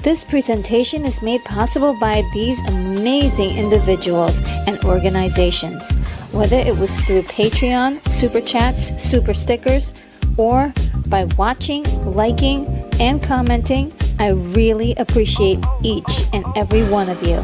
This presentation is made possible by these amazing individuals and organizations. Whether it was through Patreon, Super Chats, Super Stickers, or by watching, liking, and commenting, I really appreciate each and every one of you.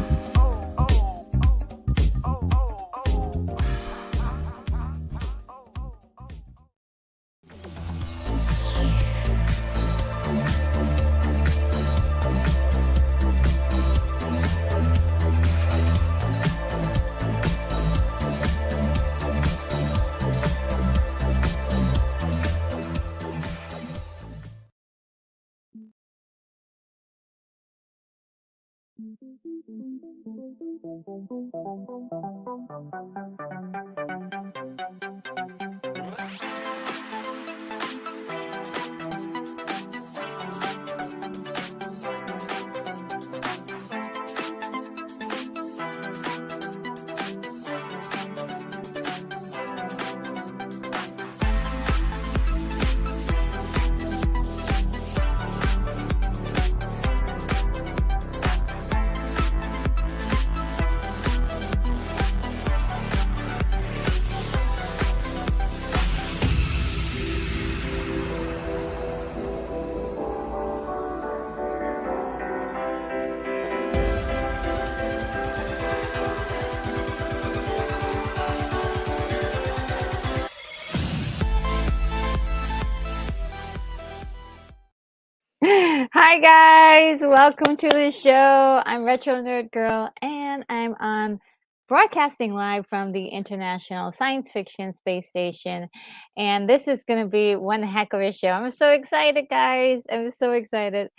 Hi guys, welcome to the show. I'm Retro Nerd Girl and I'm on broadcasting live from the International Science Fiction Space Station. And this is going to be one heck of a show. I'm so excited, guys. I'm so excited.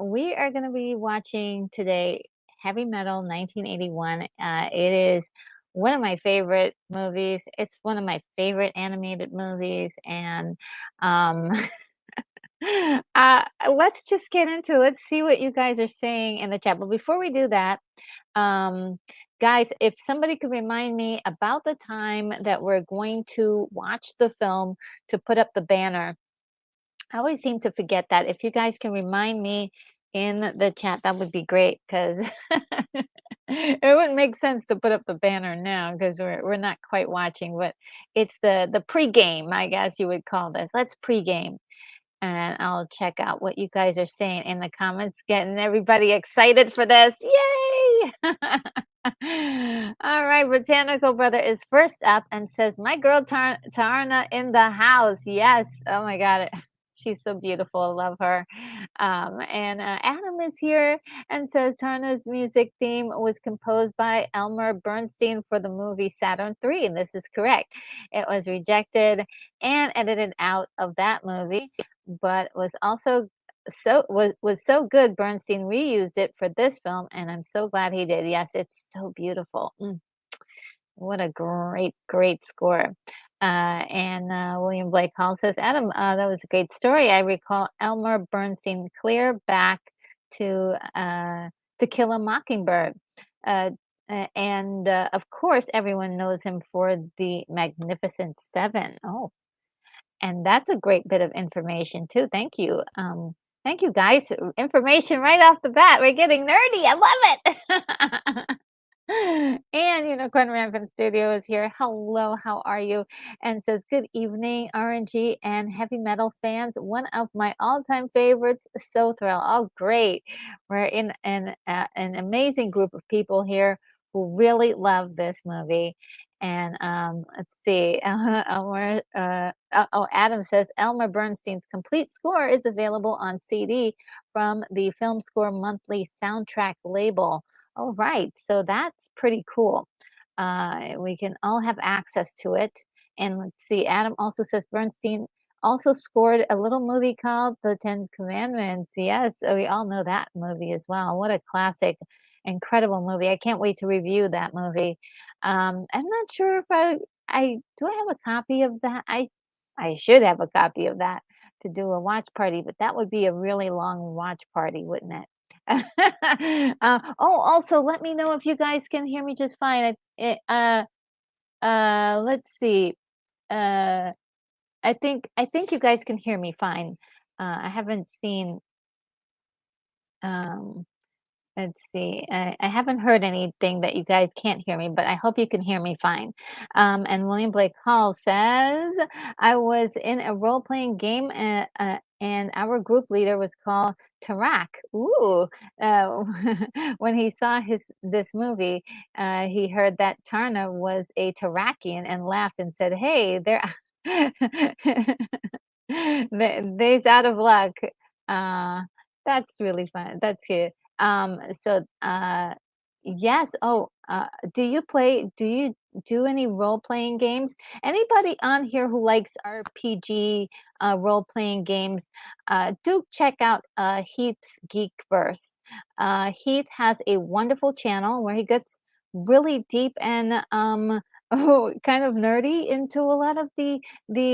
We are going to be watching today Heavy Metal 1981. It is one of my favorite movies. It's one of my favorite animated movies. And um, let's just get into it. Let's see what you guys are saying in the chat. But before we do that, um, guys, if somebody could remind me about the time that we're going to watch the film to put up the banner. I always seem to forget that. If you guys can remind me in the chat, that would be great because it wouldn't make sense to put up the banner now because we're not quite watching, but it's the pregame, I guess you would call this. Let's pregame and I'll check out what you guys are saying in the comments, getting everybody excited for this. Yay! All right, Botanical Brother is first up and says, "My girl Tarna in the house." Yes. Oh my God. She's so beautiful. I love her. And Adam is here and says Tarna's music theme was composed by Elmer Bernstein for the movie Saturn III. And this is correct. It was rejected and edited out of that movie, but was also was so good Bernstein reused it for this film, and I'm so glad he did. Yes, it's so beautiful. What a great score. And William Blake Hall says, Adam, that was a great story. I recall Elmer Bernstein clear back to To Kill a Mockingbird. And of course, everyone knows him for the Magnificent Seven. Oh, and that's a great bit of information too. Thank you. Thank you guys. Information right off the bat. We're getting nerdy. I love it. And Unicorn Rampant Studio is here. Hello, how are you? And says, good evening, RNG and heavy metal fans. One of my all-time favorites, So Thrill. Oh, great. We're in an amazing group of people here who really love this movie. And let's see, Adam says Elmer Bernstein's complete score is available on CD from the Film Score Monthly Soundtrack label. All right, so that's pretty cool. We can all have access to it. And let's see, Adam also says Bernstein also scored a little movie called The Ten Commandments. Yes, we all know that movie as well. What a classic, incredible movie. I can't wait to review that movie. I'm not sure if I do I have a copy of that? I should have a copy of that to do a watch party, but that would be a really long watch party, wouldn't it? Also, let me know if you guys can hear me just fine. Let's see. Uh, I think you guys can hear me fine. I haven't seen. Um, Let's see. I haven't heard anything that you guys can't hear me, but I hope you can hear me fine. And William Blake Hall says, I was in a role-playing game and our group leader was called Tarak. Ooh. Uh, when he saw this movie, he heard that Tarna was a Tarakian and laughed and said, hey, they's out of luck. Uh, that's really fun. That's cute. So, yes. Oh, do you do any role-playing games? Anybody on here who likes RPG role-playing games, do check out Heath's Geekverse. Heath has a wonderful channel where he gets really deep and oh, kind of nerdy into a lot of the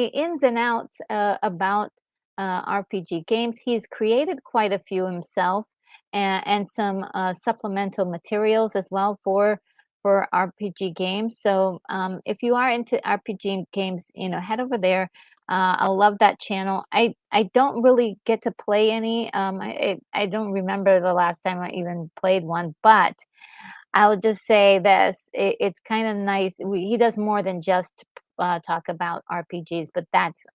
ins and outs about RPG games. He's created quite a few himself and some supplemental materials as well for RPG games. So if you are into RPG games, head over there. I love that channel. I don't really get to play any. I don't remember the last time I even played one, but I'll just say this: it's kind of nice. He does more than just talk about RPGs, but that's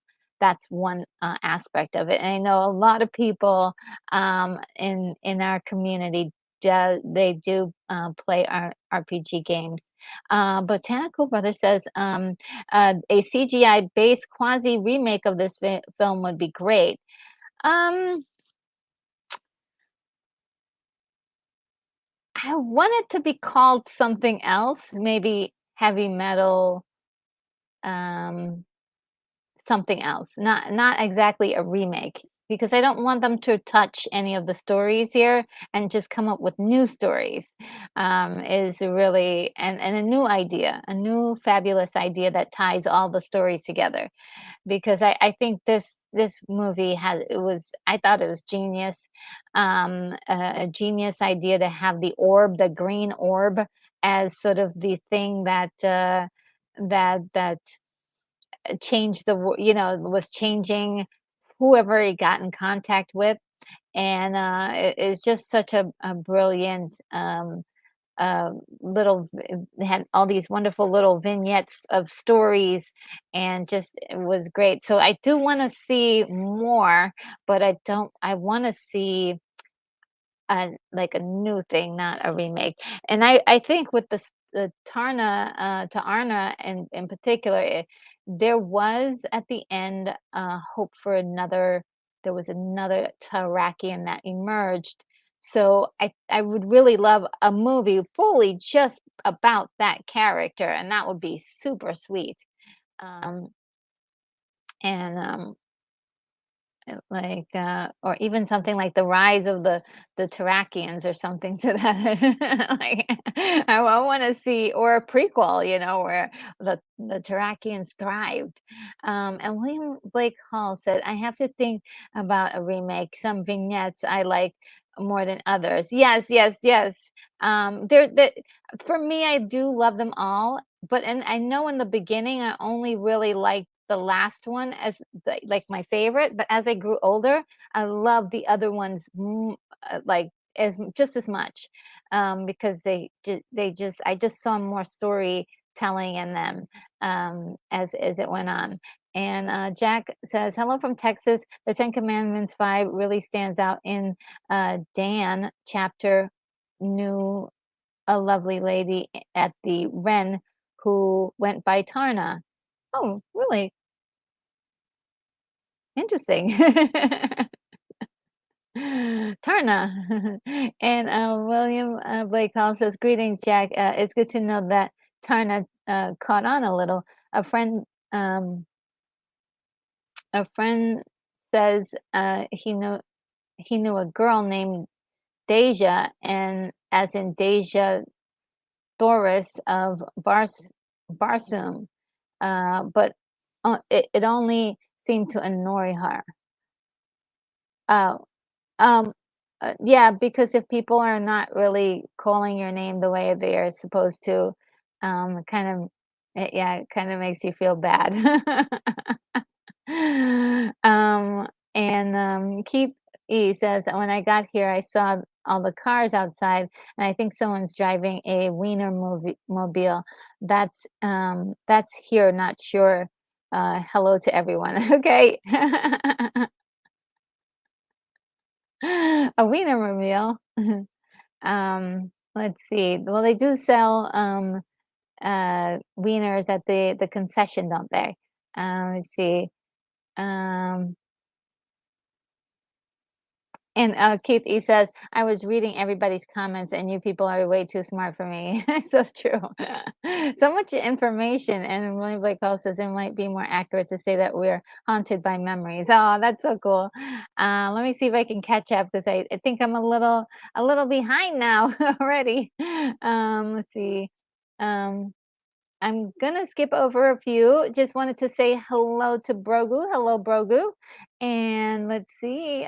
one aspect of it. And I know a lot of people in our community they do play RPG games. Botanical Brother says a CGI based quasi remake of this film would be great. Um, I want it to be called something else, maybe heavy metal, um, something else, not exactly a remake, because I don't want them to touch any of the stories here and just come up with new stories. Is really and a new idea, a new fabulous idea that ties all the stories together. Because I think this movie has it was I thought it was genius, a genius idea to have the orb, the green orb, as sort of the thing that that changed was changing whoever it got in contact with, and it's just such a brilliant they had all these wonderful little vignettes of stories, and just it was great. So I do want to see more, but I want to see like a new thing, not a remake. And I think with the Tarna in particular, there was at the end hope for another. There was another Tarakian that emerged. So I would really love a movie fully just about that character, and that would be super sweet. Um, and like, or even something like the rise of the Terrakians or something to that. Like, I want to see, or a prequel, where the Terrakians thrived. And William Blake Hall said, "I have to think about a remake. Some vignettes I like more than others." Yes, yes, yes. For me, I do love them all, but and I know in the beginning I only really liked the last one as like my favorite, but as I grew older, I love the other ones like just as much, because they just I just saw more storytelling in them, as it went on. And Jack says, "Hello from Texas. The Ten Commandments 5 really stands out in Dan chapter. Knew a lovely lady at the Wren who went by Tarna." Oh, really? Interesting. Tarna. And William Blake Hall says, "Greetings, Jack. It's good to know that Tarna caught on a little. A friend, um, a friend says he knew a girl named Deja, and as in Deja Thoris of Barsum, but it only seemed to annoy her." Oh, Um, yeah, because if people are not really calling your name the way they are supposed to, kind of, yeah, it kind of makes you feel bad. And Keith E says, "When I got here, I saw all the cars outside, and I think someone's driving a Wiener mobile. That's here, not sure. Hello to everyone." Okay. A Wienermobile. Let's see. Well, they do sell wieners at the concession, don't they? Let's see. Um, and Keith E says, "I was reading everybody's comments, and you people are way too smart for me." So true. So much information. And William Blake Hall says it might be more accurate to say that we're haunted by memories. Oh, that's so cool. Let me see if I can catch up, because I think I'm a little behind now already. Let's see. Um, I'm gonna skip over a few. Just wanted to say hello to Brogu. Hello, Brogu. And let's see.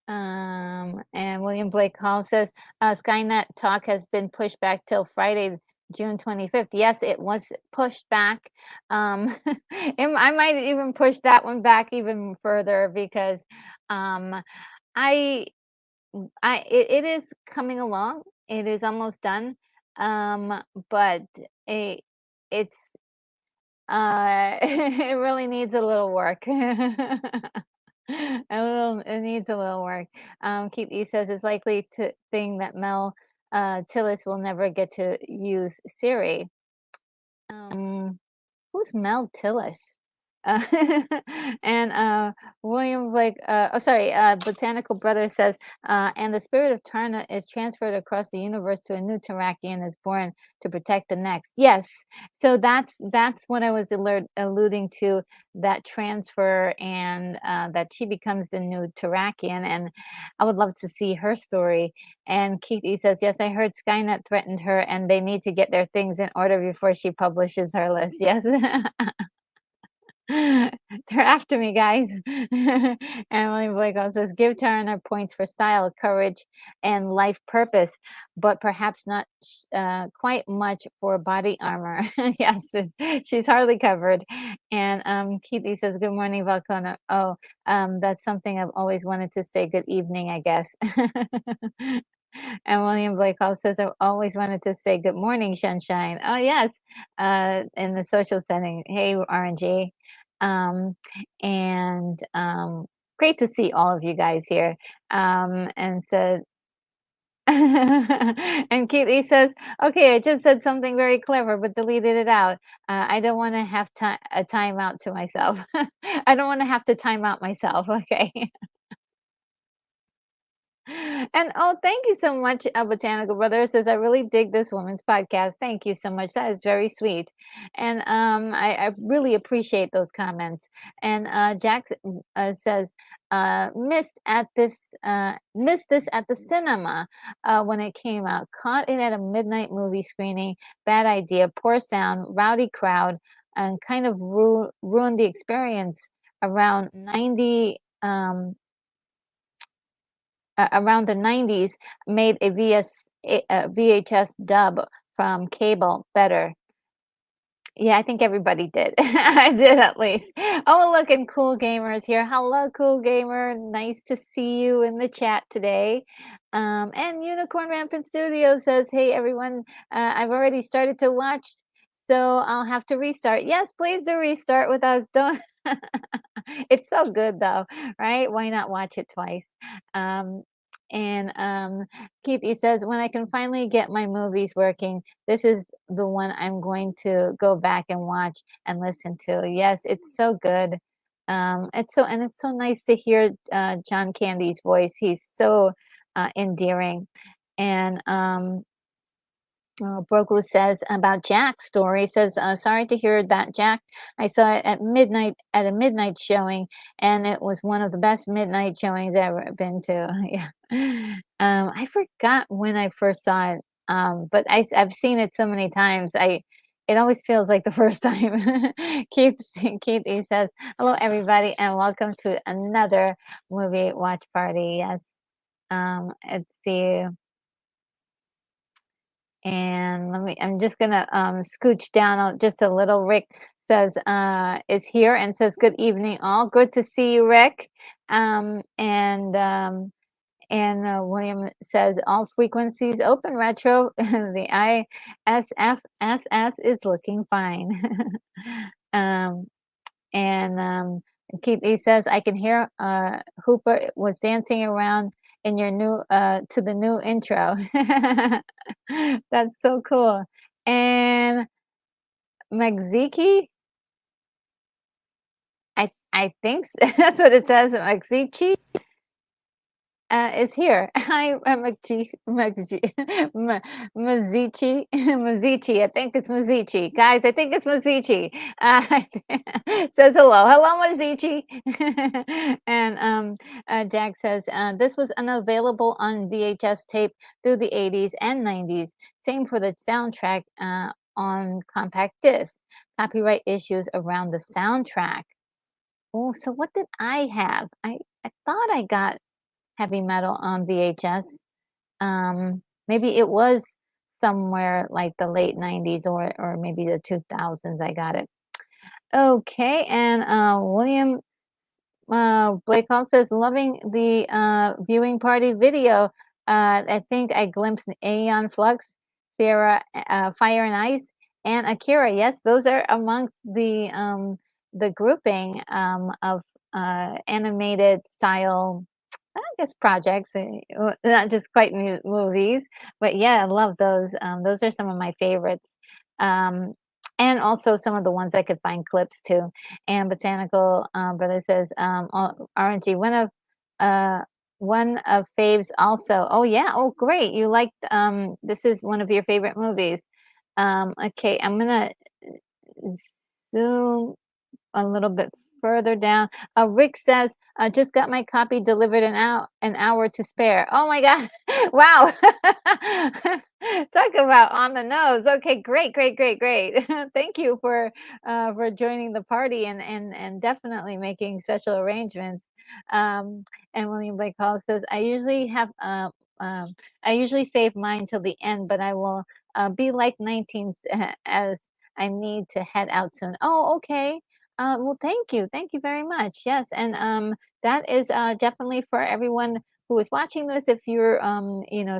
And William Blake Hall says, Skynet talk has been pushed back till Friday, June 25th. Yes, it was pushed back. And I might even push that one back even further, because um, I, it is coming along. It is almost done. But it, it's, it really needs a little work. It needs a little work. Keith E says it's likely to thing that Mel Tillis will never get to use Siri. Um, who's Mel Tillis? Uh, and William Blake, oh, sorry, Botanical Brother says, and the spirit of Tarna is transferred across the universe to a new Terrakian and is born to protect the next. Yes, so that's what I was alluding to, that transfer, and that she becomes the new Terrakian, and I would love to see her story. And Keith says, yes, I heard Skynet threatened her, and they need to get their things in order before she publishes her list. Yes. They're after me, guys. And William Blake also says, give Turner points for style, courage, and life purpose, but perhaps not quite much for body armor. Yes, she's hardly covered. And Keithy says, good morning, Valcona. Oh, that's something I've always wanted to say. Good evening, I guess. And William Blake also says, I've always wanted to say good morning, sunshine. Oh, yes, in the social setting. Hey, RNG. Um, and great to see all of you guys here. And so, and Keely says, okay, I just said something very clever, but deleted it out. I don't want to have a timeout to myself. I don't want to have to time out myself. Okay. And oh, thank you so much, Botanical Brother says, I really dig this woman's podcast. Thank you so much. That is very sweet. And I really appreciate those comments. And Jack says, missed this at the cinema when it came out. Caught it at a midnight movie screening. Bad idea, poor sound, rowdy crowd, and kind of ruined the experience around 90. Around the 90s, made a VHS dub from cable better. Yeah, I think everybody did. I did, at least. Oh, look, and Cool Gamer's here. Hello, Cool Gamer. Nice to see you in the chat today. And Unicorn Rampant Studio says, hey, everyone, I've already started to watch, so I'll have to restart. Yes, please do restart with us. Don't. It's so good, though, right? Why not watch it twice? Um, and Keith, he says, when I can finally get my movies working, this is the one I'm going to go back and watch and listen to. Yes, it's so good. It's so nice to hear John Candy's voice. He's so endearing. And Broglu says about Jack's story, says, sorry to hear that, Jack. I saw it at midnight at a midnight showing, and it was one of the best midnight showings I've ever been to. Yeah. I forgot when I first saw it, but I've seen it so many times. It always feels like the first time. Keith he says, hello, everybody, and welcome to another movie watch party. Yes. Let's see. And I'm just gonna scooch down just a little. Rick says, is here and says, good evening all. Good to see you, Rick. William says, all frequencies open retro. The ISFSS is looking fine. um, and Keith he says, I can hear Hooper was dancing around in your new to the new intro. That's so cool. And Magziki, I think that's what it says. Magziki is here. Hi, Mazichi, Mazichi. I think it's Mazichi, guys. I think it's Mazichi. Says hello, hello, Mazichi. And Jack says this was unavailable on VHS tape through the 80s and 90s. Same for the soundtrack on compact disc. Copyright issues around the soundtrack. Oh, so what did I have? I thought I got heavy metal on VHS. Maybe it was somewhere like the late 90s or maybe the 2000s I got it. Okay, and William Blake Hall says, loving the viewing party video. I think I glimpsed Aeon Flux, Fire and Ice, and Akira. Yes, those are amongst the grouping of animated style, I guess, projects, not just quite movies. But yeah, I love those. Those are some of my favorites. Um, and also some of the ones I could find clips too. And Botanical Brother says, RNG, uh, one of faves also. Oh yeah, oh great, you liked this is one of your favorite movies. Okay, I'm gonna zoom a little bit further down. Rick says, "Just got my copy delivered an hour to spare." Oh my god! Wow! Talk about on the nose. Okay, great, great, great, great. Thank you for joining the party and definitely making special arrangements. And William Blake Hall says, um, I usually save mine till the end, but I will be like 19 as I need to head out soon." Oh, okay. Well, thank you very much. Yes, and that is definitely for everyone who is watching this. If you're,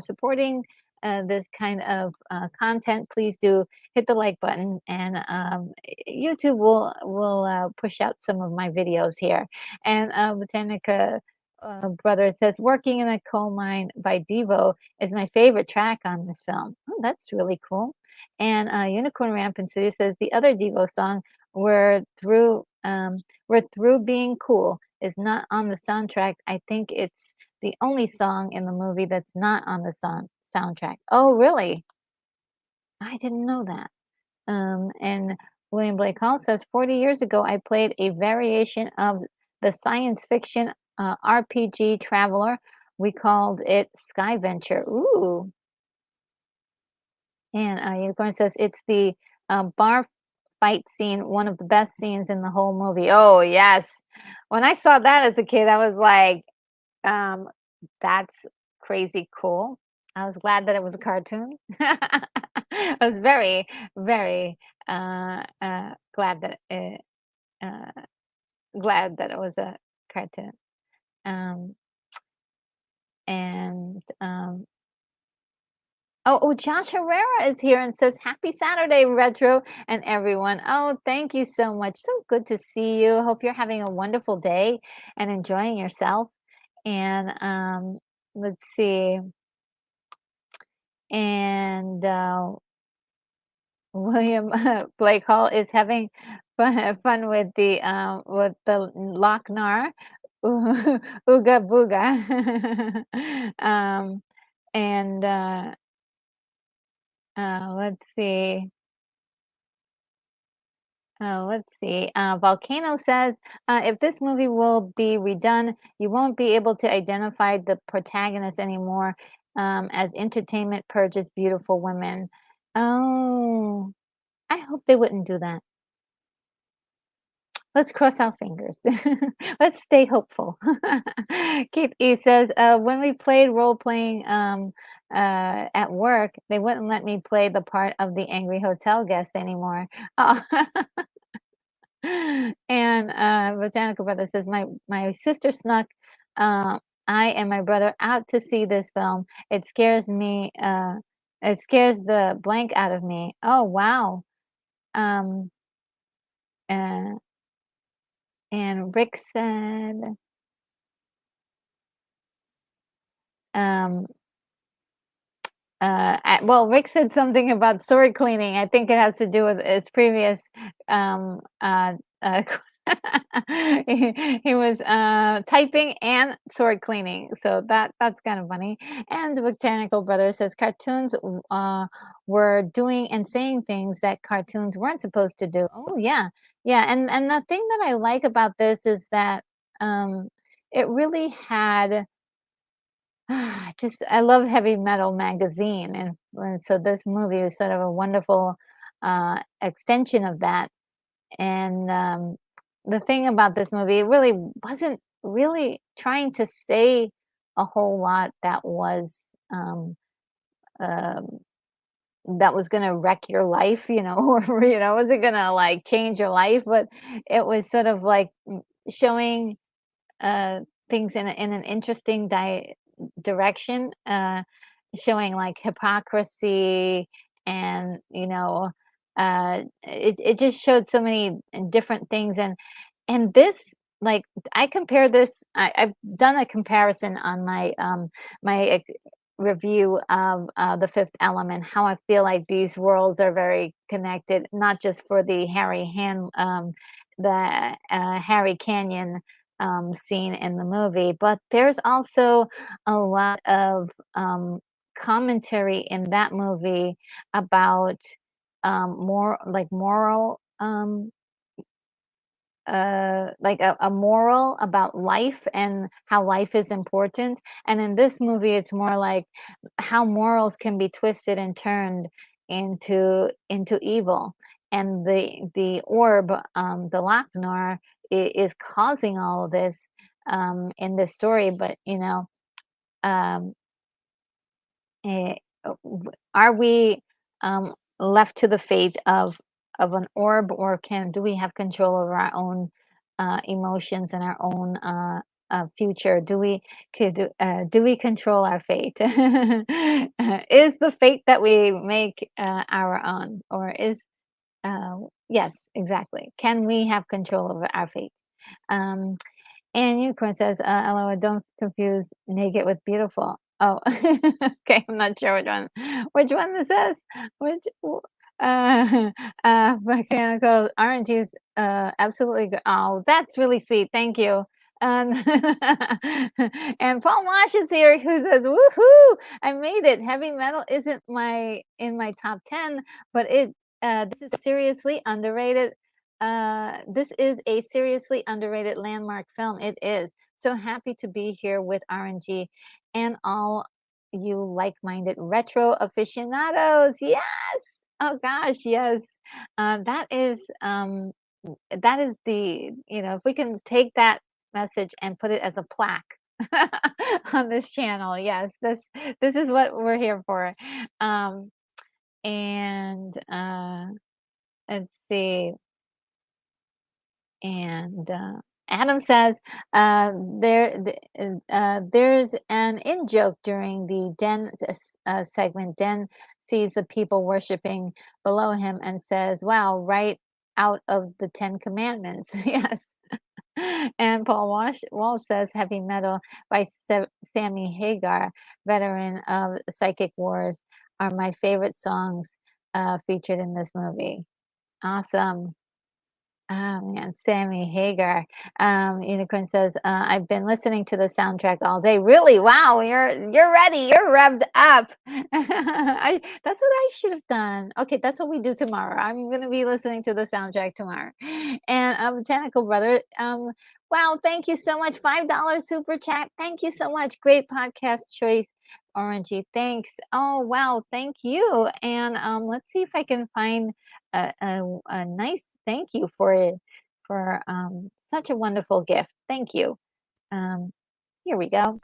supporting this kind of content, please do hit the like button, and YouTube will push out some of my videos here. And Botanica Brother says, "Working in a Coal Mine" by Devo is my favorite track on this film. Oh, that's really cool. And Unicorn Rampant City says, "The other Devo song, we're through we're through being cool, is not on the soundtrack. I think it's the only song in the movie that's not on the soundtrack." Oh, really? I didn't know that. And William Blake Hall says, 40 years ago, I played a variation of the science fiction RPG Traveler. We called it Sky Venture. Ooh. And Unicorn says, it's the bar fight scene, one of the best scenes in the whole movie. Oh, yes. When I saw that as a kid, I was like, um, that's crazy cool. I was glad that it was a cartoon. I was very, very glad that uh, glad that it was a cartoon. Um, and Josh Herrera is here and says, "Happy Saturday, Retro and everyone." Oh, thank you so much. So good to see you. Hope you're having a wonderful day and enjoying yourself. And let's see. And William Blake Hall is having fun with the Lochnar Ooga Booga. And let's see. Let's see. Volcano says, if this movie will be redone, you won't be able to identify the protagonist anymore, as entertainment purges beautiful women. Oh, I hope they wouldn't do that. Let's cross our fingers. Let's stay hopeful. Keith E says, when we played role playing at work, they wouldn't let me play the part of the angry hotel guest anymore. Oh. And Botanical Brother says, my sister snuck I and my brother out to see this film. It scares me. It scares the blank out of me. Oh wow. Um, uh, and Rick said, um, well, Rick said something about sword cleaning. I think it has to do with his previous uh, he was typing and sword cleaning, so that's kind of funny. And the Botanical Brother says cartoons were doing and saying things that cartoons weren't supposed to do. Oh yeah, yeah. And the thing that I like about this is that um, it really had just I love heavy metal magazine, and so this movie was sort of a wonderful extension of that. And the thing about this movie, it really wasn't really trying to say a whole lot um, um, that was gonna wreck your life, or wasn't gonna like change your life, but it was sort of like showing uh, things in an interesting direction, showing like hypocrisy and it just showed so many different things and this like I compare this I've done a comparison on my review of The Fifth Element, how I feel like these worlds are very connected, not just for the Harry Canyon scene in the movie, but there's also a lot of commentary in that movie about more like moral like a moral about life and how life is important. And in this movie, it's more like how morals can be twisted and turned into evil. And the orb, the Lochnar, is causing all of this in this story. But um, Eh, are we left to the fate of an orb, or can do we have control over our own emotions and our own future? Do we control our fate? Is the fate that we make our own, or is yes, exactly? Can we have control over our fate? Um, and Unicorn says, LOL, don't confuse naked with beautiful. Oh, okay. I'm not sure which one this is. Uh, Mechanical orange is absolutely good. Oh, that's really sweet. Thank you. And and Paul Wash is here who says, "Woohoo! I made it. Heavy metal isn't in my top 10, but this is seriously underrated this is a seriously underrated landmark film. It is. So happy to be here with RNG and all you like-minded retro aficionados. Yes. Oh gosh, yes. That is if we can take that message and put it as a plaque on this channel. Yes, this is what we're here for. Um and let's see. And Adam says there's an in joke during the segment. Den sees the people worshiping below him and says, "Wow, right out of the Ten Commandments." Yes. And Paul Walsh says, "Heavy Metal" by Sammy Hagar, veteran of Psychic Wars, are my favorite songs featured in this movie. Awesome. Oh man, Sammy Hagar. Unicorn says, "I've been listening to the soundtrack all day." Really? Wow, you're ready. You're revved up. That's what I should have done. Okay, that's what we do tomorrow. I'm gonna be listening to the soundtrack tomorrow. And Botanical Brother, wow, thank you so much. $5 super chat. Thank you so much. Great podcast choice. Orangey, thanks. Oh wow, thank you. And let's see if I can find a nice thank you for such a wonderful gift. Thank you. Um, Here we go.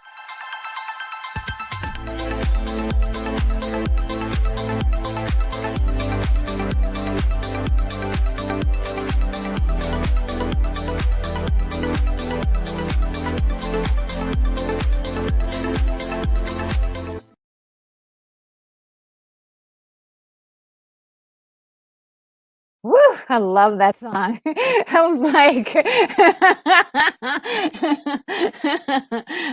Woo! I love that song. I was like,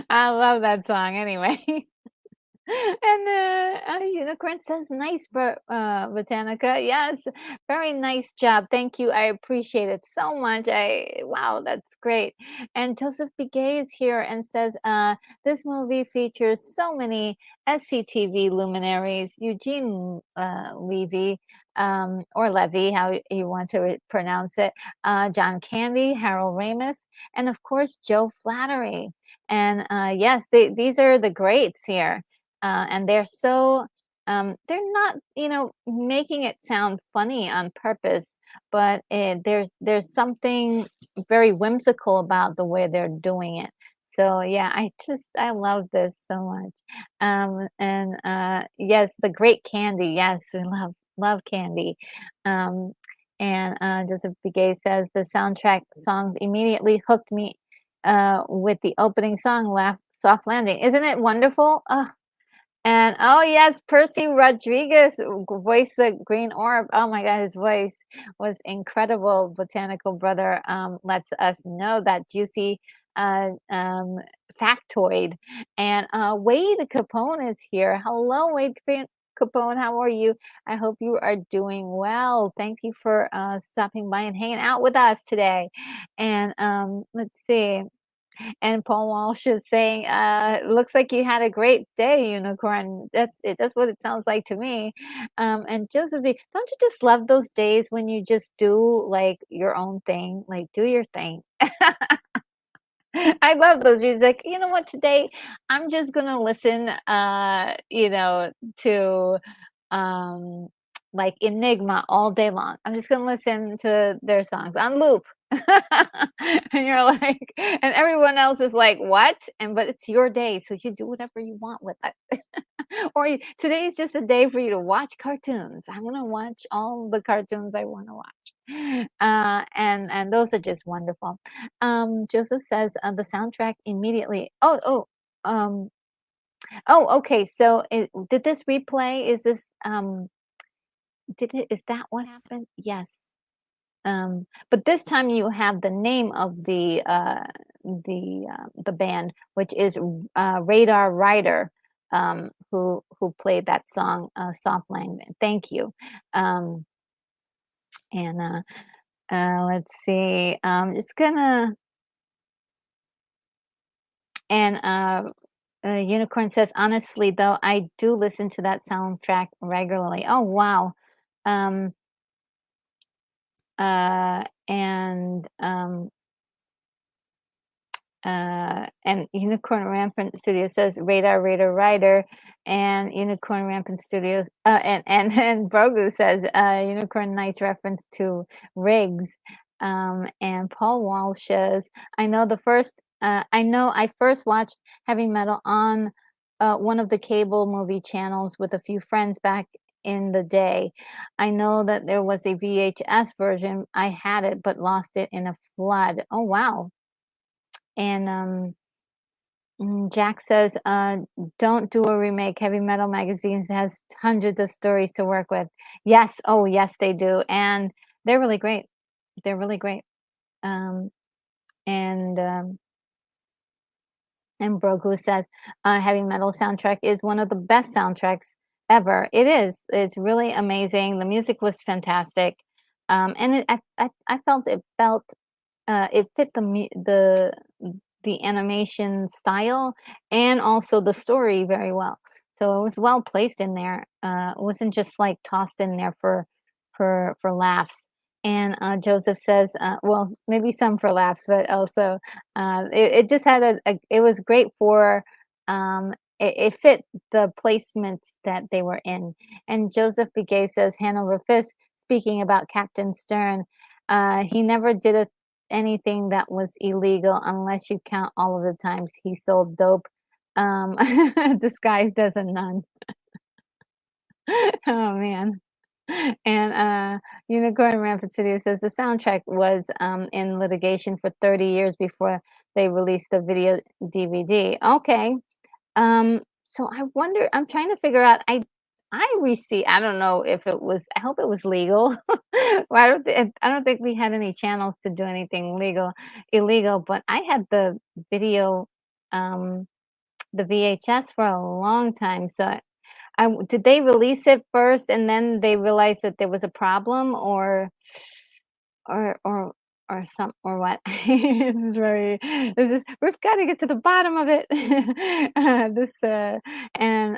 I love that song anyway. And Unicorn says, "Nice, Botanica. Yes, very nice job. Thank you. I appreciate it so much. Wow, that's great." And Joseph Begay is here and says, "This movie features so many SCTV luminaries: Eugene Levy, or Levy, how you want to pronounce it, John Candy, Harold Ramis, and of course Joe Flattery." And yes, these are the greats here and they're not making it sound funny on purpose, but there's something very whimsical about the way they're doing it. So yeah, I love this so much. And yes, the great Candy. Yes, we love Candy. um and Joseph Begay says the soundtrack songs immediately hooked me with the opening song, laugh soft landing. Isn't it wonderful? And oh yes, Percy Rodriguez voiced the Green Orb. Oh my God, his voice was incredible. Botanical Brother lets us know that juicy factoid. And Wade Capone is here. Hello, Capone. How are you? I hope you are doing well. Thank you for stopping by and hanging out with us today. And let's see. And Paul Walsh is saying, "Looks like you had a great day, Unicorn." That's it. That's what it sounds like to me. And Josephine, don't you just love those days when you just do like your own thing, like do your thing? I love those. She's like, you know what? Today, I'm just gonna listen, to um, like Enigma all day long. I'm just gonna listen to their songs on loop. And you're like, and everyone else is like, what? And but it's your day, so you do whatever you want with it. Today is just a day for you to watch cartoons. I'm gonna watch all the cartoons I want to watch, and those are just wonderful. Joseph says the soundtrack immediately. Um, okay. So, did this replay? Is this Did it? Is that what happened? Yes. But this time you have the name of the band, which is Radar Rider, who played that song, Soft Landing. Thank you. Um, and let's see. Just gonna and Unicorn says, honestly though, I do listen to that soundtrack regularly. Oh wow. Um, and and Unicorn Rampant Studio says Radar Radar Rider, and Unicorn Rampant Studios, and Brogu says Unicorn, nice reference to Riggs. And Paul Walsh says, I know I first watched heavy metal on one of the cable movie channels with a few friends back in the day. I know that there was a VHS version. I had it but lost it in a flood. Oh wow. And Jack says, don't do a remake. Heavy Metal Magazine has hundreds of stories to work with. Yes, oh yes, they do, and they're really great. They're really great. Um, and Brogu says, heavy metal soundtrack is one of the best soundtracks ever. It is. It's really amazing. The music was fantastic, and I felt it fit the animation style and also the story very well. So it was well placed in there. It wasn't just like tossed in there for laughs. And Joseph says, well, maybe some for laughs, but also it just had it was great for it fit the placements that they were in. And Joseph Begay says, Hanover Fist, speaking about Captain Stern, he never did anything that was illegal unless you count all of the times he sold dope um, disguised as a nun. Oh man. And Unicorn Rampant Studio says the soundtrack was in litigation for 30 years before they released the video DVD. Okay. So I wonder, I'm trying to figure out, I received, I don't know if it was, I hope it was legal. Well, I don't think we had any channels to do anything illegal, but I had video, um, the VHS for a long time. So did they release it first and then they realized that there was a problem, or or or what? We've got to get to the bottom of it. This and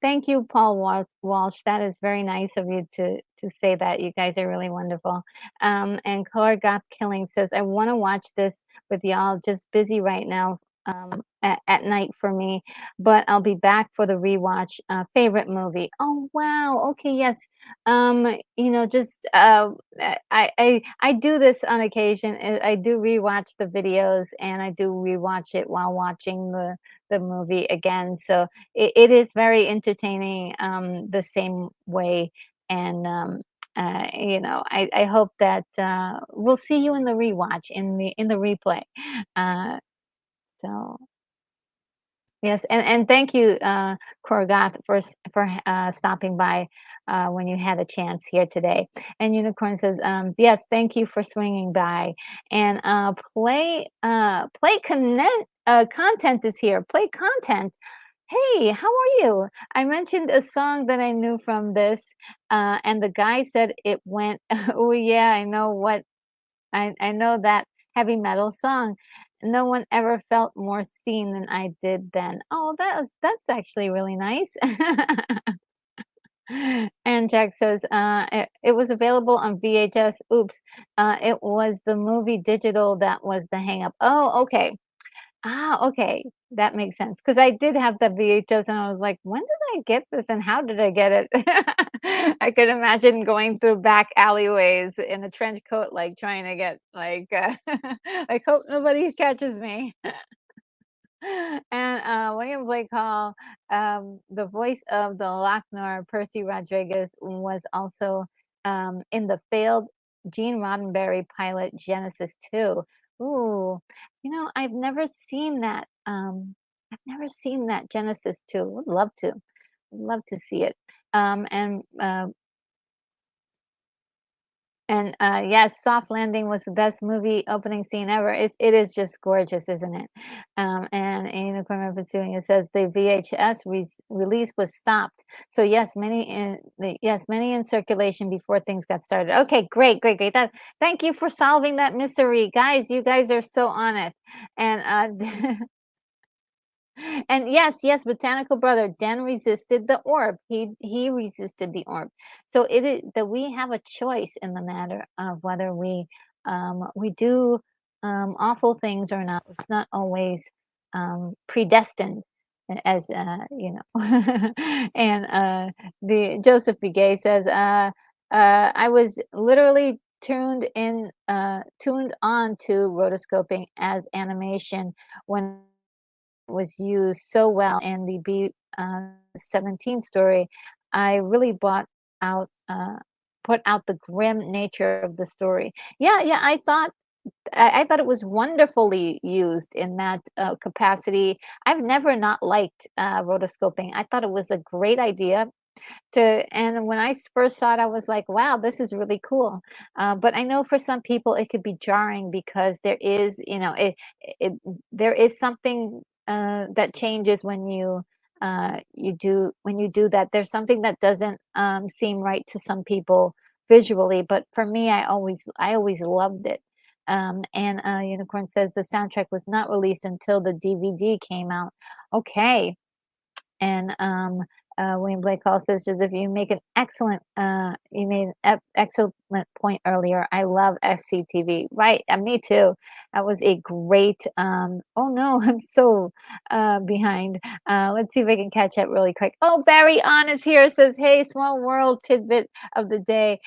Thank you, Paul Walsh. That is very nice of you to say that. You guys are really wonderful. And Color Got Killing says, I want to watch this with y'all. Just busy right now at night for me, but I'll be back for the rewatch. Favorite movie. Oh wow. Okay. Yes. Just I do this on occasion. I do rewatch the videos, and I do rewatch it while watching the movie again. So it is very entertaining the same way. And I hope that we'll see you in the rewatch, in the replay. Uh, so yes, and thank you, Korgoth, for stopping by when you had a chance here today. And Unicorn says, yes, thank you for swinging by. And play connect. content is here. Play content. Hey, how are you? I mentioned a song that I knew from this, and the guy said it went, oh yeah, I know what I know that heavy metal song. No one ever felt more seen than I did then. Oh, that's actually really nice. And Jack says, it was available on VHS. Oops. It was the movie digital that was the hang up. Oh, okay. Ah, okay. That makes sense. Because I did have the VHS and I was like, when did I get this and how did I get it? I could imagine going through back alleyways in a trench coat, like trying to get like, like hope nobody catches me. And William Blake Hall, the voice of the Lochnar, Percy Rodriguez, was also in the failed Gene Roddenberry pilot Genesis 2. Ooh, I've never seen that. I've never seen that Genesis 2. Would love to. Would love to see it. And yes, Soft Landing was the best movie opening scene ever. It is just gorgeous, isn't it? And Unicorn River Pursuing, it says the VHS release was stopped. So yes, many in circulation before things got started. Okay, great, great, great. Thank you for solving that mystery, guys. You guys are so on it. And And yes, botanical brother, Den resisted the orb. He resisted the orb. So it is that we have a choice in the matter of whether we do awful things or not. It's not always predestined, as and the Joseph Begay says, I was literally tuned on to rotoscoping as animation when was used so well in the B-17 story. I really out put out the grim nature of the story. Yeah, yeah, I thought it was wonderfully used in that capacity. I've never not liked rotoscoping. I thought it was a great idea and when I first saw it, I was like, wow, this is really cool. But I know for some people it could be jarring because there is, it there is something that changes when you do that. There's something that doesn't seem right to some people visually, but for me, I always loved it. And Unicorn says the soundtrack was not released until the DVD came out. Okay, and William Blake Hall says, Joseph, you made an excellent point earlier. I love SCTV. Right. Me too. That was a great, oh no, I'm so behind. Let's see if I can catch up really quick. Oh, Barry On is here, says, hey, small world tidbit of the day.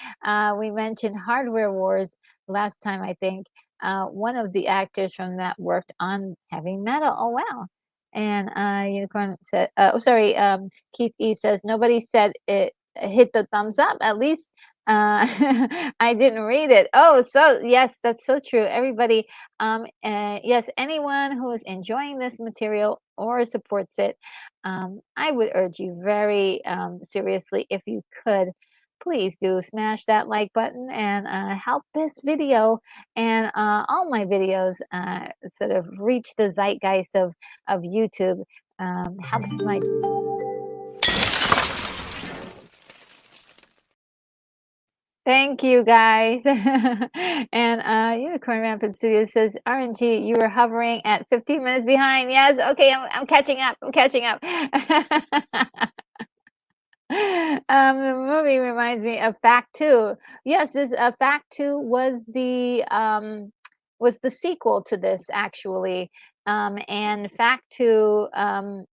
We mentioned Hardware Wars last time, I think. One of the actors from that worked on heavy metal. Oh, wow. And Unicorn said, oh, sorry, Keith E says, nobody said it hit the thumbs up. At least I didn't read it. Oh, so yes, that's so true. Everybody, yes, anyone who is enjoying this material or supports it, I would urge you very seriously, if you could, please do smash that like button and help this video and all my videos sort of reach the zeitgeist of YouTube. Helps my Thank you guys. And Unicorn Rampant Studio says, RNG, you were hovering at 15 minutes behind. Yes, okay, I'm catching up. I'm catching up. The movie reminds me of Fact Two. Yes, this Fact Two was the sequel to this actually. And Fact Two, well,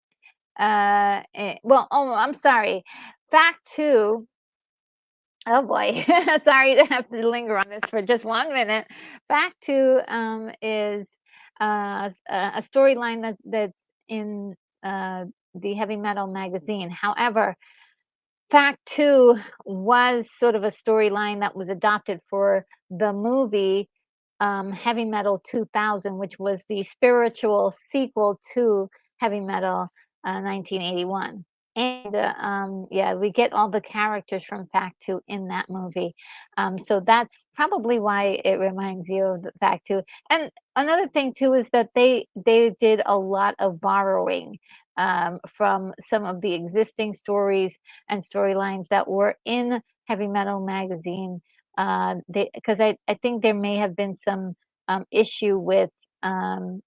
oh, I'm sorry. Fact Two. Oh boy, sorry to have to linger on this for just 1 minute. Fact Two is a storyline that's in the heavy metal magazine. However, Fact Two was sort of a storyline that was adopted for the movie Heavy Metal 2000, which was the spiritual sequel to Heavy Metal 1981. And yeah, we get all the characters from Fact 2 in that movie. So that's probably why it reminds you of the Fact 2. And another thing too is that they did a lot of borrowing from some of the existing stories and storylines that were in Heavy Metal magazine. They because I think there may have been some issue um,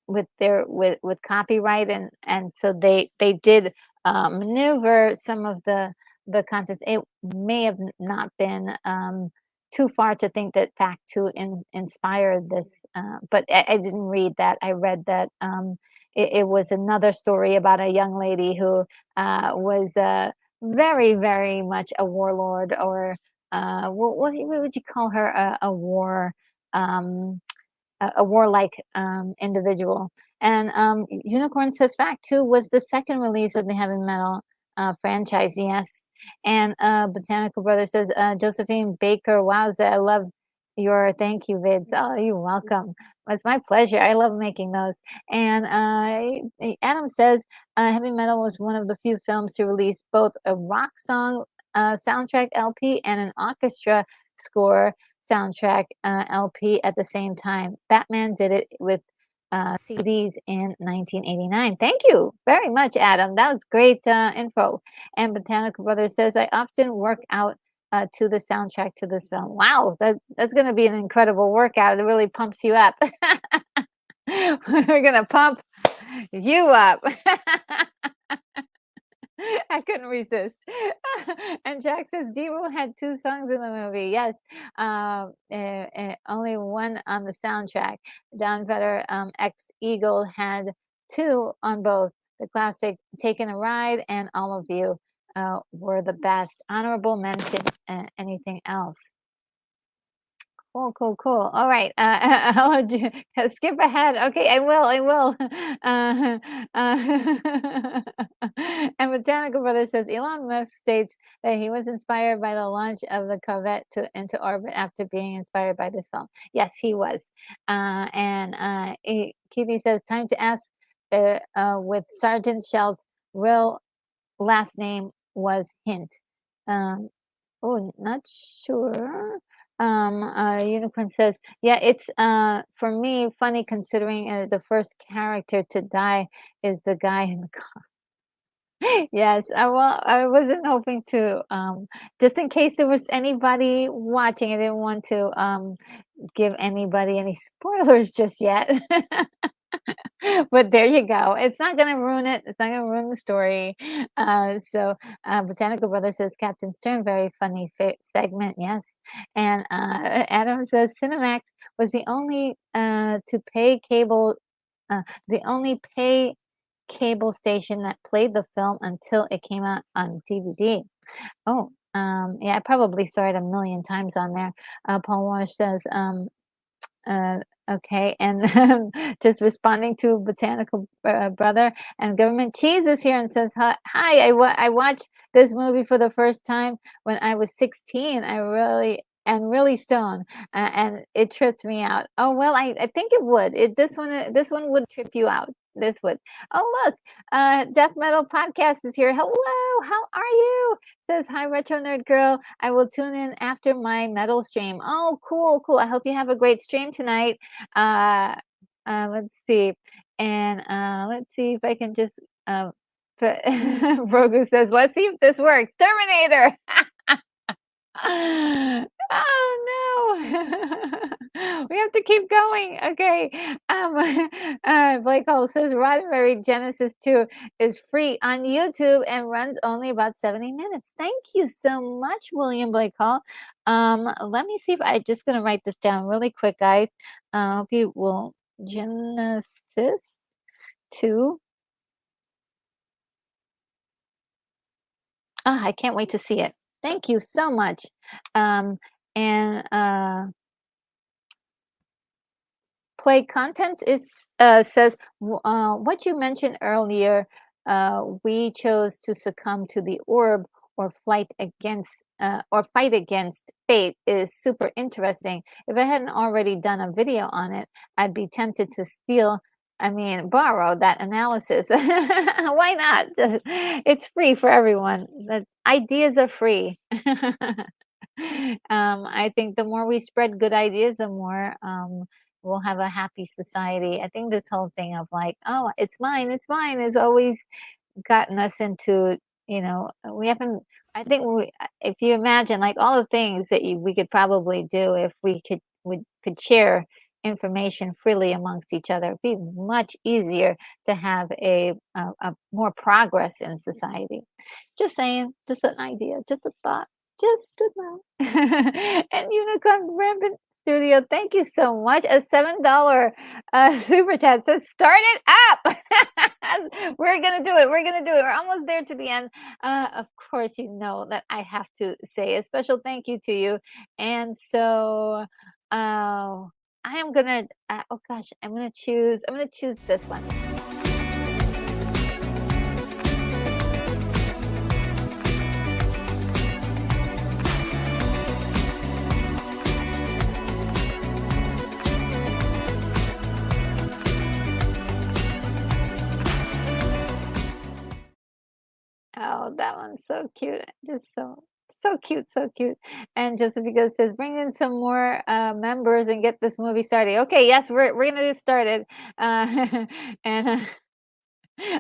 with their with copyright, and so they did maneuver some of the contents. It may have not been too far to think that Fact Two inspired this, but I didn't read that. I read that it was another story about a young lady who was very very much a warlord, or what would you call her, a war. Um, a warlike individual. And Unicorn Says Fact 2 was the second release of the heavy metal franchise, yes. And Botanical Brother says, Josephine Baker, wowza, I love your thank you vids. Oh, you're welcome. It's my pleasure. I love making those. And Adam says, Heavy Metal was one of the few films to release both a rock song soundtrack LP and an orchestra score soundtrack LP at the same time. Batman did it with CDs in 1989. Thank you very much, Adam. That was great info. And Botanical Brother says, I often work out to the soundtrack to this film. Wow, that's going to be an incredible workout. It really pumps you up. We're going to pump you up. I couldn't resist. And Jack says Devo had two songs in the movie. Yes, only one on the soundtrack. Don Vetter, ex Eagle, had two on both. The classic "Taking a Ride" and "All of You" were the best. Honorable mention. Anything else? Cool, cool, cool. All right. I'll skip ahead. Okay, I will. I will. And Botanical Brother says Elon Musk states that he was inspired by the launch of the Corvette into orbit after being inspired by this film. Yes, he was. Kitty says, time to ask with Sergeant Shell's real last name was Hint. Um, Oh, not sure. Unicorn says, yeah, it's for me funny considering the first character to die is the guy in the car. Yes, I wasn't hoping to just in case there was anybody watching, I didn't want to give anybody any spoilers just yet. But there you go. It's not gonna ruin it. It's not gonna ruin the story. Botanical Brother says Captain Stern, very funny segment. Yes, and Adam says Cinemax was to pay cable, the only pay cable station that played the film until it came out on DVD. Oh, yeah, I probably saw it a million times on there. Paul Walsh says, uh, okay, and just responding to Botanical Brother, and Government Cheese is here and says, hi, I watched this movie for the first time when I was 16. Really stoned, and it tripped me out. Oh, well, I think it would. This one would trip you out. This would. Oh, look, Death Metal Podcast is here. Hello, how are you? Says, hi, Retro Nerd Girl. I will tune in after my metal stream. Oh, cool, cool. I hope you have a great stream tonight. Let's see. And let's see if I can just put Brogu says, let's see if this works. Terminator. Oh no. We have to keep going. Okay. Blake Hall says Roddenberry Genesis 2 is free on YouTube and runs only about 70 minutes. Thank you so much, William Blake Hall. Let me see if I just gonna write this down really quick, guys. Hope you will Genesis 2. Ah, I can't wait to see it. Thank you so much. And play content is says what you mentioned earlier. We chose to succumb to the orb or fight against fate is super interesting. If I hadn't already done a video on it, I'd be tempted to steal I mean, borrow that analysis. Why not? It's free for everyone. The ideas are free. I think the more we spread good ideas, the more we'll have a happy society. I think this whole thing of like, oh, it's mine, is always gotten us into, we haven't. I think if you imagine like all the things that we could probably do if we could share information freely amongst each other, it'd be much easier to have a more progress in society. Just saying, just an idea, just a thought, just now. And Unicorn Rampant Studio, thank you so much. A $7 super chat says, "Start it up." We're gonna do it. We're gonna do it. We're almost there to the end. Of course, you know that I have to say a special thank you to you, and so. Uh, I am gonna. Oh gosh, I'm gonna choose. I'm gonna choose this one. Oh, that one's so cute. Just so cute, so cute. And Josephica says, bring in some more members and get this movie started. Okay, yes, we're gonna get started. And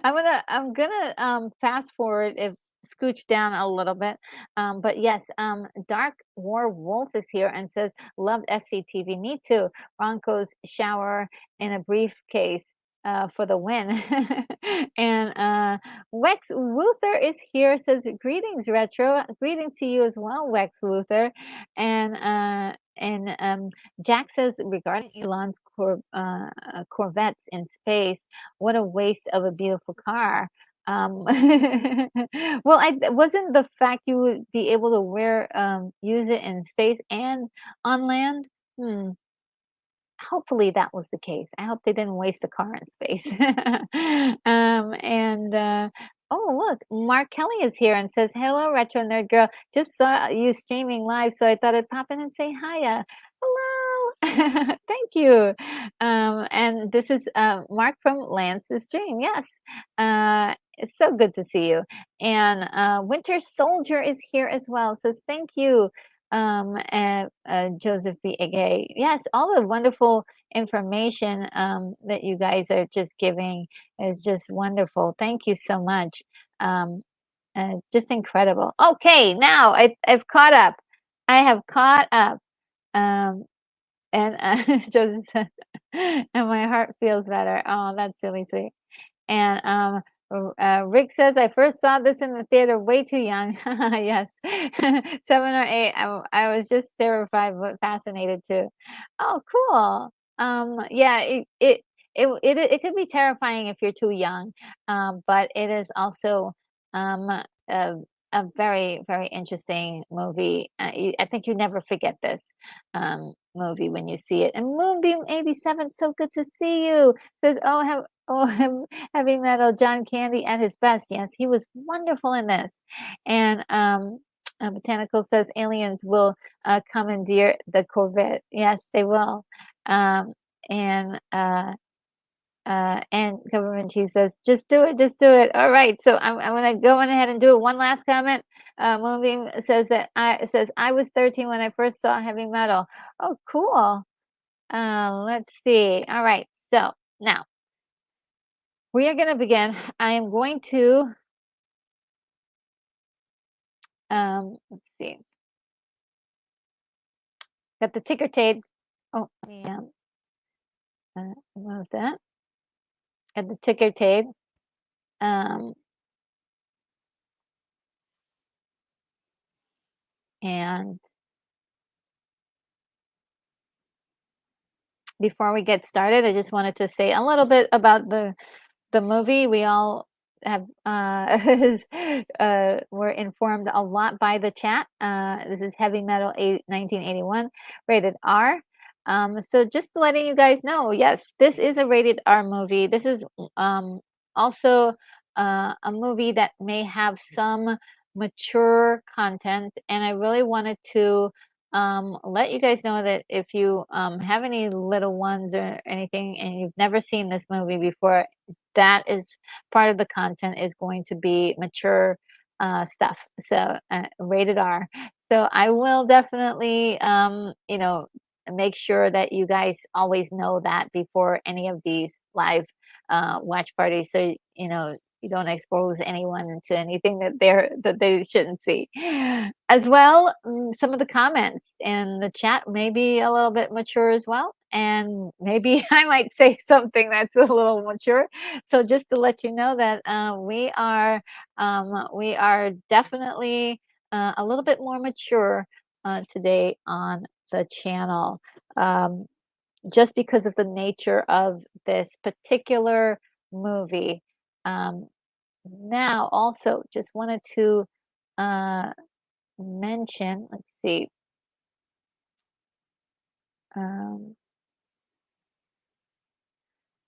I'm gonna fast forward if scooch down a little bit. But yes, Dark War Wolf is here and says, loved SCTV. Me too. Ronco's shower in a briefcase for the win. And Wex Luther is here, says, greetings, Retro. Greetings to you as well, Wex Luther. And Jack says, regarding Elon's Corvettes in space, what a waste of a beautiful car. Well, I wasn't the fact you would be able to use it in space and on land. Hmm. Hopefully that was the case. I hope they didn't waste the car in space. And oh, look, Mark Kelly is here and says, "Hello, Retro Nerd Girl. Just saw you streaming live, so I thought I'd pop in and say hiya. Hello, thank you." And this is Mark from Lance's Stream. Yes, it's so good to see you. And Winter Soldier is here as well. Says thank you, and Joseph the Ege. Yes, all the wonderful information that you guys are just giving is just wonderful. Thank you so much. Um, just incredible. Okay, now I've caught up. I have caught up. Um, and Joseph said, and my heart feels better. Oh, that's really sweet. And Rick says, I first saw this in the theater way too young. Yes, 7 or 8. I was just terrified but fascinated too. Oh, cool. Yeah, it could be terrifying if you're too young, but it is also um, a, a very, very interesting movie. I think you never forget this movie when you see it. And Moonbeam 87, so good to see you. Says, heavy metal John Candy at his best. Yes, he was wonderful in this. And Botanical says aliens will commandeer the Corvette. Yes, they will. Um, and Government Chief says, just do it, just do it. All right, so I'm gonna go on ahead and do it. One last comment. Moonbeam says I was 13 when I first saw heavy metal. Oh, cool. Let's see. All right, so now we are gonna begin. I am going to let's see. Got the ticker tape. Oh, yeah. Move that. Got the ticker tape. And before we get started, I just wanted to say a little bit about the movie. We all have were informed a lot by the chat. This is Heavy Metal 1981, rated R. So just letting you guys know, yes, this is a rated R movie. This is also a movie that may have some mature content, and I really wanted to let you guys know that if you have any little ones or anything and you've never seen this movie before, that is part of the content is going to be mature stuff. So rated R. So I will definitely, make sure that you guys always know that before any of these live watch parties. So, you don't expose anyone to anything that they shouldn't see. As well, some of the comments in the chat may be a little bit mature as well, and maybe I might say something that's a little mature. So just to let you know that we are definitely a little bit more mature today on the channel. Um, just because of the nature of this particular movie. Um, Now, also, just wanted to uh, mention, let's see. Um,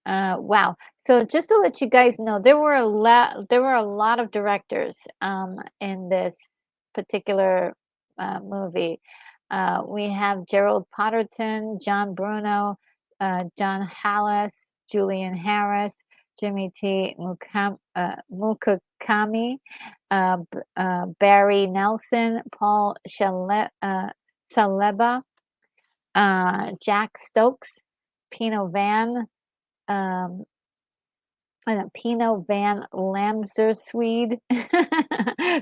wow. So just to let you guys know, there were a lot of directors in this particular movie. We have Gerald Potterton, John Bruno, John Hallis, Julian Harris, Jimmy T. Mukakami, Barry Nelson, Paul Saleba, Jack Stokes, Pino Van, um, Pino Van Lamsersweed.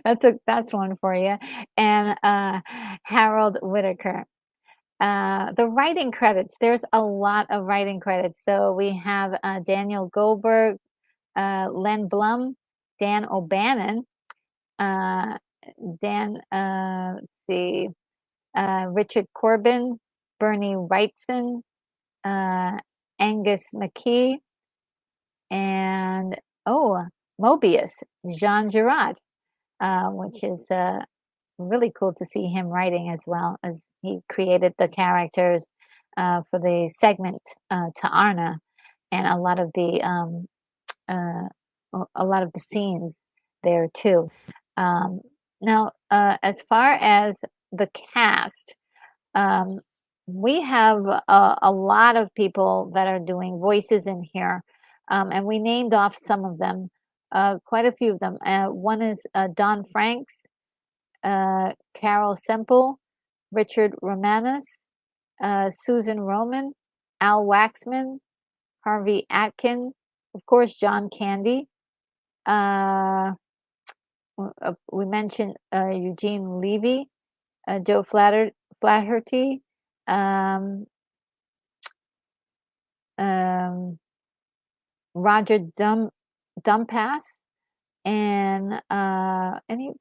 That's one for you, and Harold Whitaker. The writing credits. There's a lot of writing credits. So we have Daniel Goldberg, Len Blum, Dan O'Bannon, uh, let's see, Richard Corbin, Bernie Wrightson, uh, Angus McKee, and Mobius, Jean Girard, which is really cool to see him writing as well as he created the characters for the segment to Arna and uh, a lot of the scenes there too. Um, Now, as far as the cast, um, we have a lot of people that are doing voices in here, and we named off some of them, quite a few of them. One is Don Franks, Carol Semple, Richard Romanus, Susan Roman, Al Waxman, Harvey Atkin, of course, John Candy. We mentioned Eugene Levy, Joe Flaherty, um, um, Roger Dumpass, and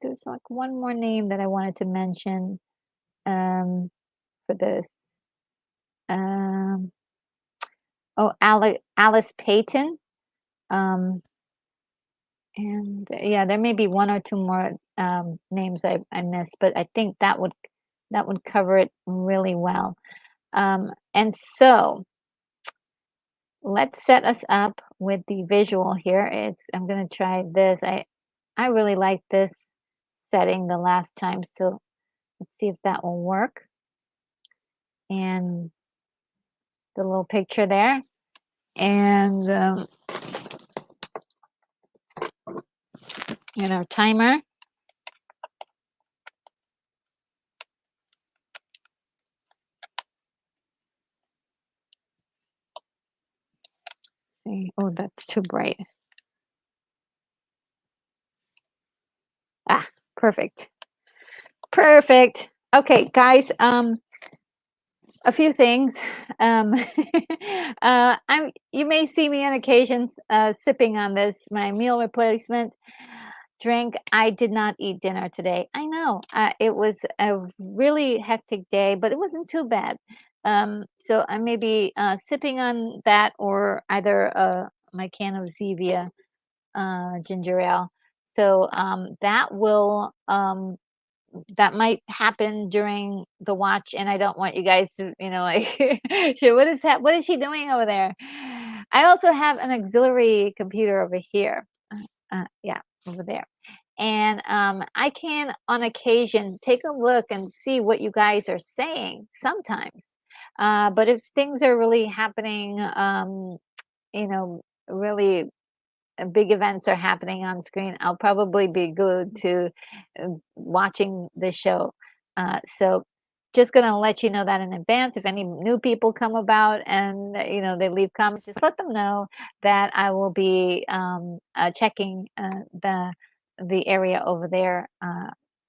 there's like one more name that I wanted to mention for this. Um, Alice Payton. And yeah, there may be one or two more names I missed, but I think that would cover it really well. And so let's set us up with the visual here. I'm gonna try this. I really like this setting the last time, so let's see if that will work. And the little picture there, and our timer. Oh, that's too bright. Ah, perfect. Perfect. Okay, guys, a few things. Um, you may see me on occasions sipping on this, my meal replacement drink. I did not eat dinner today. I know it was a really hectic day, but it wasn't too bad. So I may be sipping on that or either my can of Zevia ginger ale. So that might happen during the watch, and I don't want you guys to, like, "Shit, what is that? What is she doing over there?" I also have an auxiliary computer over here. Yeah, over there. and I can, on occasion, take a look and see what you guys are saying sometimes. But if things are really happening, really big events are happening on screen, I'll probably be glued to watching the show. So just gonna let you know that in advance. If any new people come about and they leave comments, just let them know that I will be checking the area over there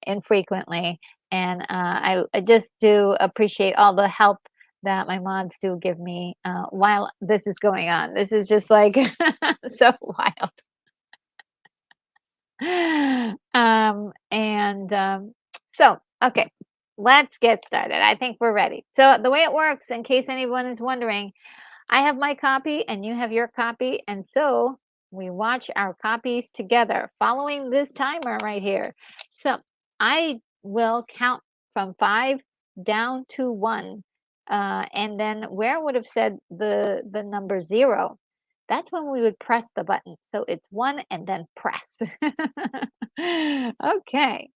infrequently. And I just do appreciate all the help that my mods do give me while this is going on. This is just like so wild. And okay, let's get started. I think we're ready. So the way it works, in case anyone is wondering, I have my copy and you have your copy, and so we watch our copies together following this timer right here. So I will count from 5 down to 1, and then where I would have said the number 0, that's when we would press the button. So it's 1 and then press. Okay.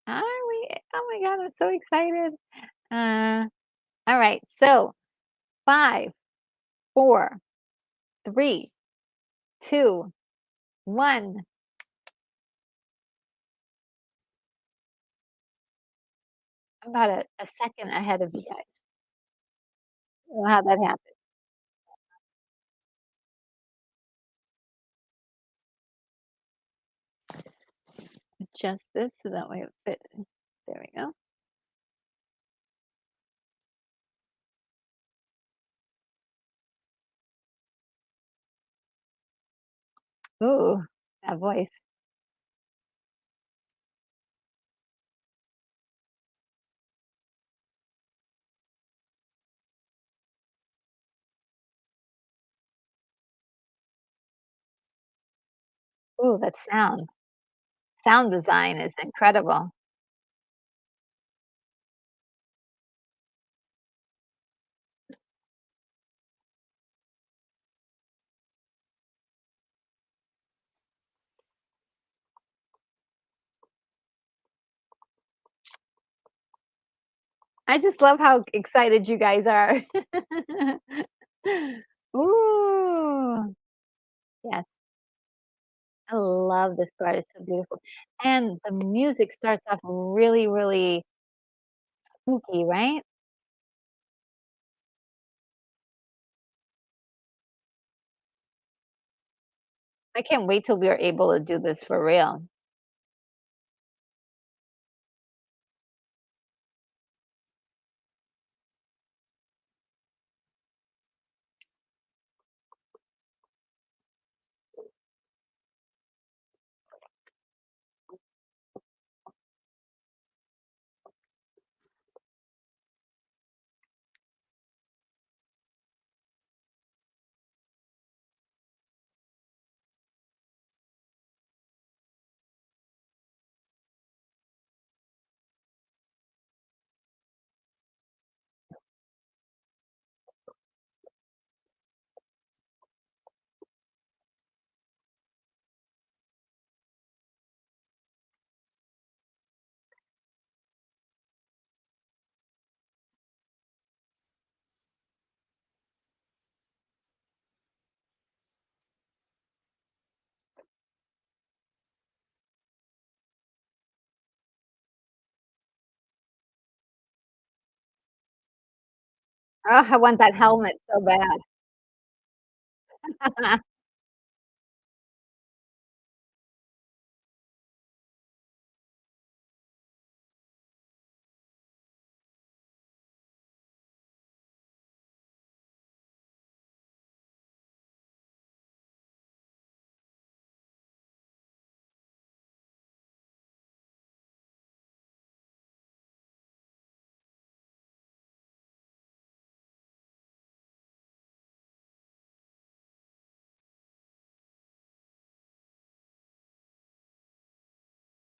Are we? Oh my God, I'm so excited. Uh, all right. So 5, 4, 3, 2, 1. I'm about a second ahead of you guys. I don't know how that happened. Adjust this so that way it fit. There we go. Ooh, that voice. Ooh, that sound. Sound design is incredible. I just love how excited you guys are. Ooh, yes. I love this part, it's so beautiful. And the music starts off really, really spooky, right? I can't wait till we are able to do this for real. Oh, I want that helmet so bad.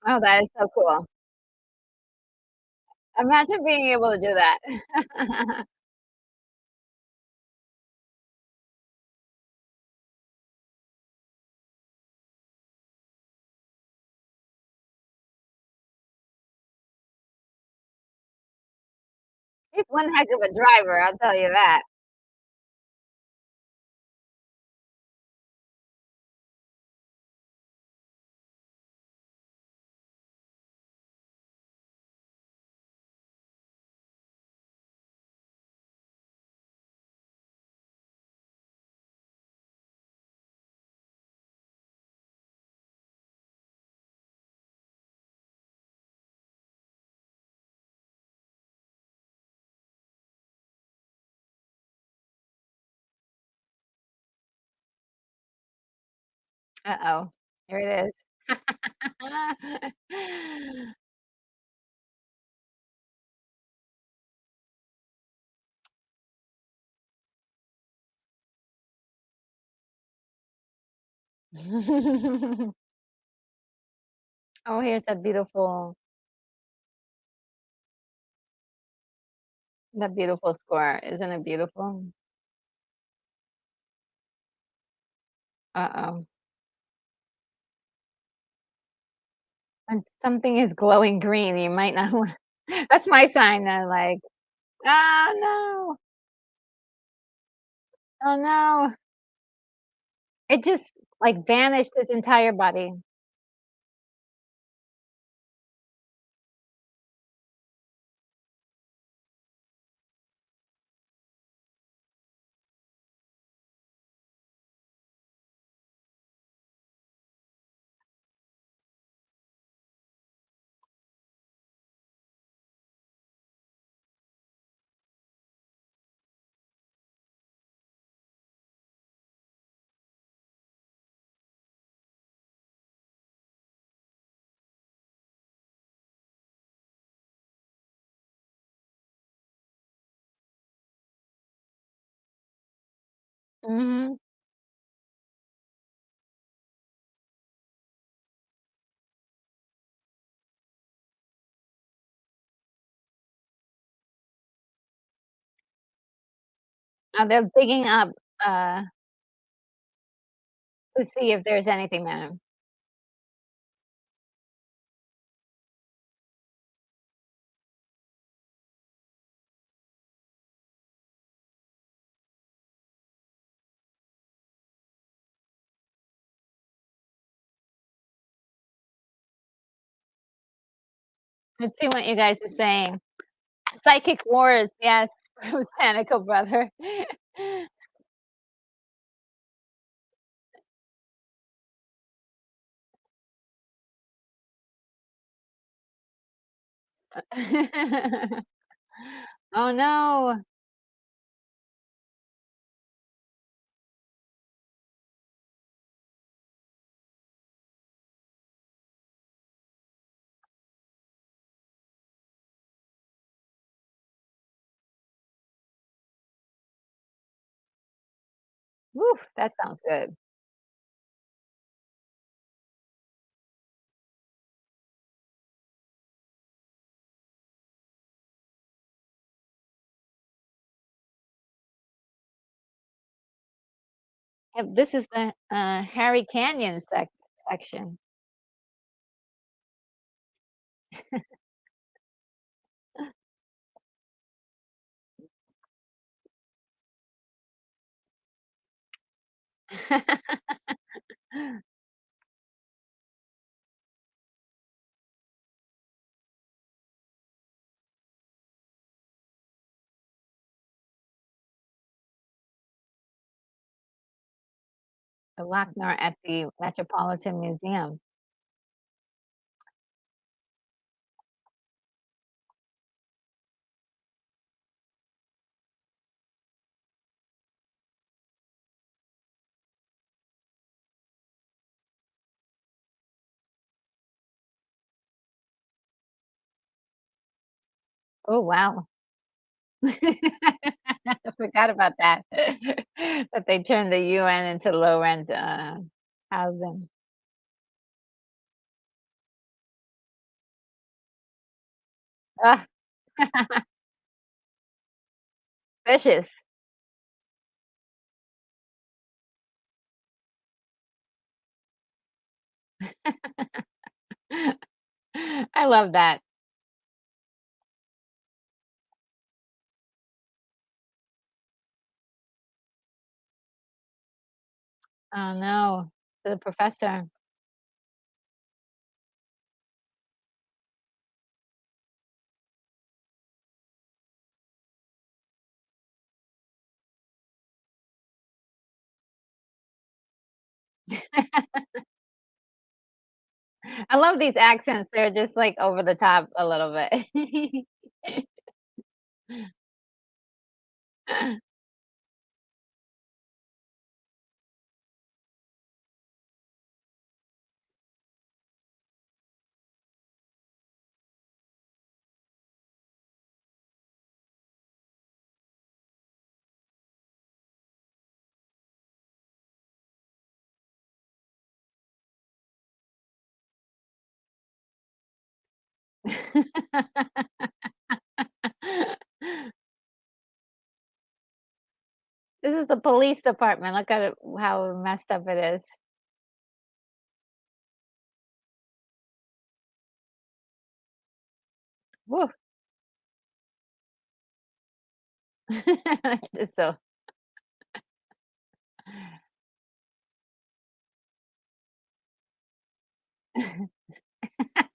Oh, that is so cool. Imagine being able to do that. He's one heck of a driver, I'll tell you that. Uh-oh, here it is. Oh, here's that beautiful score. Isn't it beautiful? Uh-oh. When something is glowing green, you might not want that's my sign then, like, "Oh, no. Oh, no." It just, like, vanished his entire body. Mhm. They're digging up, uh, to see if there's anything there. Let's see what you guys are saying. Psychic wars, yes, Botanical brother. Oh, no. Woo, that sounds good. Yep, this is the, Harry Canyon section. The Lochner at the Metropolitan Museum. Oh, wow. I forgot about that. That they turned the UN into low-rent, housing. Ah, vicious. I love that. Oh, no. The professor. I love these accents, they're just, like, over the top a little bit. This is the police department, look at it how messed up it is. Woo. Just so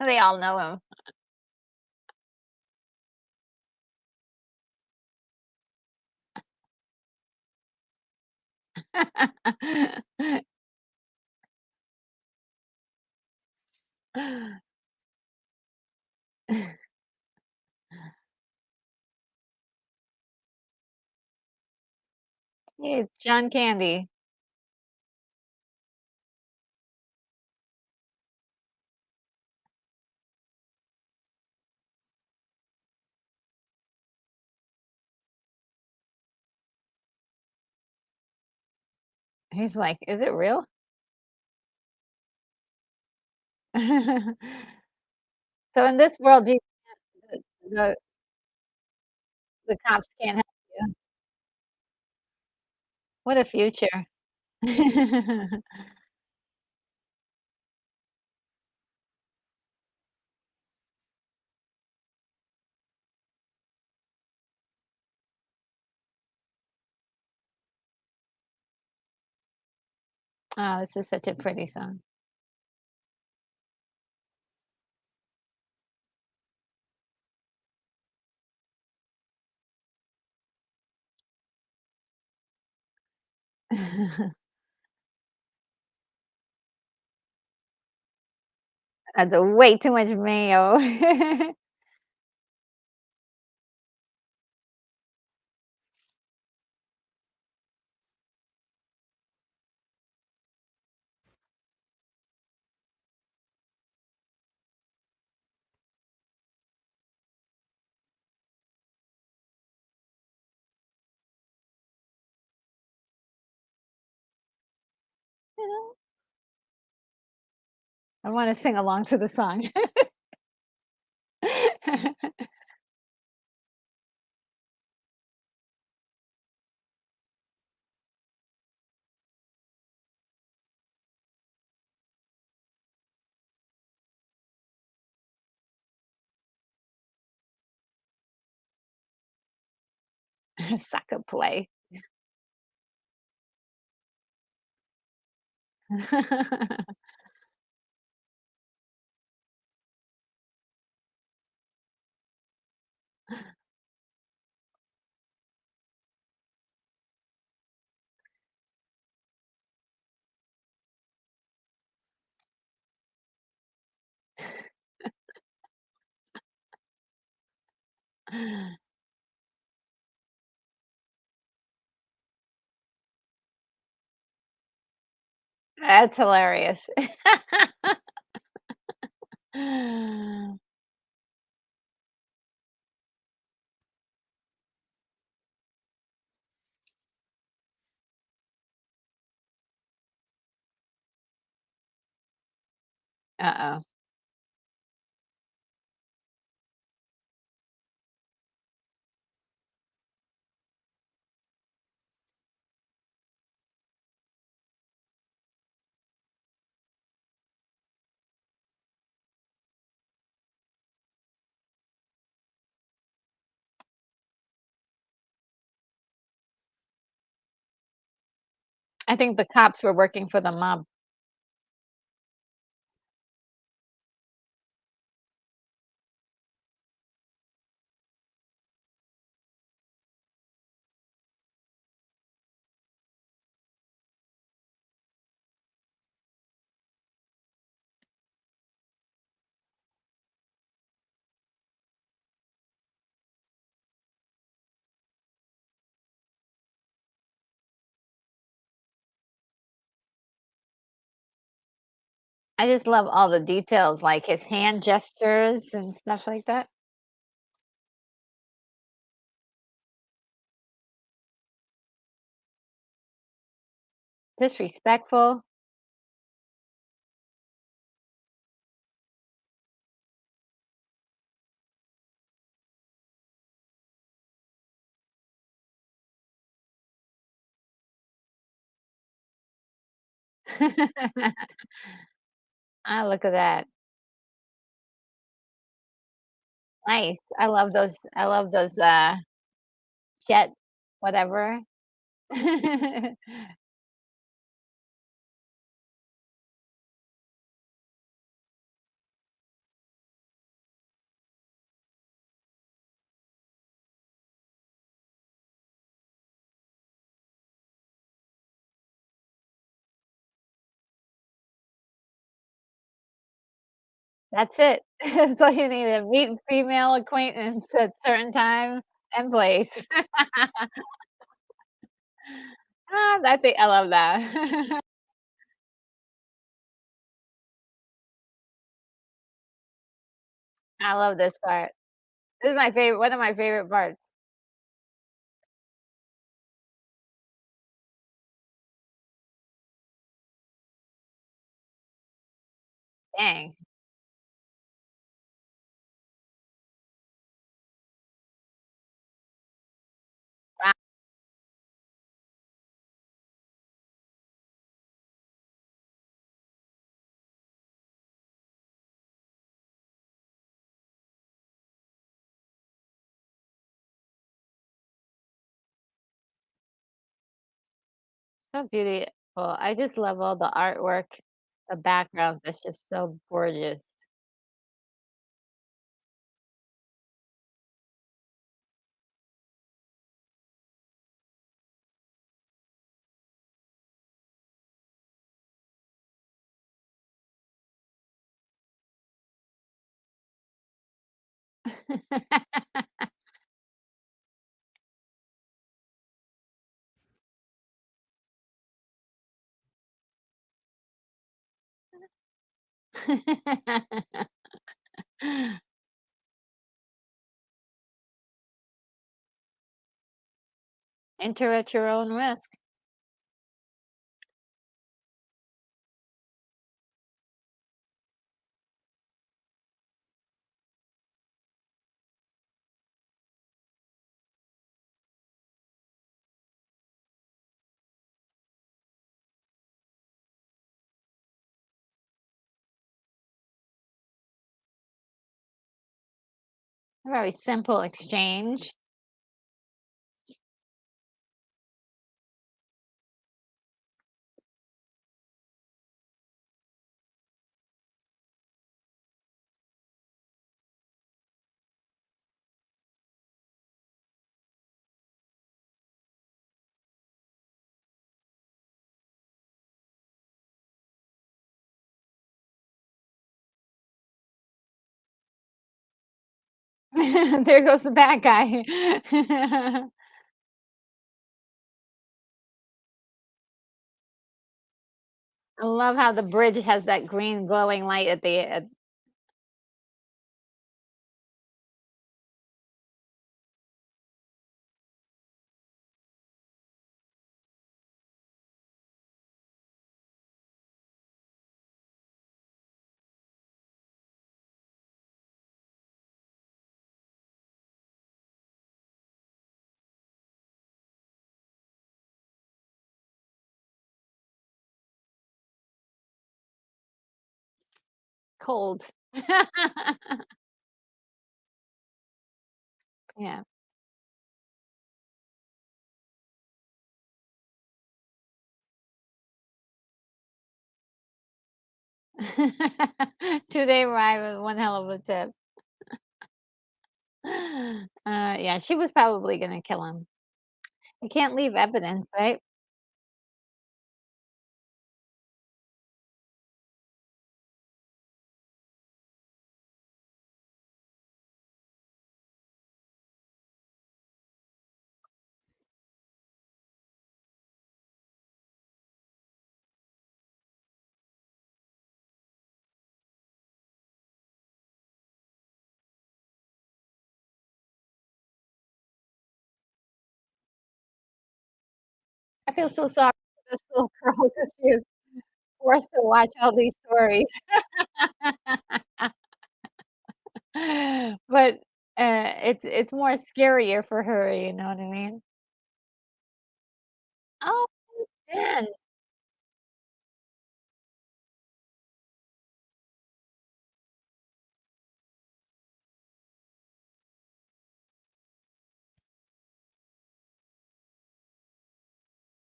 they all know him. Hey, it's John Candy. He's like, "Is it real?" So in this world, you the the cops can't help you. What a future. Oh, this is such a pretty song. That's a way too much mayo. I wanna sing along to the song. Sucker play. That's hilarious. Uh-oh. I think the cops were working for the mob. I just love all the details, like his hand gestures and stuff like that. Disrespectful. Ah, look at that. Nice. I love those jet whatever. That's it. So you need to meet female acquaintance at certain time and place. Ah, I love that. I love this part. This is my favorite one of my favorite parts. Dang. Wow, so beautiful. I just love all the artwork, the backgrounds, it's just so gorgeous. Enter at your own risk. A very simple exchange. There goes the bad guy. I love how the bridge has that green glowing light at the cold. Yeah. 2-day ride was one hell of a tip. Yeah, she was probably gonna kill him. You can't leave evidence, right? I feel so sorry for this little girl because she is forced to watch all these stories. But, it's more scarier for her, you know what I mean? Oh, man.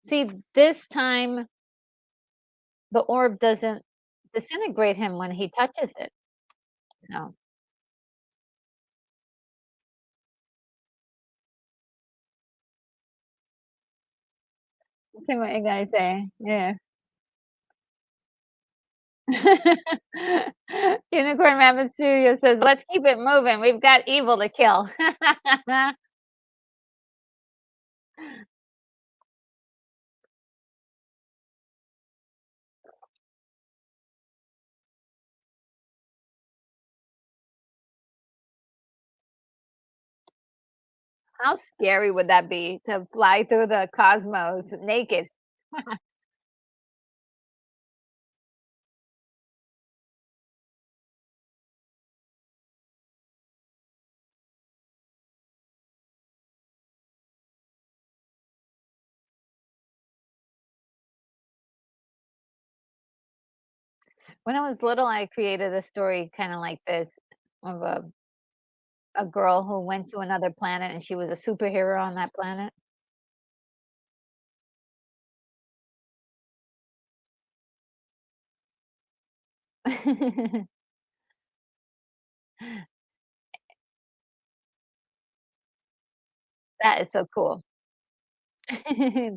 See, this time, the orb doesn't disintegrate him when he touches it, so see what you guys say, yeah. Unicorn Rabbit Studio says, "Let's keep it moving, we've got evil to kill." How scary would that be to fly through the cosmos naked? When I was little, I created a story kinda like this of a girl who went to another planet, and she was a superhero on that planet. That is so cool.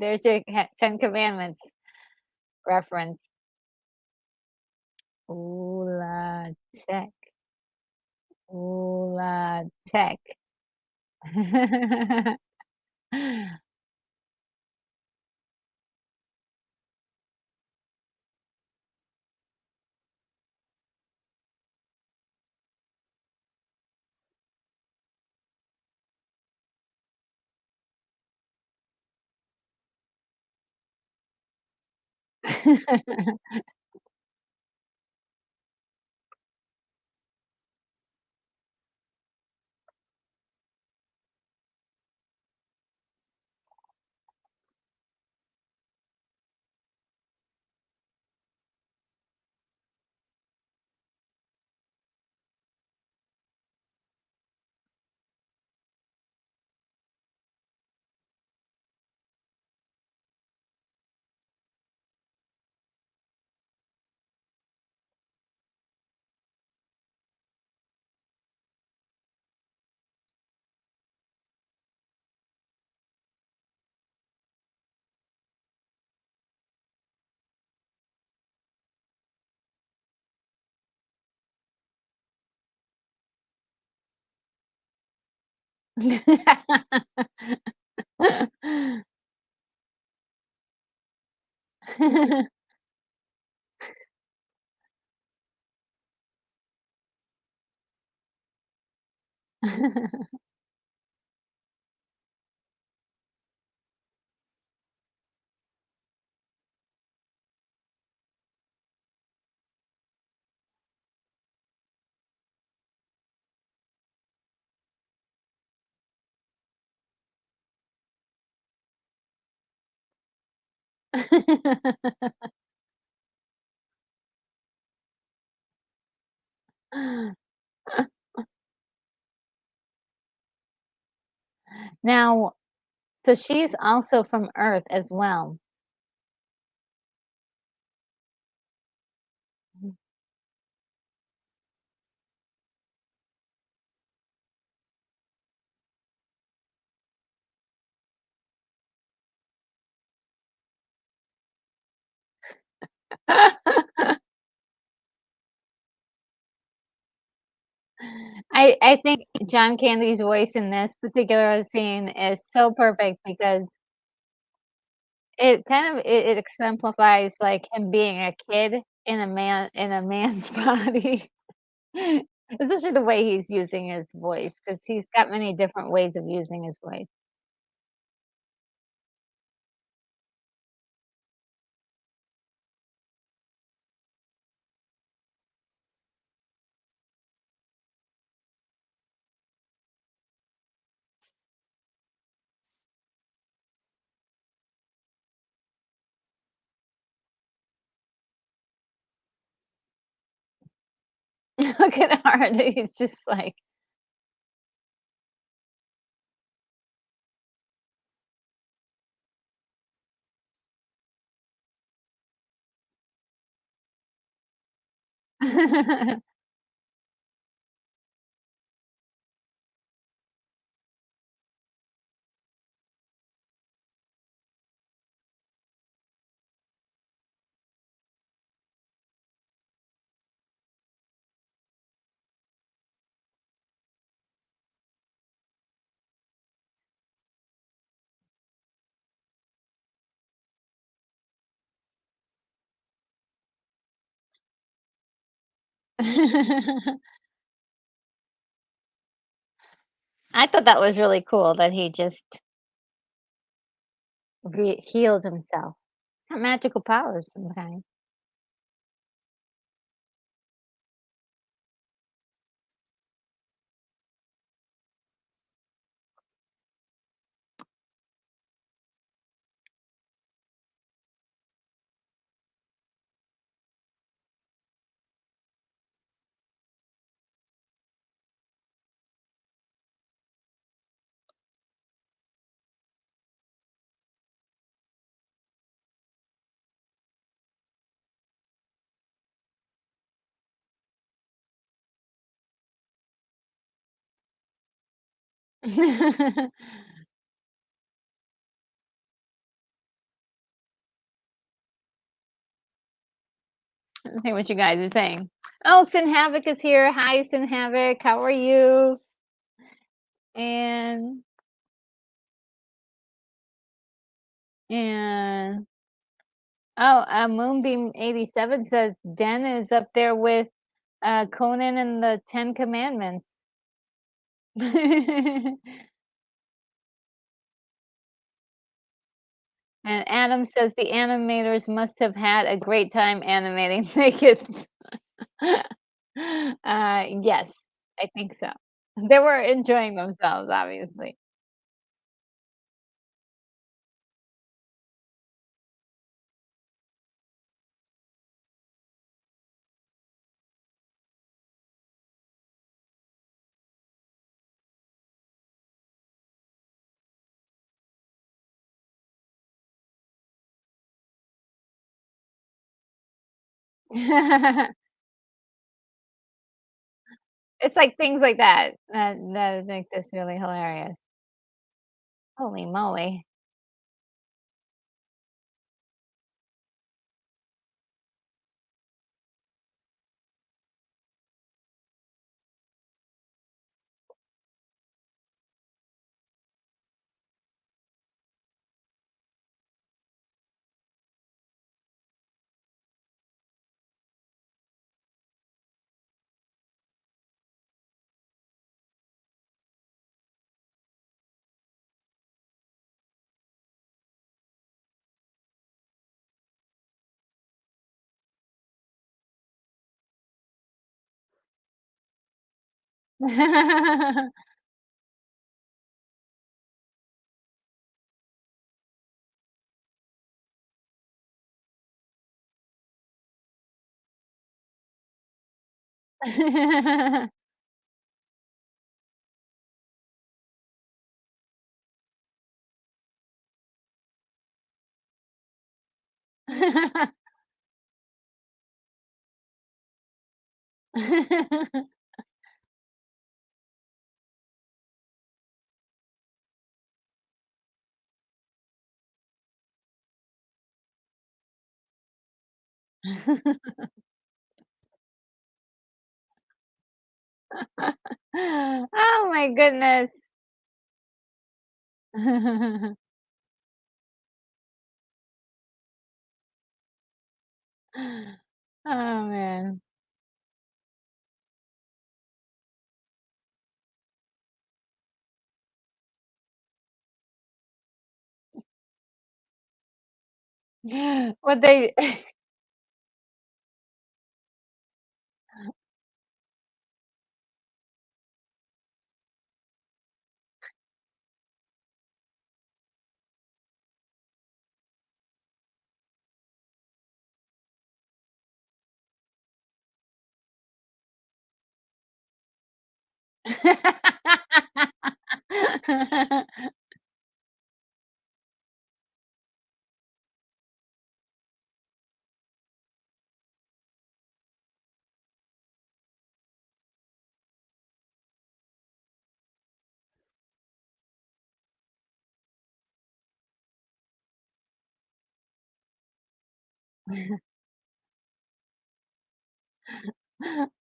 There's your Ten Commandments reference. Ooh la tech, ooh la tech. Now, so she's also from Earth as well. I think John Candy's voice in this particular scene is so perfect because it kind of it exemplifies, like, him being a kid in a man's body. Especially the way he's using his voice, because 'cause he's got many different ways of using his voice. Look at Art, he's just like I thought that was really cool that he just healed himself. Got magical powers sometimes. I think what you guys are saying. Oh, Sin Havoc is here. Hi, Sin Havoc. How are you? And and oh, Moonbeam 87 says Den is up there with Conan and the Ten Commandments. And Adam says the animators must have had a great time animating naked. Yes, I think so. They were enjoying themselves, obviously. It's like things like that that make this really hilarious. Holy moly. Oh my goodness. Oh, man. What they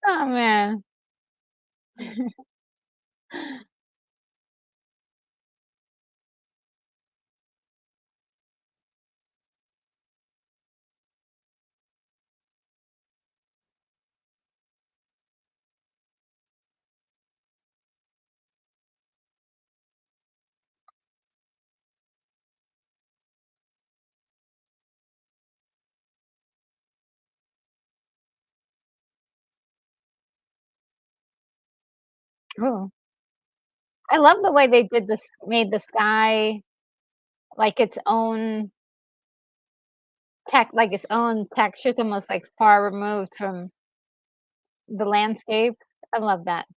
Oh, man. Ooh. I love the way they did this made the sky like its own like its own texture. It's almost, like, far removed from the landscape. I love that.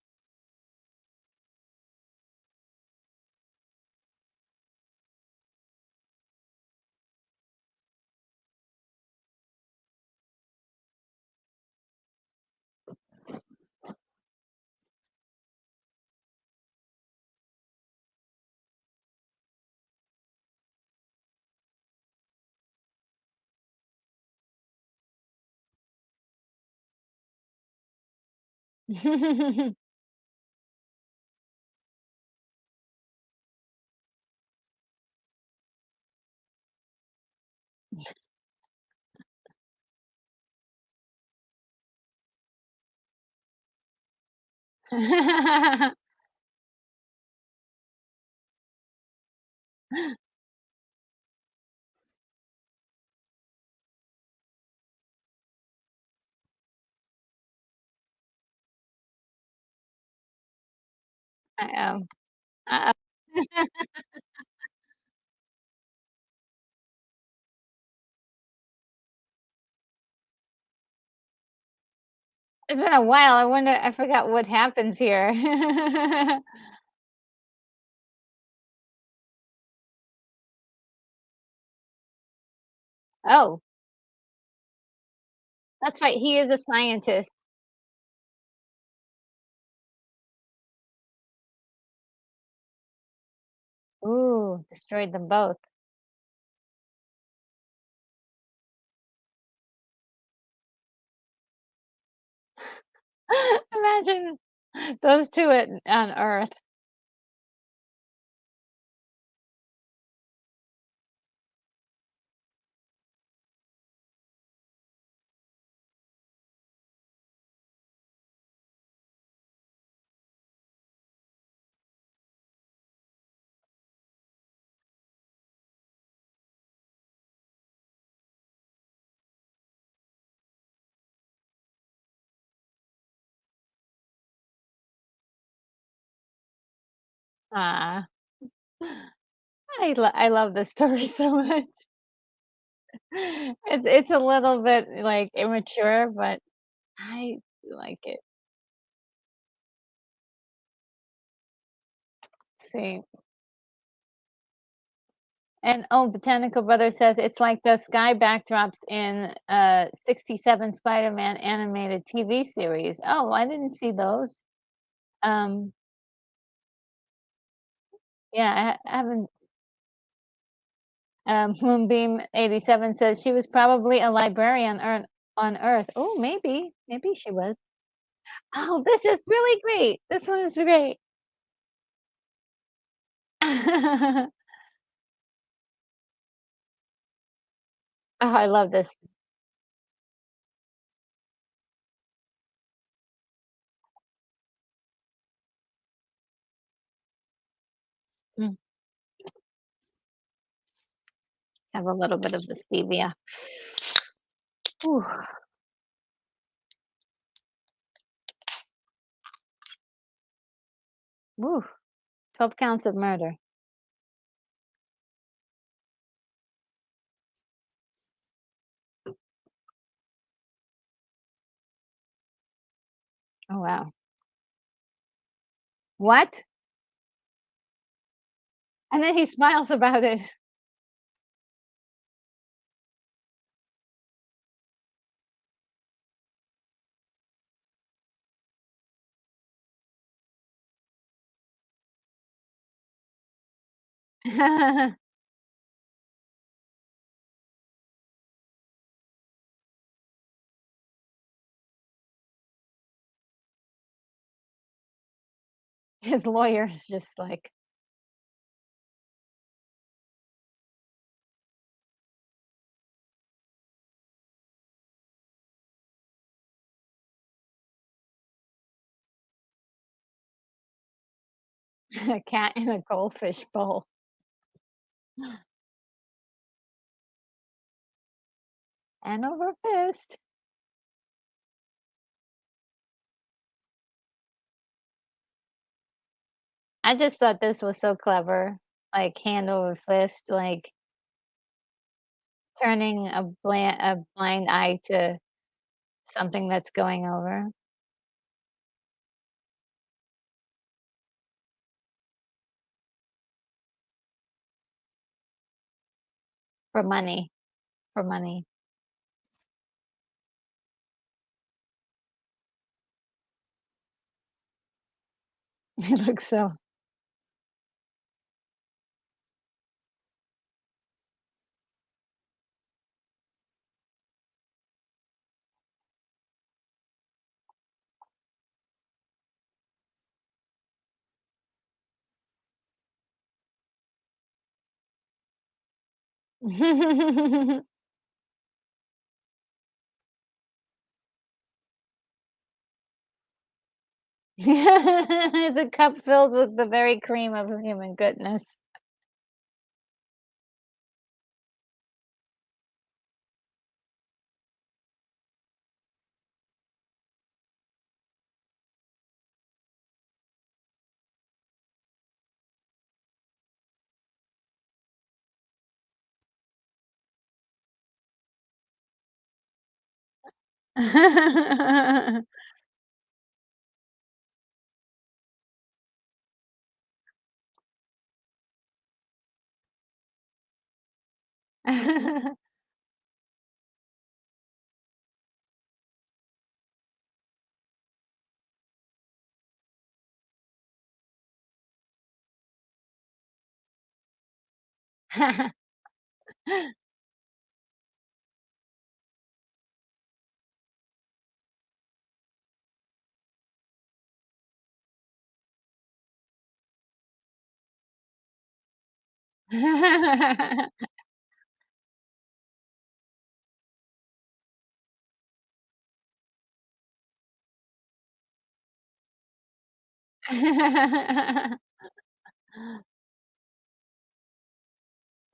I am. Uh It's been a while. I forgot what happens here. Oh, that's right, he is a scientist. Ooh, destroyed them both. Imagine those 2 at on Earth. Ah, I love this story so much. It's a little bit, like, immature, but I like it. See, and, oh, Botanical Brother says it's like the sky backdrops in, 67 Spider-Man animated TV series. Oh, I didn't see those. Um, yeah, I haven't. Moonbeam 87 says she was probably a librarian or on Earth. Oh, maybe she was. Oh, this is really great. This one is great. Oh, I love this. Mm, have a little bit of the stevia. Ooh, woo, 12 counts of murder. Oh, wow. What? And then he smiles about it. His lawyer is just like, a cat in a goldfish bowl. And over fist. I just thought this was so clever, like, hand over fist, like, turning a blind eye to something that's going over for money, for money. He looks so It's a cup filled with the very cream of human goodness. I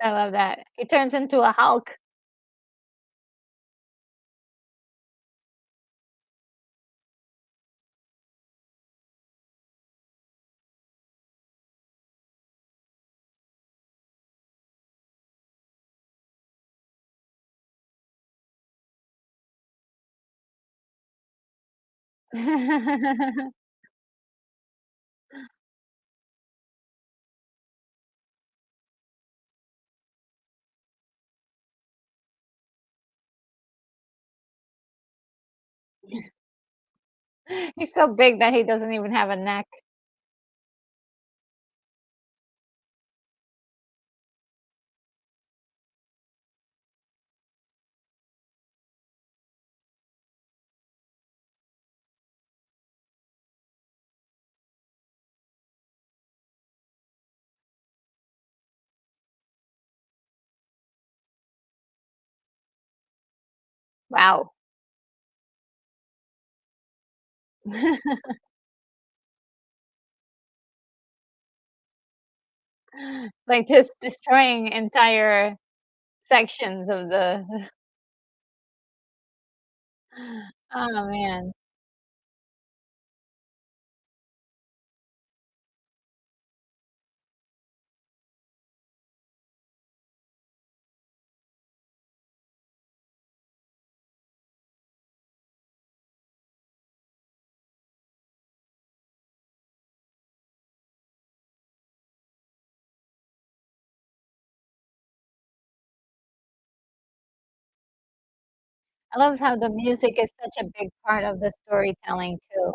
love that. He turns into a Hulk. He's so big that he doesn't even have a neck. Wow. Like, just destroying entire sections of the oh, man. I love how the music is such a big part of the storytelling too.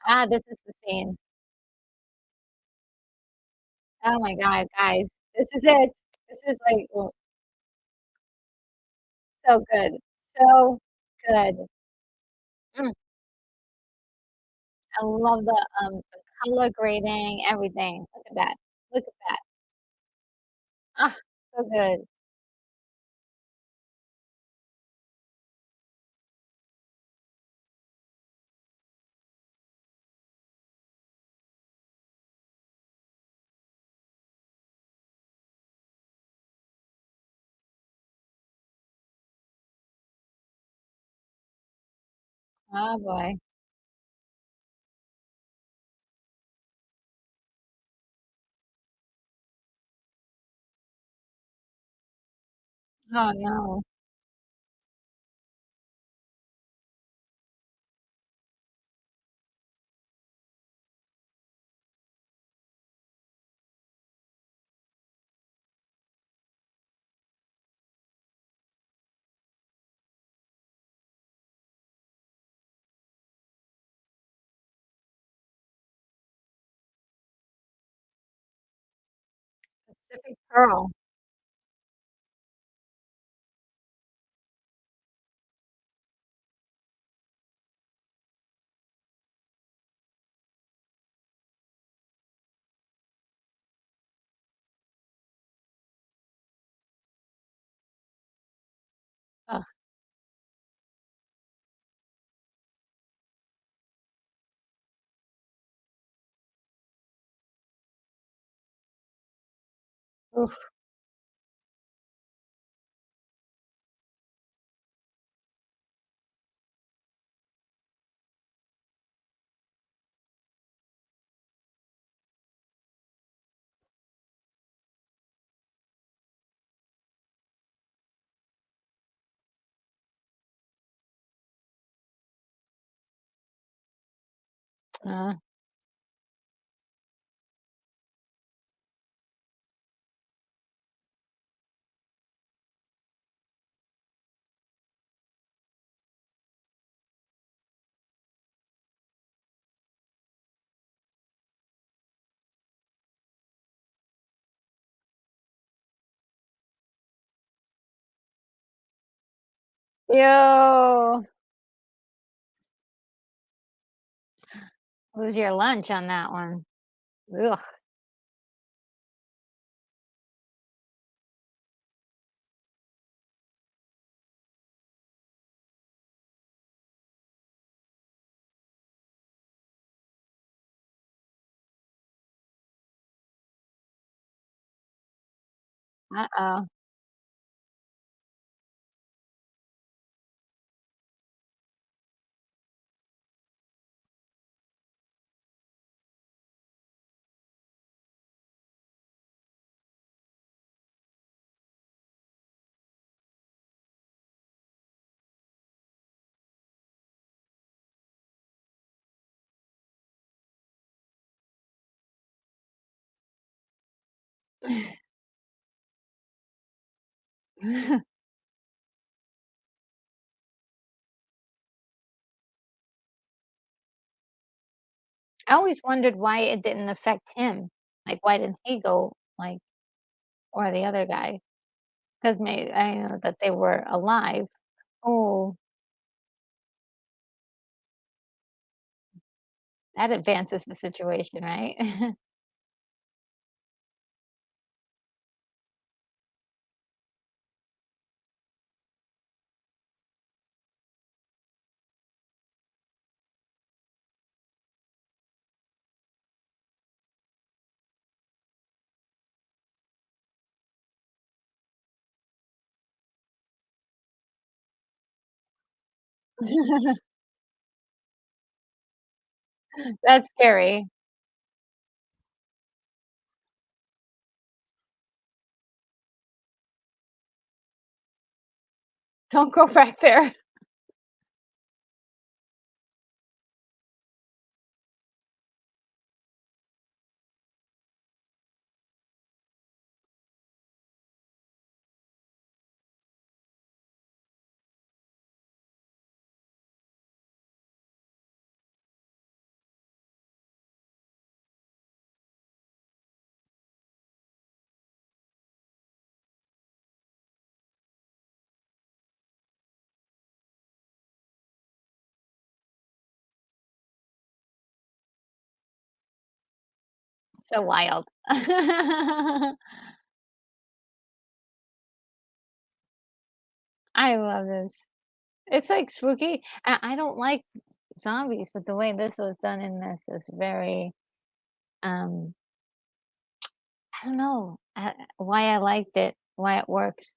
Ah, this is the scene. Oh my god, guys, this is it. This is, like, so good. So good. Mm, I love the color grading, everything. Look at that. Look at that. Ah, so good. Oh, boy. Oh, no. Pacific Pearl. Ugh, oof. Uh, Ew. Lose your lunch on that one. Ugh. Uh-oh. I always wondered why it didn't affect him. Like, why didn't he go, like, or the other guy? 'Cause may I know that they were alive. Oh, that advances the situation, right? That's scary. Don't go back there. So wild. I love this. It's, like, spooky. I don't like zombies, but the way this was done in this is very, um, I don't know, why I liked it, why it works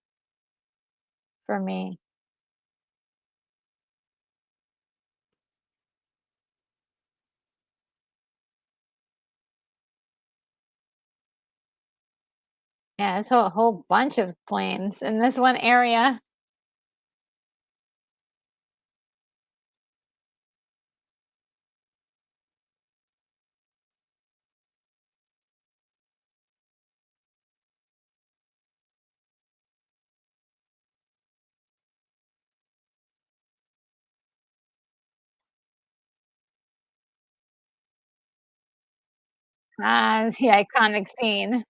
for me. Yeah, it's a whole bunch of planes in this one area. Ah, the iconic scene.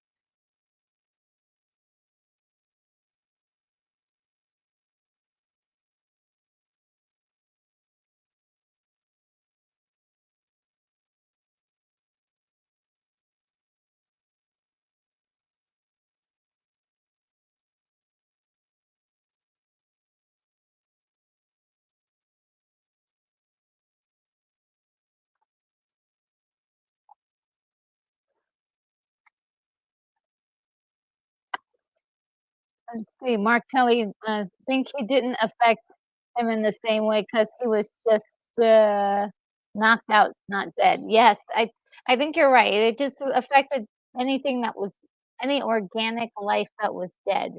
Let's see, Mark Kelly, think he didn't affect him in the same way because he was just, knocked out, not dead. Yes, I think you're right. It just affected anything that was any organic life that was dead.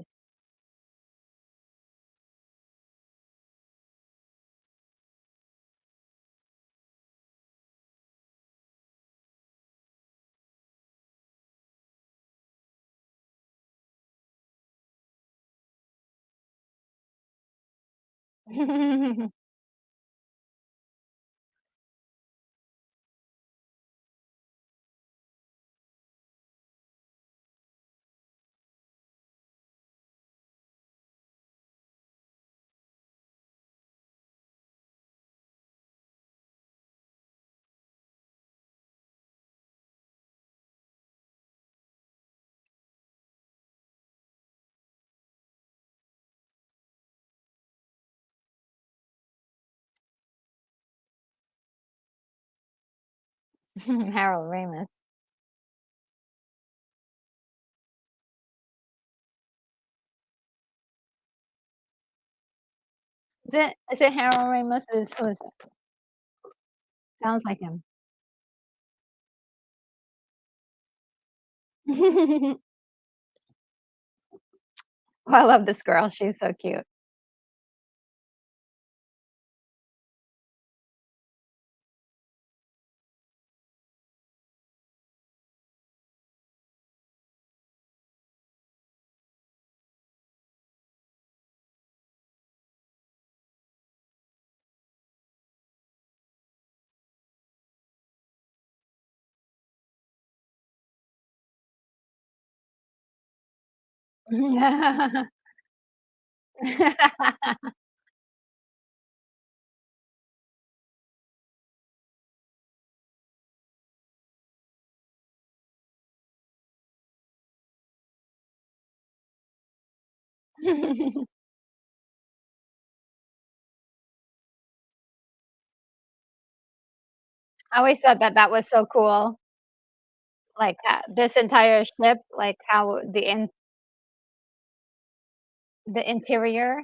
Harold Ramis. Is it Harold Ramis? Who is it? Sounds like him. Oh, I love this girl, she's so cute. I always thought that that was so cool, like, this entire ship, like, how the interior.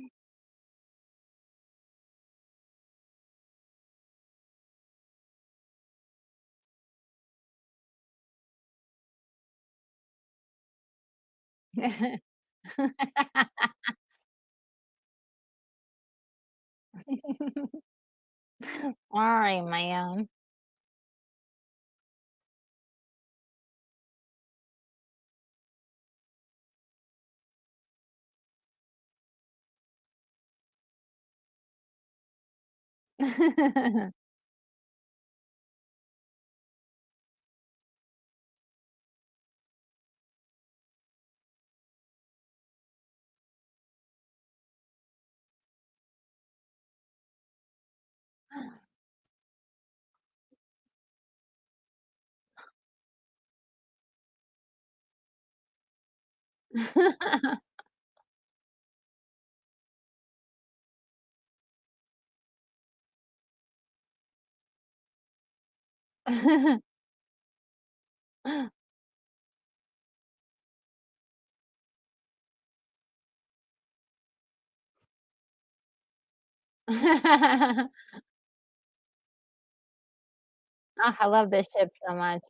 Alright, man. Oh, I love this ship so much.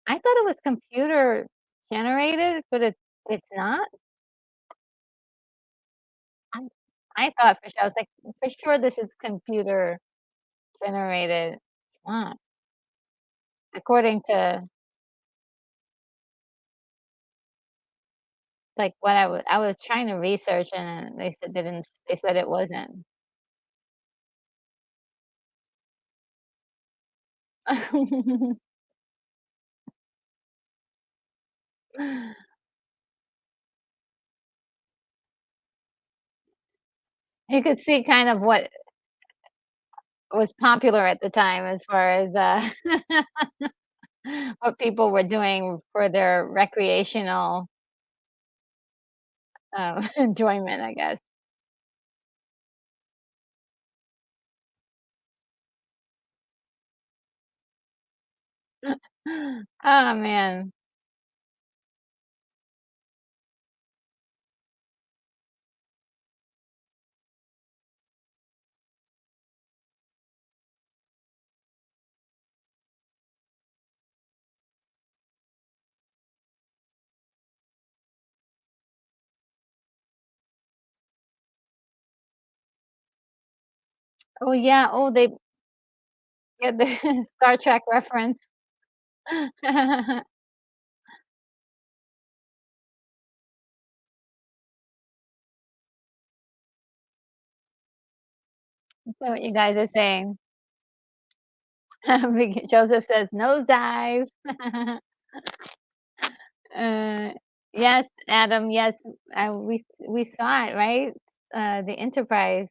I thought it was computer generated, but it's not? I I thought for sure I was like, "For sure this is computer generated." It's not. According to, like, what I was trying to research and they said it wasn't. You could see kind of what was popular at the time as far as, what people were doing for their recreational, enjoyment, I guess. Oh, man. Oh, yeah. Oh, they get the Star Trek reference. So what you guys are saying. Joseph says, "Nosedive." Uh, yes, Adam, yes, we saw it, right? The Enterprise.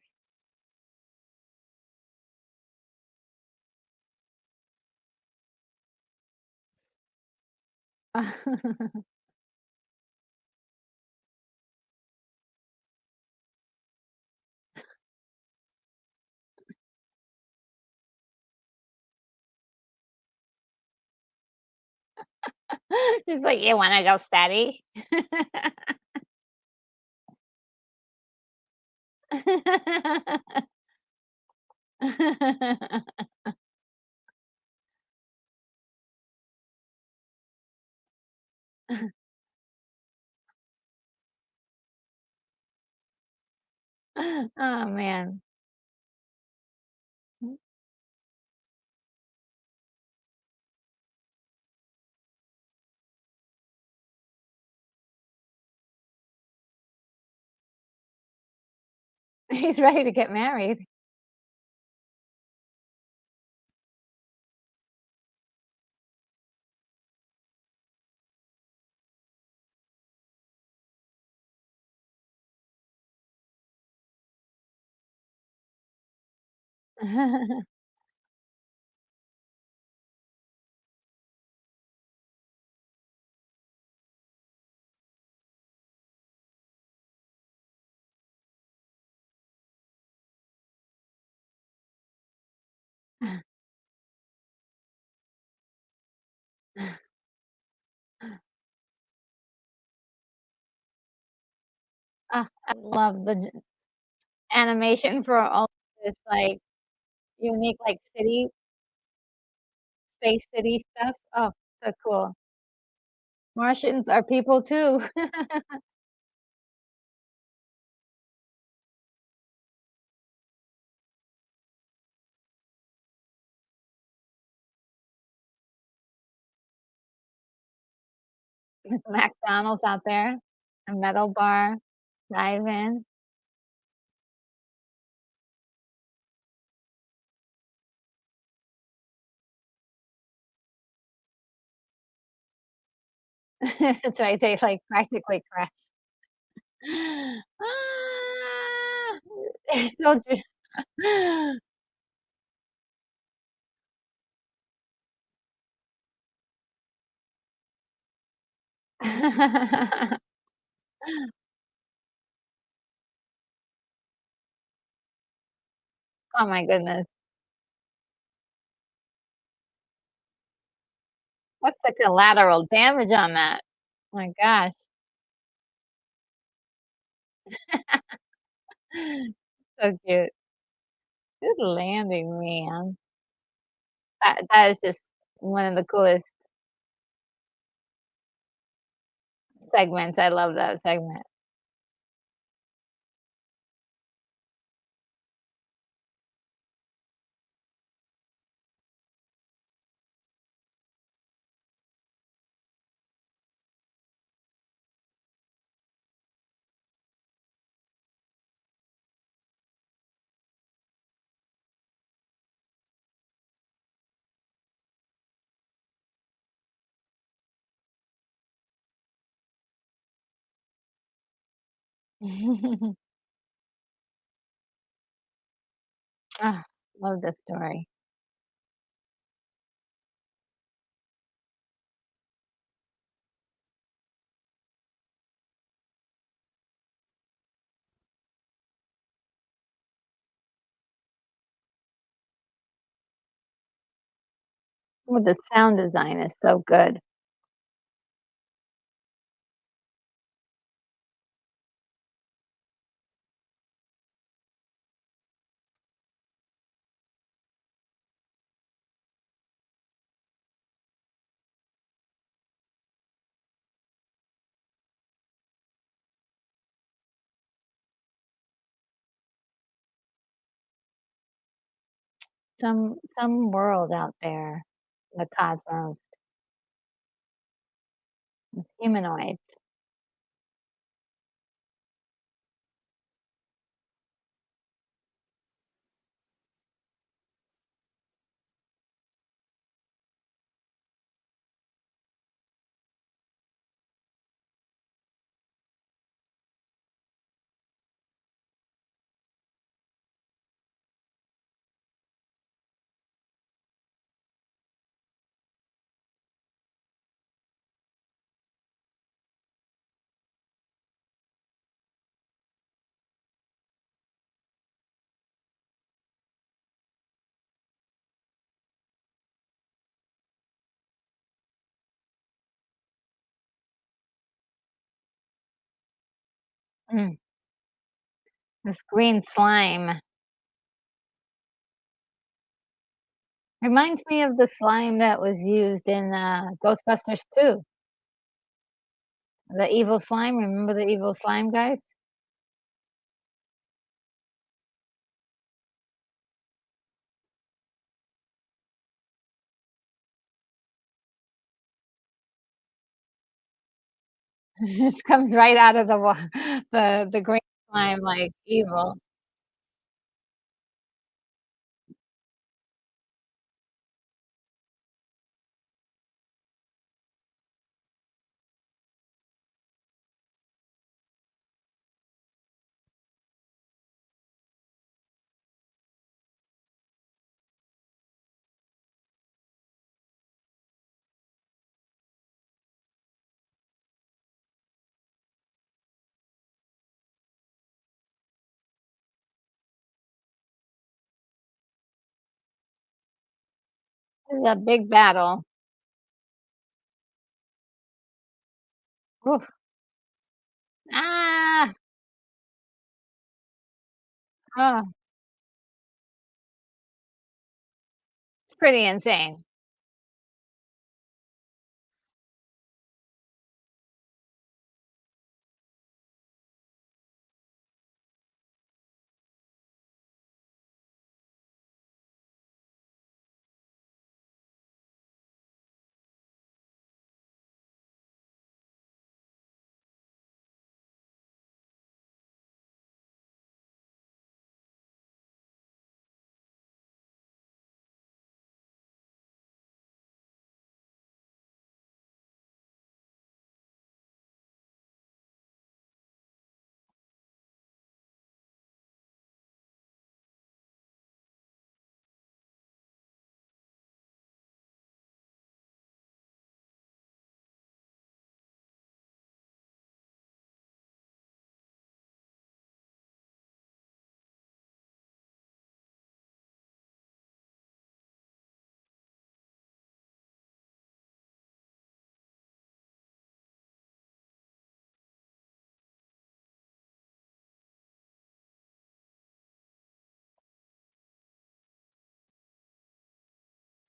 She's like, "You wanna go steady?" Oh, man. He's ready to get married. I love the animation for all this, like, unique, like, space city stuff. Oh, so cool. Martians are people too. There's McDonald's out there, a metal bar, drive in. That's right, they, like, practically crash. Ah, they're so ju Oh my goodness. What's the collateral damage on that? My gosh. So cute. Good landing, man. That is just one of the coolest segments. I love that segment. Ah, love this story. Well, the sound design is so good. Some world out there, the cosmos, humanoids. Mm, this green slime reminds me of the slime that was used in, Ghostbusters 2, the evil slime, remember the evil slime guys? It just comes right out of the green slime, like, evil. This is a big battle. Oof. Ah! Oh, it's pretty insane.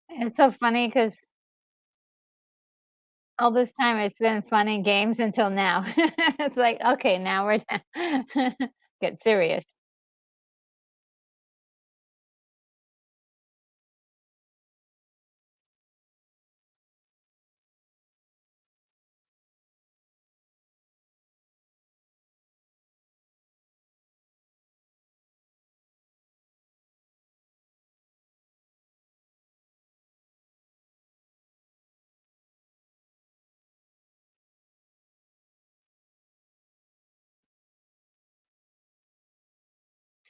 It's so funny because all this time it's been fun and games until now. It's like, "Okay, now we're get serious."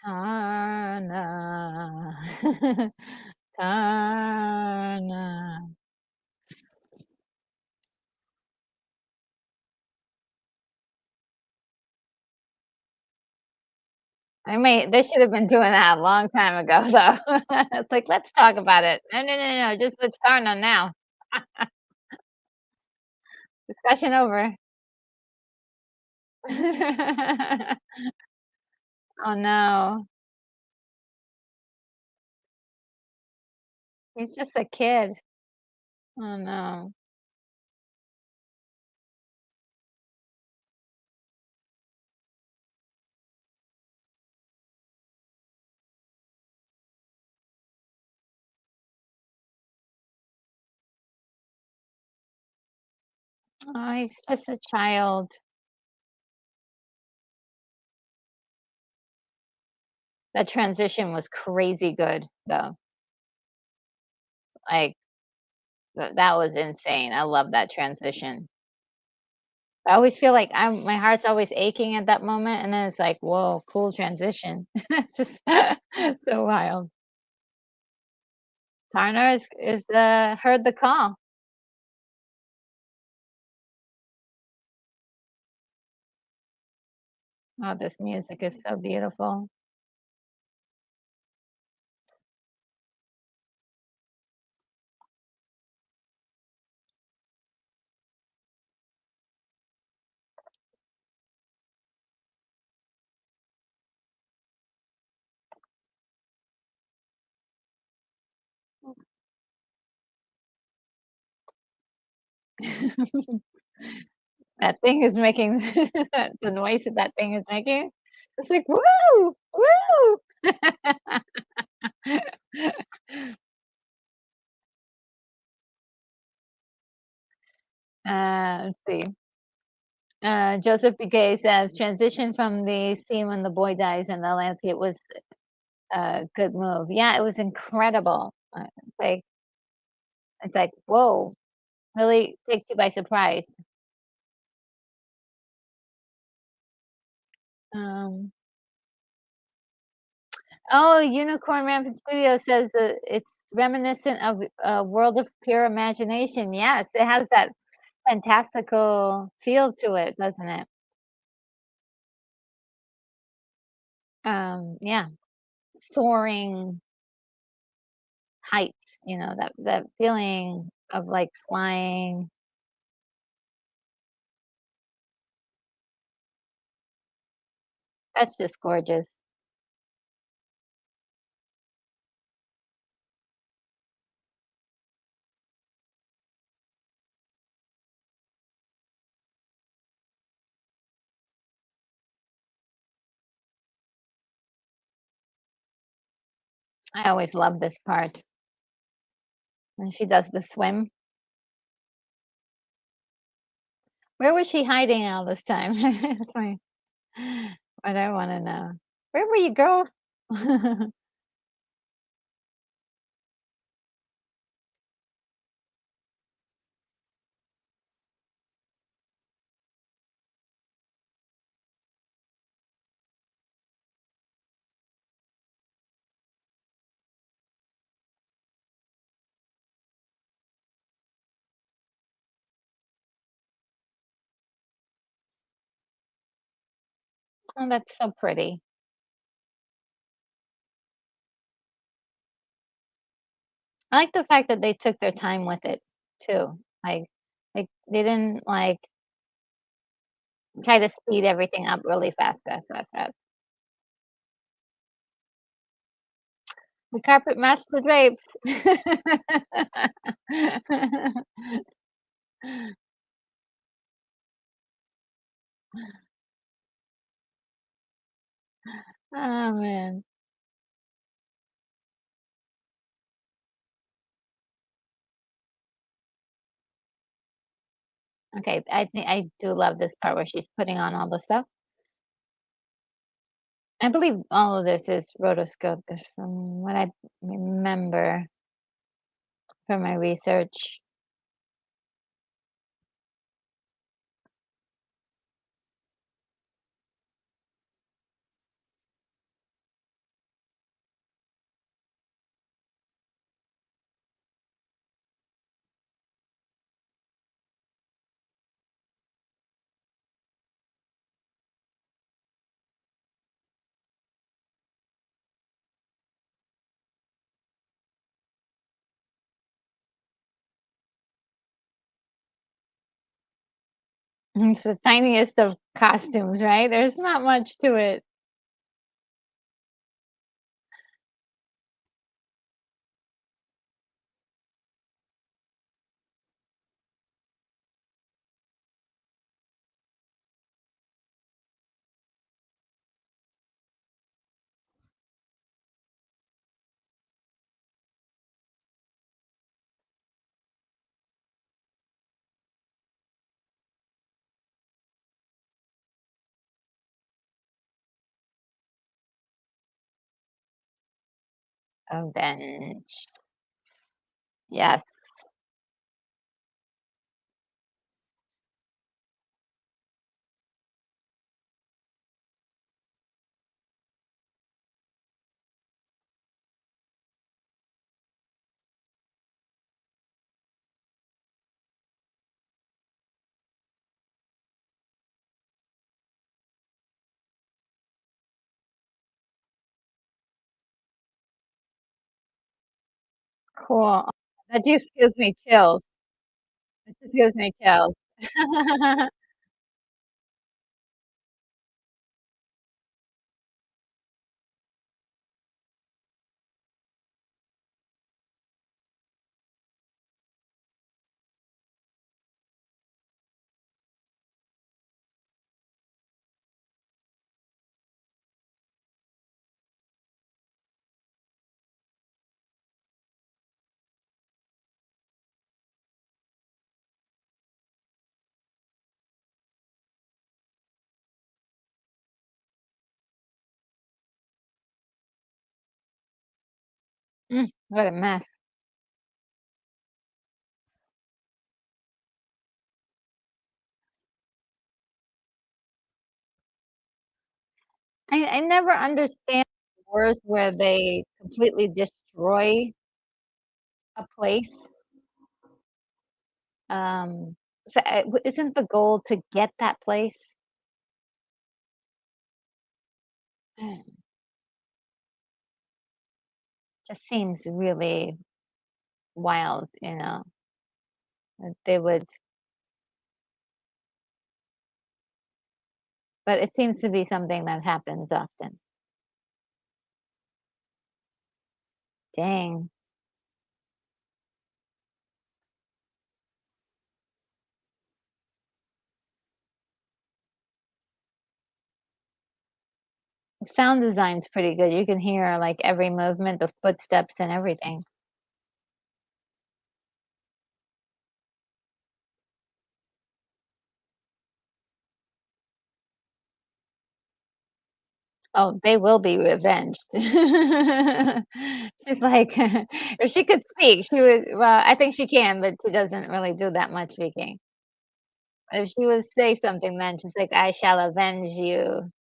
Tana. Tana. They should have been doing that a long time ago, though. It's like, "Let's talk about it." "No, no, no, no, just let's Tana now." Discussion over. Oh, no. He's just a kid. Oh, no. Oh, he's just a child. That transition was crazy good, though. Like, that was insane. I love that transition. I always feel like my heart's always aching at that moment, and then it's like, "Whoa, cool transition." It's just so wild. Turner is heard the call. Oh, this music is so beautiful. That thing is making the noise that that thing is making. It's like, "Woo! Woo!" Let's see. Joseph Piquet says, "Transition from the scene when the boy dies in the landscape was a good move." Yeah, it was incredible. Like it's like, whoa, really takes you by surprise. Um, oh, Unicorn Rampant Studio says that it's reminiscent of a world of pure imagination. Yes, it has that fantastical feel to it, doesn't it? Yeah, soaring heights, that feeling of like flying. That's just gorgeous. I always love this part when she does the swim. Where was she hiding all this time? That's what I wanna know. Where were you, girl? Oh, that's so pretty. I like the fact that they took their time with it too. Like, they didn't, like, try to speed everything up really fast, fast, fast, fast. The carpet matched the drapes. Oh, man. Okay, I think I do love this part where she's putting on all the stuff. I believe all of this is rotoscoped from what I remember from my research. It's the tiniest of costumes, right? There's not much to it. Avenge. Yes. Cool. That just gives me chills. It just gives me chills. What a mess. I never understand wars where they completely destroy a place. Um, isn't the goal to get that place? Just seems really wild, that they would, but it seems to be something that happens often. Dang. The sound design's pretty good. You can hear, like, every movement, the footsteps and everything. Oh, they will be revenged. She's like, if she could speak, she would, well, I think she can, but she doesn't really do that much speaking. If she would say something, then she's like, "I shall avenge you."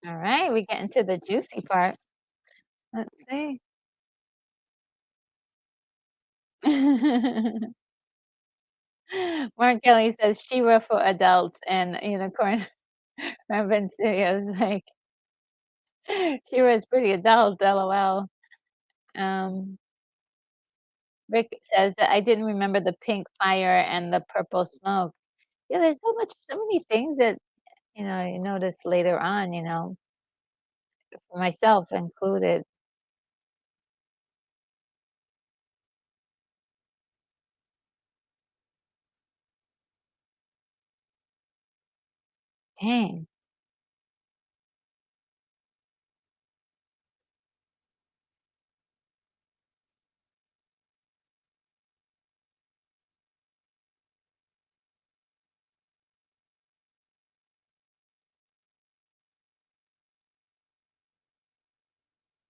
Alright, we get into the juicy part. Let's see. Mark Kelly says, "She-Ra for adults," and Unicorn Raven Studios like, "She-Ra is pretty adult, LOL." Um, Rick says that, "I didn't remember the pink fire and the purple smoke." Yeah, there's so many things that, you notice later on, for myself included. Dang.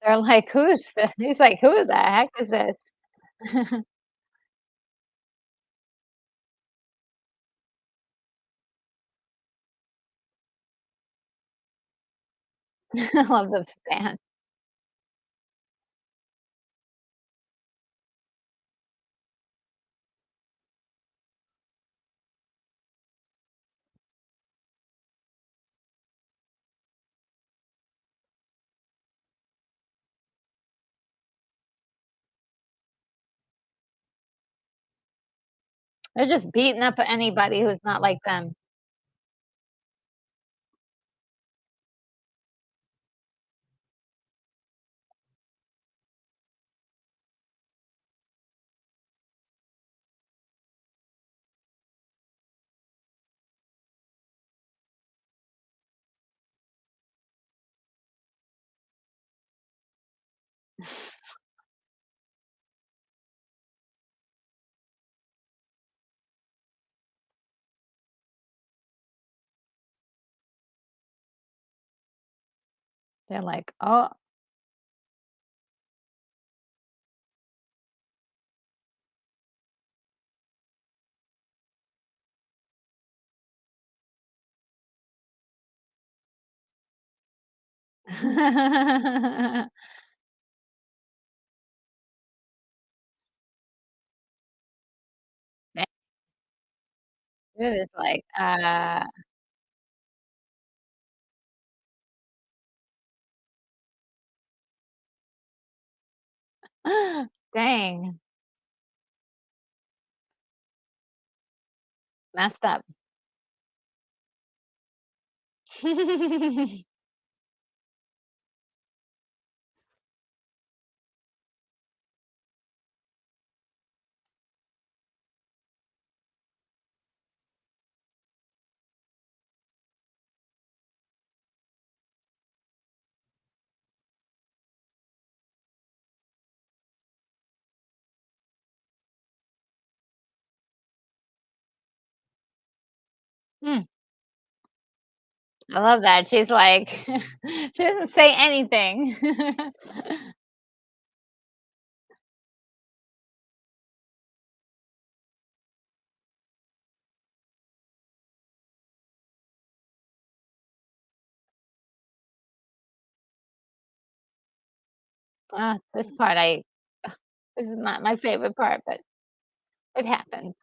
They're like, "Who's the" he's like, "Who the heck is this?" I love the fan. They're just beating up anybody who's not like them. They're like, "Oh." They are just like, dang, messed up. Mm, I love that. She's like she doesn't say anything. This part this is not my favorite part, but it happens.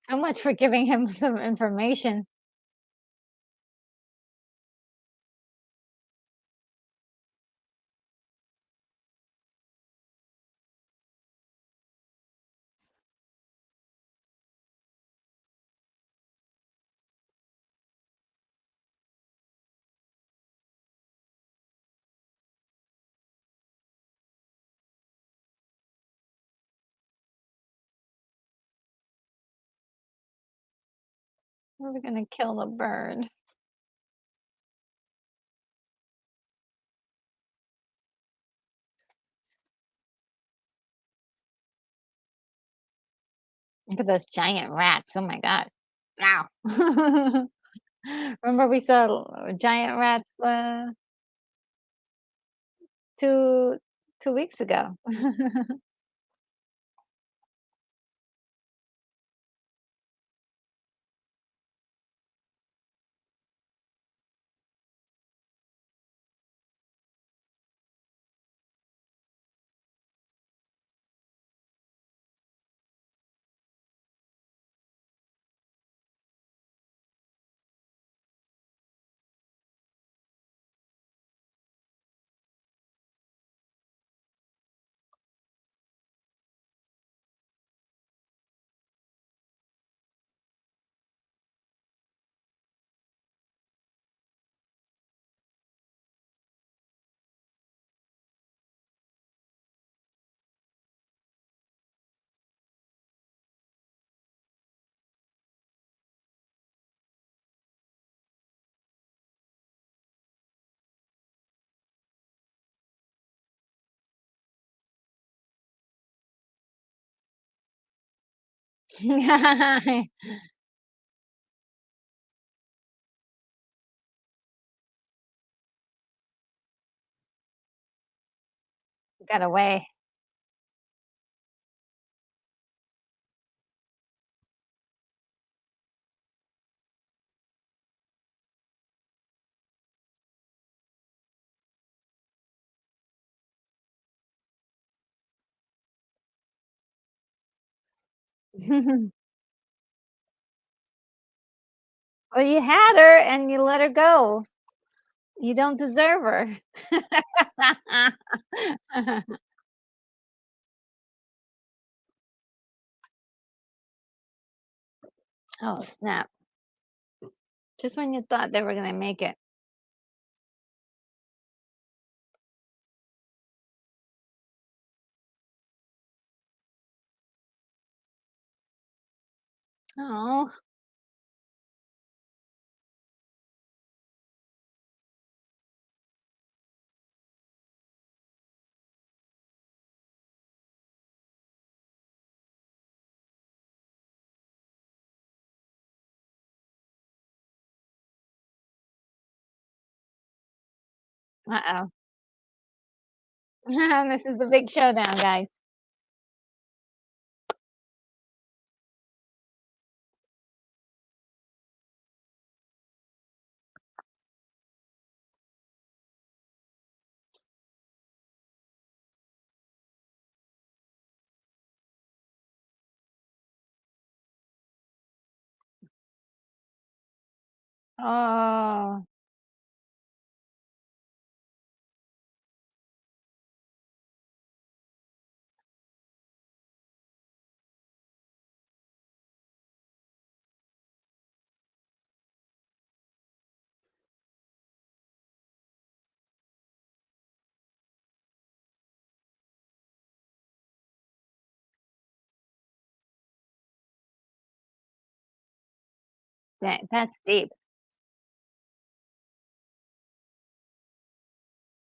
So much for giving him some information. We're gonna kill the bird. Look at those giant rats. Oh my god. Wow. Remember we saw giant rats 2 2 weeks ago. Got away. Well, you had her and you let her go. You don't deserve her. Oh, snap. Just when you thought they were gonna make it. Oh. Uh-oh. This is the big showdown, guys. Oh. Dang, that's deep.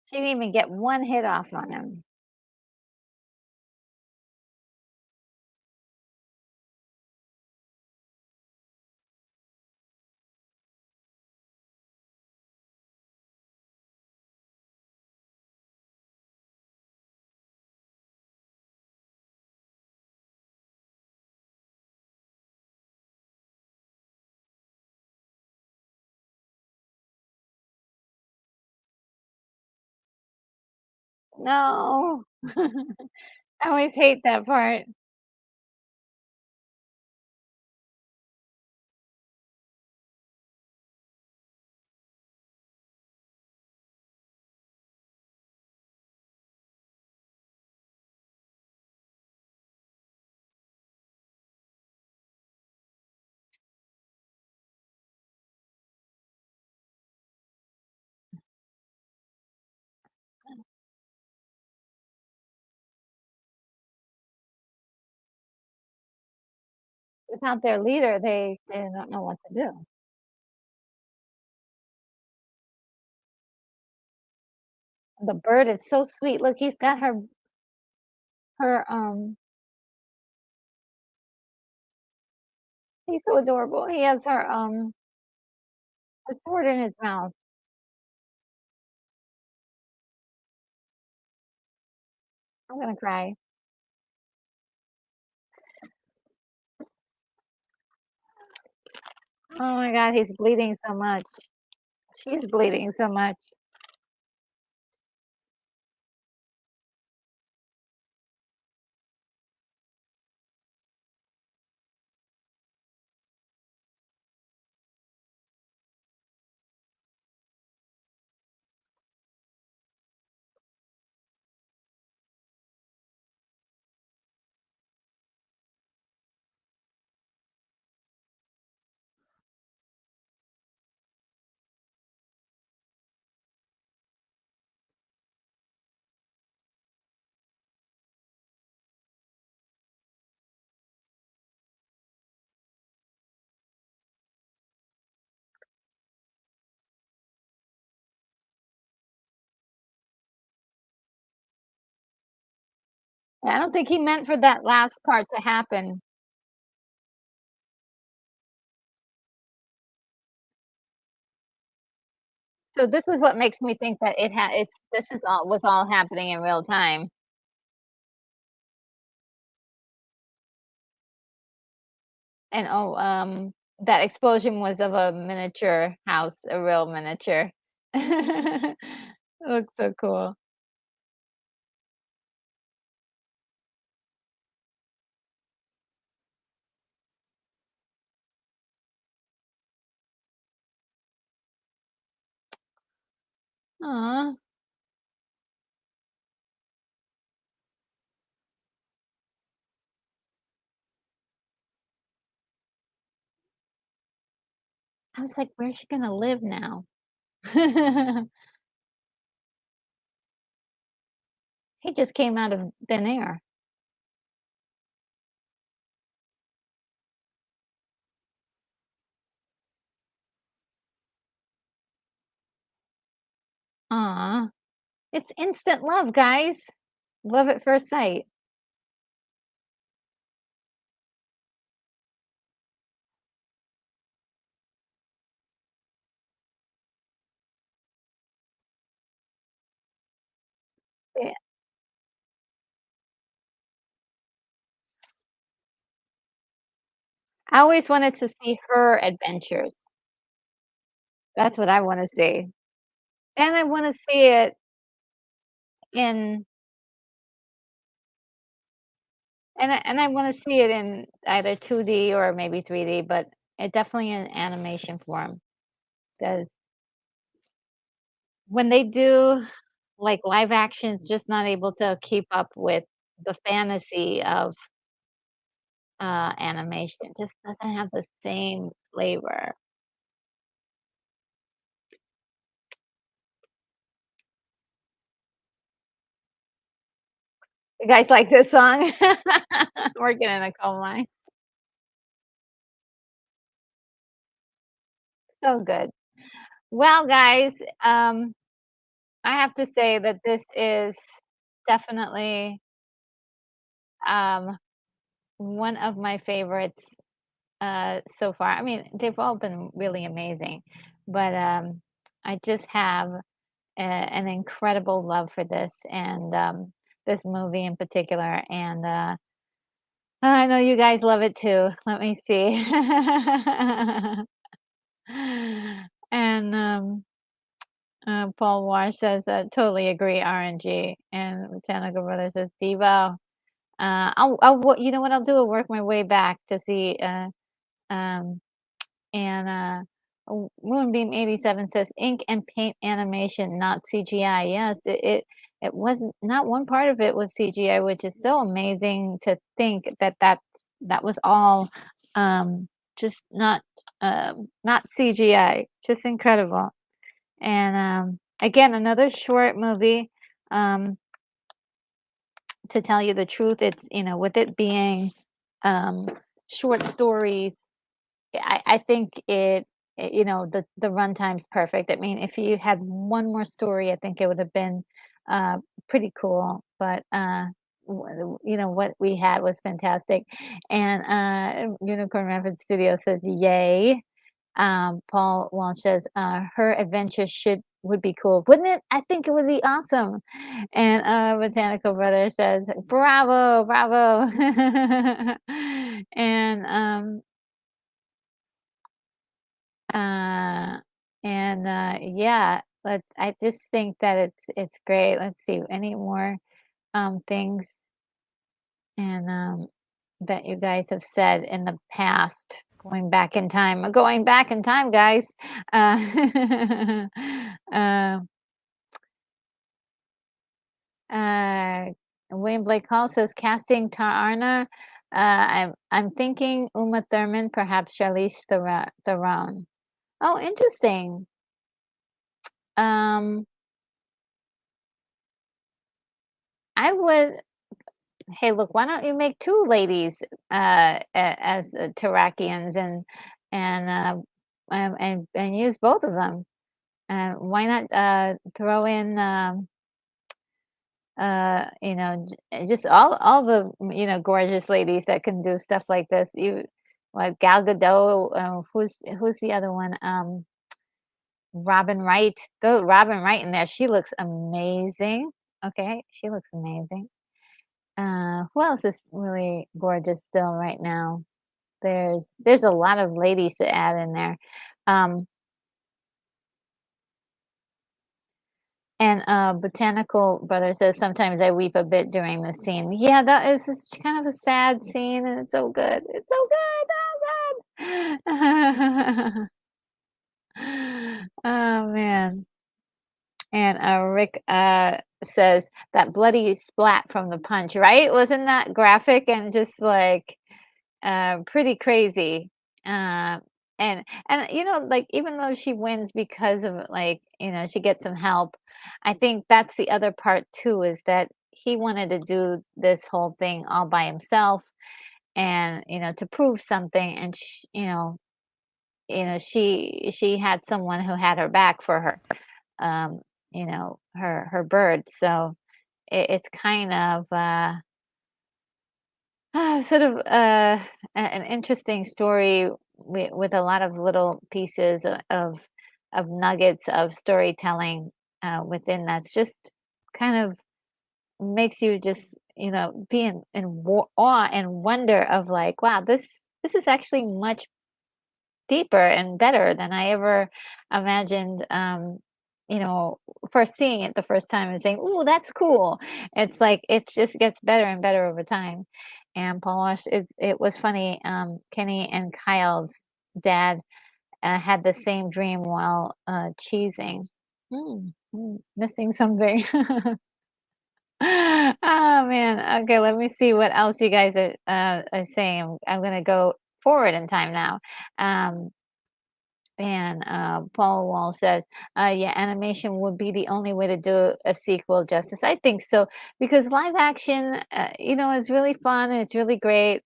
She didn't even get one hit off on him. No. I always hate that part. Without their leader, they don't know what to do. The bird is so sweet. Look, he's got her he's so adorable. He has her sword in his mouth. I'm gonna cry. Oh my god, he's bleeding so much. She's bleeding so much. I don't think he meant for that last part to happen. So this is what makes me think that it's this is all was all happening in real time. And, that explosion was of a miniature house, a real miniature. It looks so cool. Aw, I was like, "Where's she gonna live now?" He just came out of thin air. Aw, it's instant love, guys. Love at first sight. Yeah, I always wanted to see her adventures. That's what I wanna see. And I wanna see it in and I wanna see it in either 2D or maybe 3D, but it definitely in animation form. Because when they do, like, live action's just not able to keep up with the fantasy of, animation. It just doesn't have the same flavor. You guys like this song? Working in a coal mine. so good. Well, guys, um, I have to say that this is definitely, um, one of my favorites, so far. I mean, they've all been really amazing, but, I just have an incredible love for this and, this movie in particular, and, I know you guys love it too. Let me see. And, Paul Walsh says, "Totally agree, RNG." And Botanical Brother says, "Devo." You know what I'll do? I'll work my way back to see, um, and, Moonbeam 87 says, "Ink and paint animation, not CGI." Yes, it wasn't not one part of it was CGI, which is so amazing to think that that was all, just not CGI, just incredible. And, again, another short movie, um, to tell you the truth, it's, with it being, um, short stories, I think the runtime's perfect. I mean, if you had one more story, I think it would have been, uh, pretty cool, but, what we had was fantastic. And, Unicorn Rapids Studio says, "Yay." Paul Walsh says, "Her adventure should would be cool, wouldn't it? I think it would be awesome." And Botanical Brother says, "Bravo, bravo!" And uh, yeah, I just think that it's great. Let's see any more things and that you guys have said in the past. Going back in time, guys. Uh, uh, uh, William Blake Hall says casting Tarna. I'm thinking Uma Thurman, perhaps Charlize Theron. Oh, interesting. Um, I would. Hey, look, why don't you make two ladies as Tarakians and use both of them? Why not throw in just all the gorgeous ladies that can do stuff like this. You like Gal Gadot, who's the other one? Robin Wright. Throw Robin Wright in there. She looks amazing. Okay, she looks amazing. Who else is really gorgeous still right now? There's a lot of ladies to add in there. Um, and Botanical Brother says sometimes I weep a bit during the scene. Yeah, that is just kind of a sad scene, and it's so good. It's so good. Oh God. Oh man. And Rick says that bloody splat from the punch, right? Wasn't that graphic and just like pretty crazy. Uh, and like even though she wins because of like, she gets some help, I think that's the other part too is that he wanted to do this whole thing all by himself and to prove something and she had someone who had her back for her her bird. So it's kind of sort of an interesting story with a lot of little pieces of nuggets of storytelling within that's just kind of makes you just be in awe and wonder of like wow this is actually much deeper and better than I ever imagined. You know, first seeing it the first time and saying, "Ooh, that's cool." It's like it just gets better and better over time. And Paul, it was funny. Kenny and Kyle's dad had the same dream while cheesing. Missing something. Oh man. Okay, let me see what else you guys are saying. I'm gonna go forward in time now. Um, and Paul Wall said, yeah, animation would be the only way to do a sequel justice. I think so because live action, is really fun and it's really great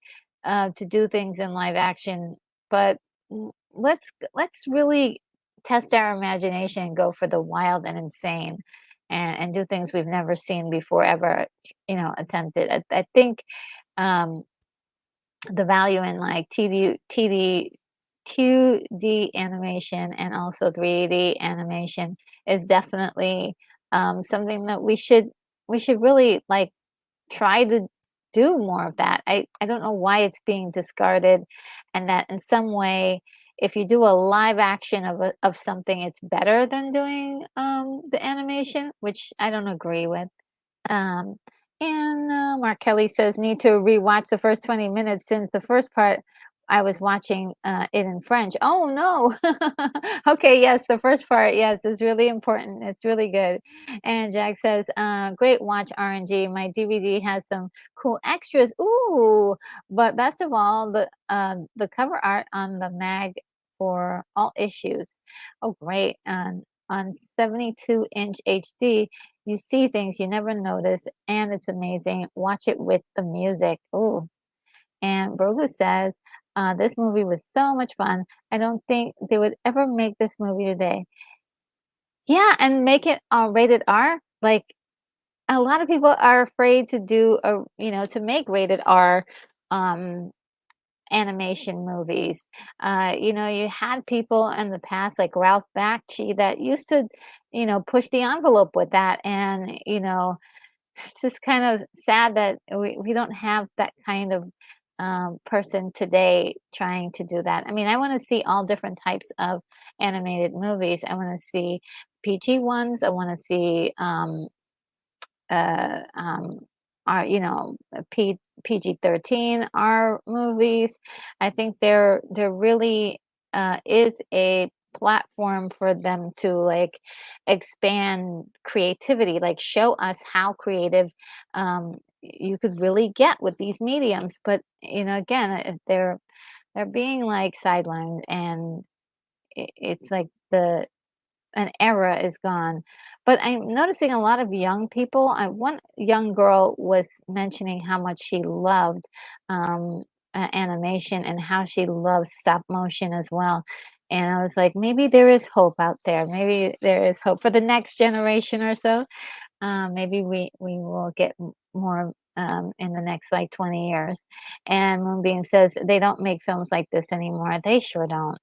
to do things in live action. But let's really test our imagination and go for the wild and insane and do things we've never seen before, ever, attempted. I think, um, the value in, like, 2D animation and also 3D animation is definitely, something that we should really, like, try to do more of that. I don't know why it's being discarded, and that in some way, if you do a live action of something, it's better than doing, the animation, which I don't agree with. Um, and Mark Kelly says, need to rewatch the first 20 minutes since the first part I was watching it in French. Oh no. Okay, yes, the first part, yes, is really important. It's really good. And Jack says, great watch RNG. My DVD has some cool extras. Ooh, but best of all, the cover art on the mag for all issues. Oh, great. On 72-inch HD, you see things you never notice, and it's amazing. Watch it with the music. Ooh. And Brogu says, this movie was so much fun. I don't think they would ever make this movie today. Yeah, and make it rated R. Like, a lot of people are afraid to to make rated R um, animation movies. You had people in the past like Ralph Bakshi that used to, push the envelope with that. And, it's just kind of sad that we don't have that kind of person today trying to do that. I mean, I want to see all different types of animated movies. I want to see PG ones. I want to see uh, um, PG-13 R movies. I think there really is a platform for them to like expand creativity, like show us how creative you could really get with these mediums. But again, they're being like sidelined, and it's like the an era is gone. But I'm noticing a lot of young people. One young girl was mentioning how much she loved animation and how she loves stop motion as well. And I was like, maybe there is hope out there. Maybe there is hope for the next generation or so. Maybe we will get more in the next like 20 years. And Moonbeam says they don't make films like this anymore. They sure don't.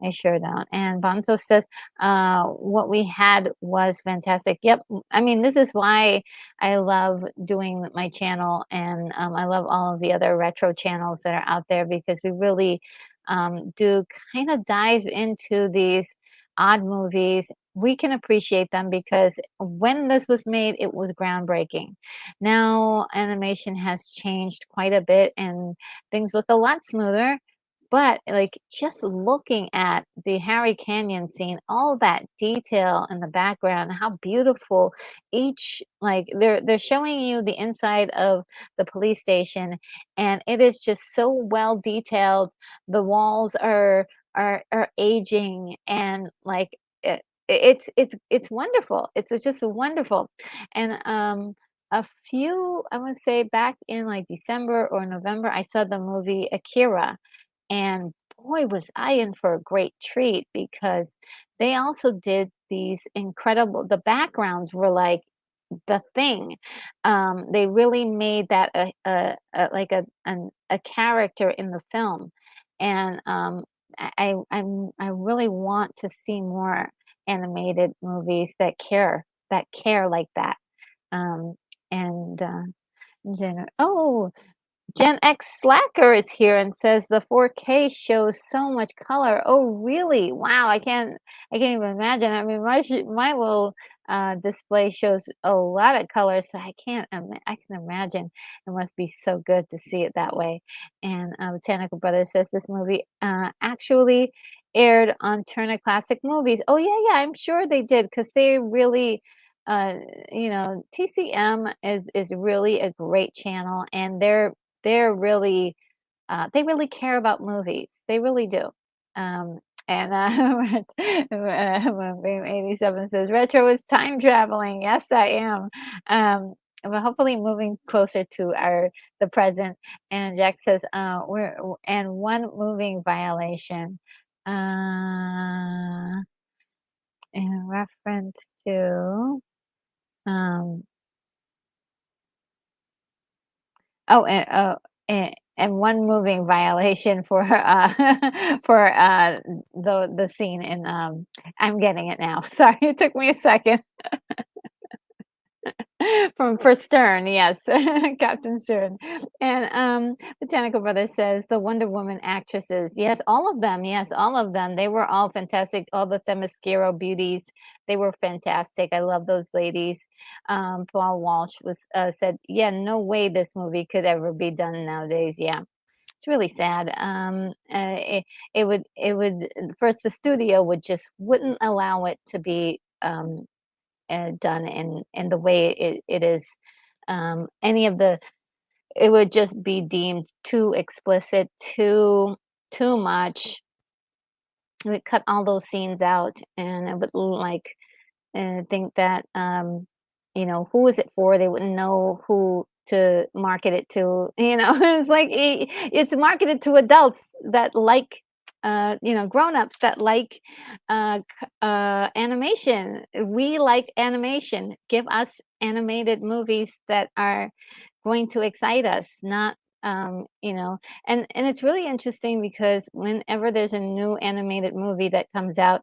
I sure don't. And Bonzo says, what we had was fantastic. Yep. I mean, this is why I love doing my channel, and I love all of the other retro channels that are out there, because we really do kind of dive into these odd movies. We can appreciate them because when this was made, it was groundbreaking. Now, animation has changed quite a bit and things look a lot smoother, but, like, just looking at the Harry Canyon scene, all that detail in the background, how beautiful each like, they're showing you the inside of the police station, and it is just so well detailed. The walls are aging, and, like, it's wonderful. It's just wonderful. And, a few I wanna say back in, like, December or November, I saw the movie Akira, and boy, was I in for a great treat, because they also did these incredible the backgrounds were like the thing. They really made that like a character in the film. And I really want to see more animated movies that care like that. Um, and Gen X Slacker is here and says the 4K shows so much color. Oh, really? Wow, I can't even imagine. I mean, my little display shows a lot of colors, so I can imagine it must be so good to see it that way. And Botanical Brothers says this movie actually aired on Turner Classic Movies. Oh yeah, yeah, I'm sure they did, because they really uh TCM is really a great channel, and they really care about movies. They really do. Um, and Beam 87 says retro is time traveling. Yes, I am. But hopefully moving closer to the present. And Jack says, we're and one moving violation. Uh, in reference to, um oh, and one moving violation for, for, the scene in, I'm getting it now. Sorry, it took me a second. For Stern, yes, Captain Stern. And, Botanical Brothers says, "The Wonder Woman actresses." Yes, all of them, yes, all of them. They were all fantastic, all the Themyscira beauties, they were fantastic. I love those ladies. Paul Walsh said, "Yeah, no way this movie could ever be done nowadays." Yeah, it's really sad. It would first, the studio wouldn't allow it to be, done in the way it is. Any of the It would just be deemed too explicit, too much. It would cut all those scenes out, and it would think that, who is it for? They wouldn't know who to market it to. It's like it's marketed to adults that like, grown-ups that like, animation. We like animation. Give us animated movies that are going to excite us, not, and it's really interesting because whenever there's a new animated movie that comes out,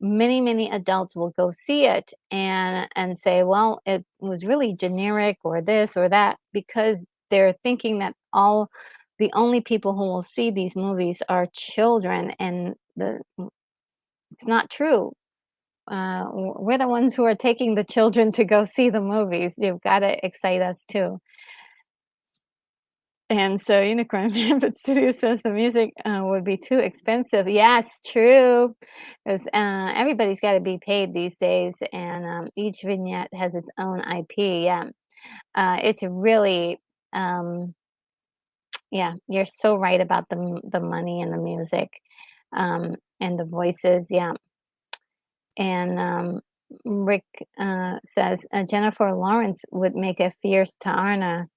many adults will go see it and say, well, it was really generic or this or that, because they're thinking that all the only people who will see these movies are children, and it's not true. We're the ones who are taking the children to go see the movies. You've got to excite us too. And so Unicorn Rampant Studio says the music, would be too expensive. Yes, true. 'Cause, everybody's gotta be paid these days, and, each vignette has its own IP, yeah. It's really, yeah, you're so right about the money and the music, and the voices, yeah. And, Rick, says, Jennifer Lawrence would make a fierce Taarna.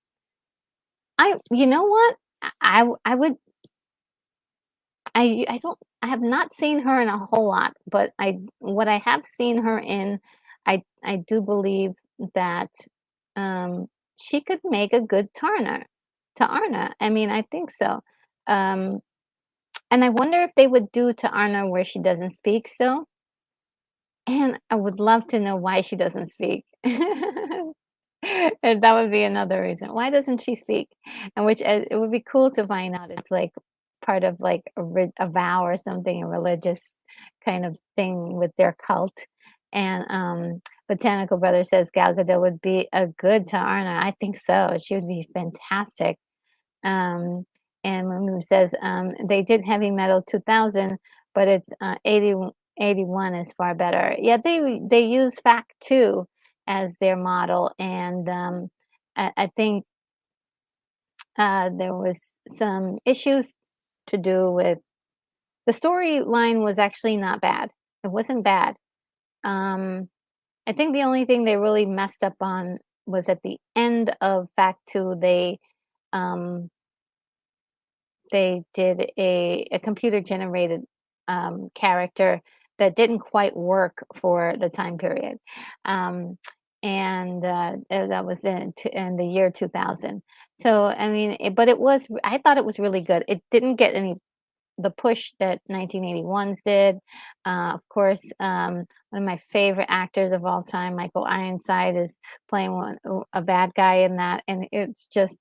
You know what? I would I have not seen her in a whole lot, but I what I have seen her in, I do believe that, um, she could make a good Arna. I mean, I think so. Um, and I wonder if they would do to Arna where she doesn't speak still, and I would love to know why she doesn't speak. And that would be another reason. Why doesn't she speak? And which, it would be cool to find out it's like part of like a vow or something, a religious kind of thing with their cult. And Botanical Brother says Gal Gadot would be a good Taarna. I think so. She would be fantastic. Um, and Mamu says, they did Heavy Metal 2000, but it's 81 is far better. Yeah, they use Fact 2 as their model, and I think there was some issues to do with the storyline was actually not bad. It wasn't bad. Um, I think the only thing they really messed up on was at the end of Fact 2, um, they did a computer generated, character that didn't quite work for the time period. Um, and that was in the year 2000. So, I mean, but I thought it was really good. It didn't get any the push that 1981's did. Of course, one of my favorite actors of all time, Michael Ironside, is playing a bad guy in that, and it's just,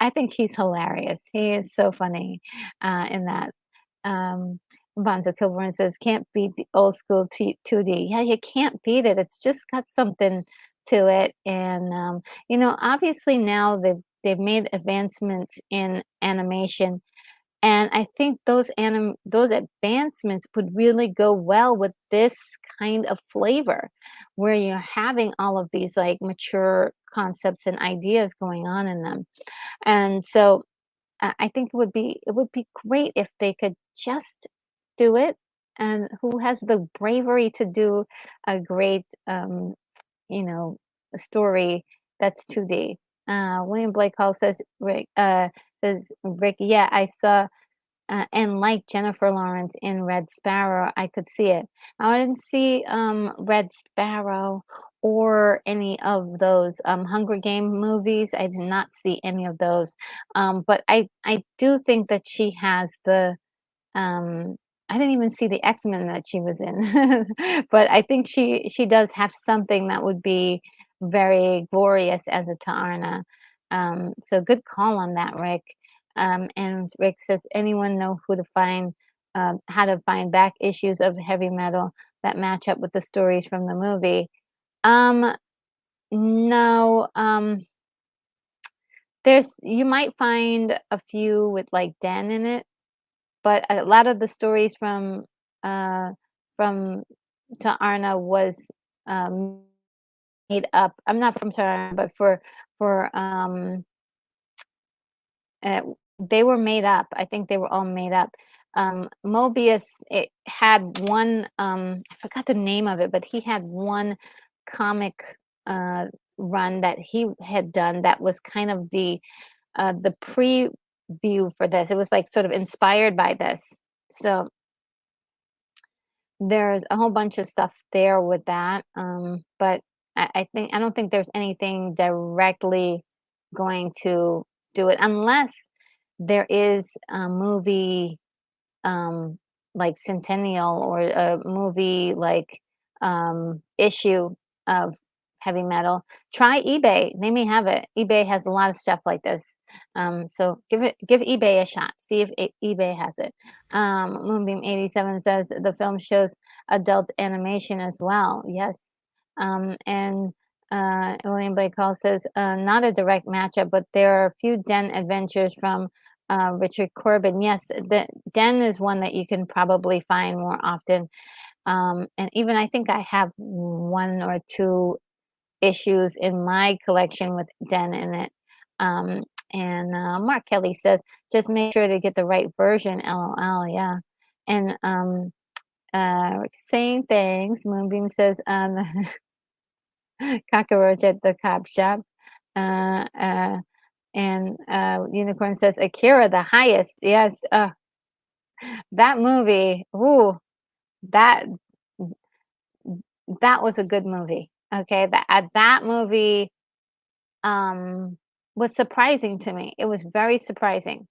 I think he's hilarious. He is so funny in that. Um, Bonzo Kilburn says, "Can't beat the old school 2D." Yeah, you can't beat it. It's just got something to it, and obviously now they've made advancements in animation, and I think those advancements would really go well with this kind of flavor, where you're having all of these, like, mature concepts and ideas going on in them. And so, I think it would be great if they could just do it, and who has the bravery to do a great, you know, story that's 2D. William Blake Hall says, Rick, "Yeah, I saw and like Jennifer Lawrence in Red Sparrow, I could see it. I didn't see, Red Sparrow or any of those, Hunger Game movies. I did not see any of those, but I do think that she has the I didn't even see the X-Men that she was in, but I think she does have something that would be very glorious as a Taarna. So good call on that, Rick. And Rick says, anyone know who to find, how to find back issues of heavy metal that match up with the stories from the movie? Um, no. There's you might find a few with like Den in it, but a lot of the stories uh, from Arna was, made up. I'm not from Arna, but for uh, they were made up. I think they were all made up. Mobius, it had one, I forgot the name of it, but he had one comic, uh, run that he had done that was kind of the preview for this. It was, like, sort of inspired by this. So there's a whole bunch of stuff there with that, but I don't think there's anything directly going to do it unless there is a movie, um, like Centennial or a movie like, issue of heavy metal. Try eBay, they may have it. eBay has a lot of stuff like this. So give eBay a shot, see if eBay has it. Moonbeam 87 says the film shows adult animation as well. Yes. And William Blake Hall says not a direct matchup, but there are a few Den adventures from Richard Corbin. Yes, the Den is one that you can probably find more often. And even I think I have one or two issues in my collection with Den in it. Um, and Mark Kelly says, just make sure to get the right version, LOL. Yeah. And saying things, Moonbeam says, cockroach at the cop shop. Uh, uh, and Unicorn says, Akira, the highest. Yes. That movie, ooh, that that was a good movie. Okay, that movie um was surprising to me. It was very surprising.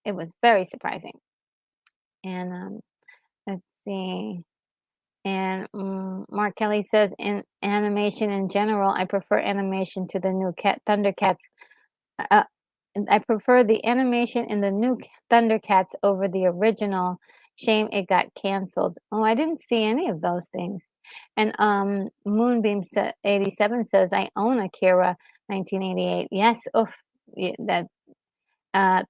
It was very surprising. And let's see. And Mark Kelly says in animation in general, I prefer animation to the new Cat Thundercats. Uh, I prefer the animation in the new Thundercats over the original. Shame it got canceled. Oh, I didn't see any of those things. And Moonbeam 87 says I own Akira 1988. Yes, oof, that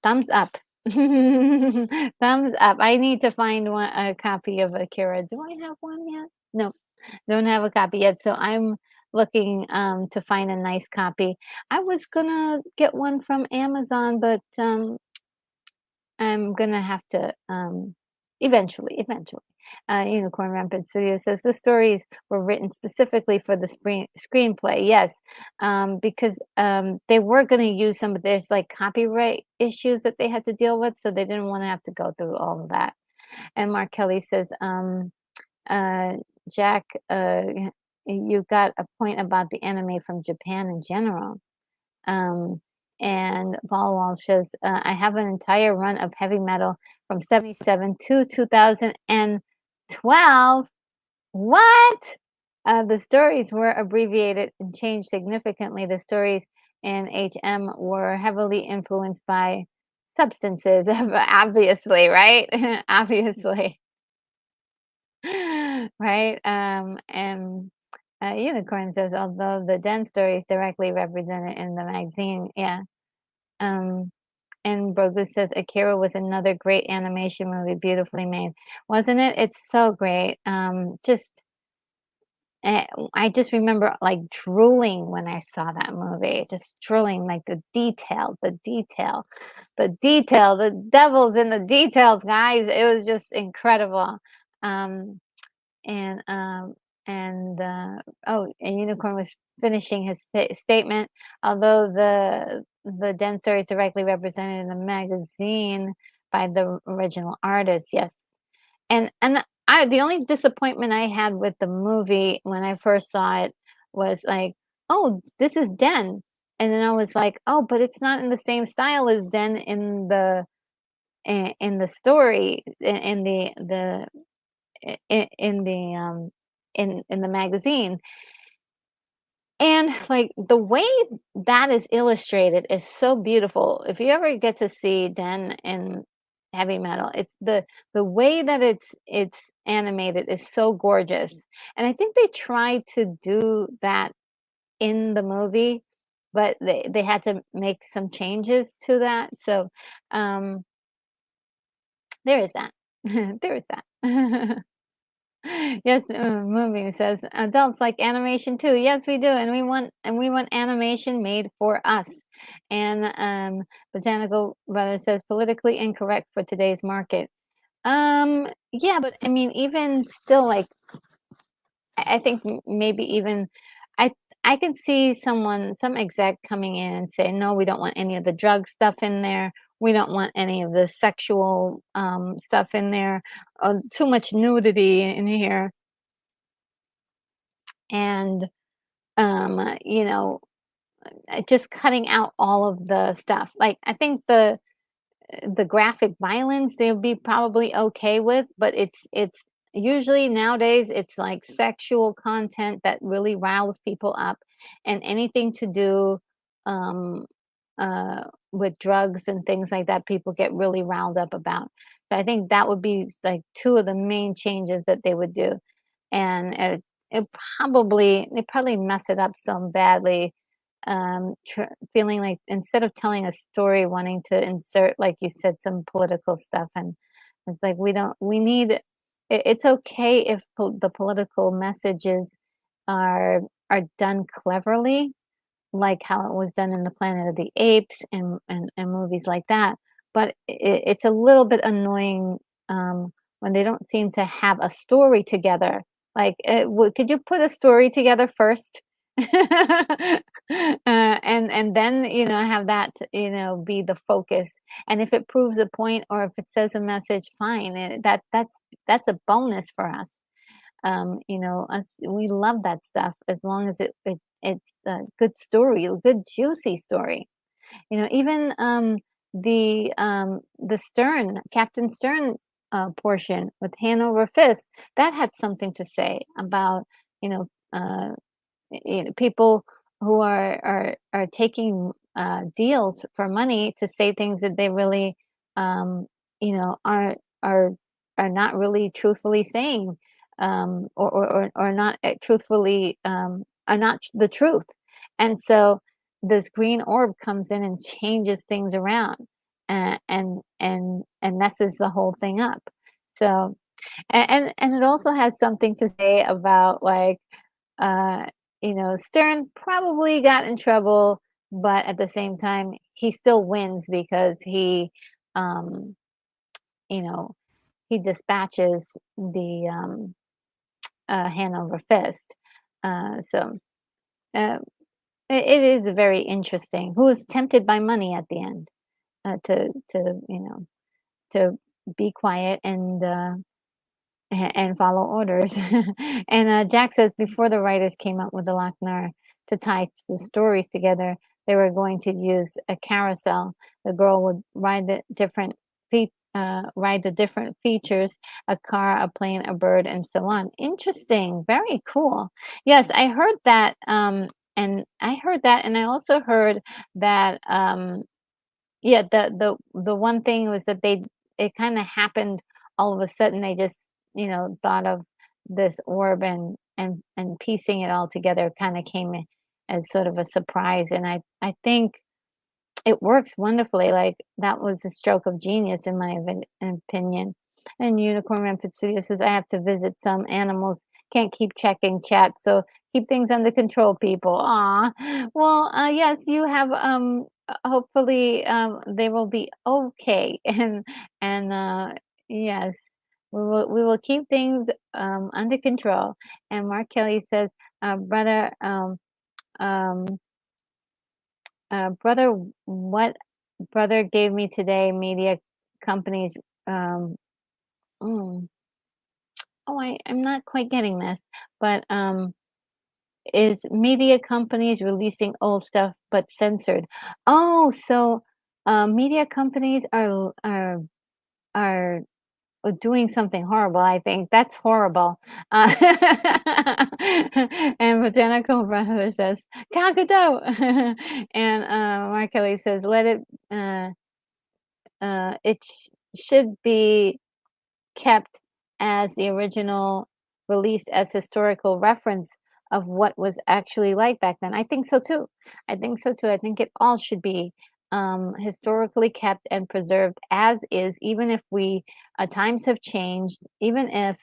thumbs up. Thumbs up. I need to find a copy of Akira. Do I have one yet? No, don't have a copy yet. So I'm looking to find a nice copy. I was gonna get one from Amazon, but I'm gonna have to eventually. Unicorn Rampant Studio says the stories were written specifically for the screenplay. Yes, because they were going to use some of this like copyright issues that they had to deal with, so they didn't want to have to go through all of that. And Mark Kelly says, uh, Jack, you got a point about the anime from Japan in general. Um, and Paul Walsh says, I have an entire run of heavy metal from 77 to 2012. What? The stories were abbreviated and changed significantly. The stories in HM were heavily influenced by substances, obviously, right? Obviously. Right? And Unicorn says, although the Den story is directly represented in the magazine, yeah. Um, and Brogu says Akira was another great animation movie, beautifully made, wasn't it? It's so great. Eh, I just remember like drooling when I saw that movie, just drooling like the devil's in the details, guys. It was just incredible. Um, and and Unicorn was finishing his statement. Although the Den story is directly represented in the magazine by the original artist, yes. And I the only disappointment I had with the movie when I first saw it was like, "Oh, this is Den." And then I was like, "Oh, but it's not in the same style as Den in the story, in in the, in the magazine." And, like, the way that is illustrated is so beautiful. If you ever get to see Den in heavy metal, it's the way that it's animated is so gorgeous, and I think they tried to do that in the movie, but they had to make some changes to that, so, um, there is that. There is that. Yes, movie says adults like animation too. Yes, we do, and we want animation made for us. And Botanical Brother says politically incorrect for today's market. Yeah, but I mean, even still, like I think maybe even I I can see some exec coming in and say, no, we don't want any of the drug stuff in there. We don't want any of the sexual stuff in there. Too much nudity in here and you know, just cutting out all of the stuff. Like I think the graphic violence they'll be probably okay with, but it's usually nowadays it's like sexual content that really riles people up, and anything to do um, with drugs and things like that, people get really riled up about. So I think that would be like two of the main changes that they would do, and it they probably mess it up so badly, feeling like instead of telling a story, wanting to insert, like you said, some political stuff, and it's like we don't we need it's okay if the political messages are done cleverly, like how it was done in the Planet of the Apes and movies like that. But it's a little bit annoying when they don't seem to have a story together. Like, could you put a story together first, and then have that be the focus. And if it proves a point or if it says a message, fine. That's a bonus for us. Us we love that stuff as long as it's a good story, a good juicy story. Even the Stern, Captain Stern portion with Hanover Fist, that had something to say about, you know, uh, people who are taking deals for money to say things that they really, um, are are not really truthfully saying, or not truthfully, are not the truth. And so this green orb comes in and changes things around, and messes the whole thing up. So and it also has something to say about like uh, Stern probably got in trouble, but at the same time, he still wins because um, you know, he dispatches the Hanover Fist. So uh, it is very interesting. Who is tempted by money at the end to to be quiet and follow orders. And Jack says before the writers came up with the Lochner to tie the stories together, they were going to use a carousel. The girl would ride the different features: a car, a plane, a bird, and so on. Interesting, very cool. Yes, I heard that, and I also heard that. Yeah, the one thing was that it kinda happened all of a sudden, they just, thought of this orb and piecing it all together kinda came as sort of a surprise, and I think it works wonderfully, like, that was a stroke of genius in my opinion. And Unicorn Rampant Studio says, "I have to visit some animals, can't keep checking chat, so keep things under control, people." Aw. Well, yes, you have, hopefully, they will be okay, and yes, we will keep things, under control. And Mark Kelly says, "Brother, um" brother, what brother gave me today media companies, um, mm, I'm not quite getting this, but, is media companies releasing old stuff but censored. Oh, so, media companies are doing something horrible, I think. That's horrible. Uh, and Botanical Brother says, "Cockatoo." And, Mark Kelly says, "Let it, uh, it should be kept as the original released as historical reference of what was actually like back then." I think so too. I think so too. I think it all should be historically kept and preserved as is, even if we times have changed, even if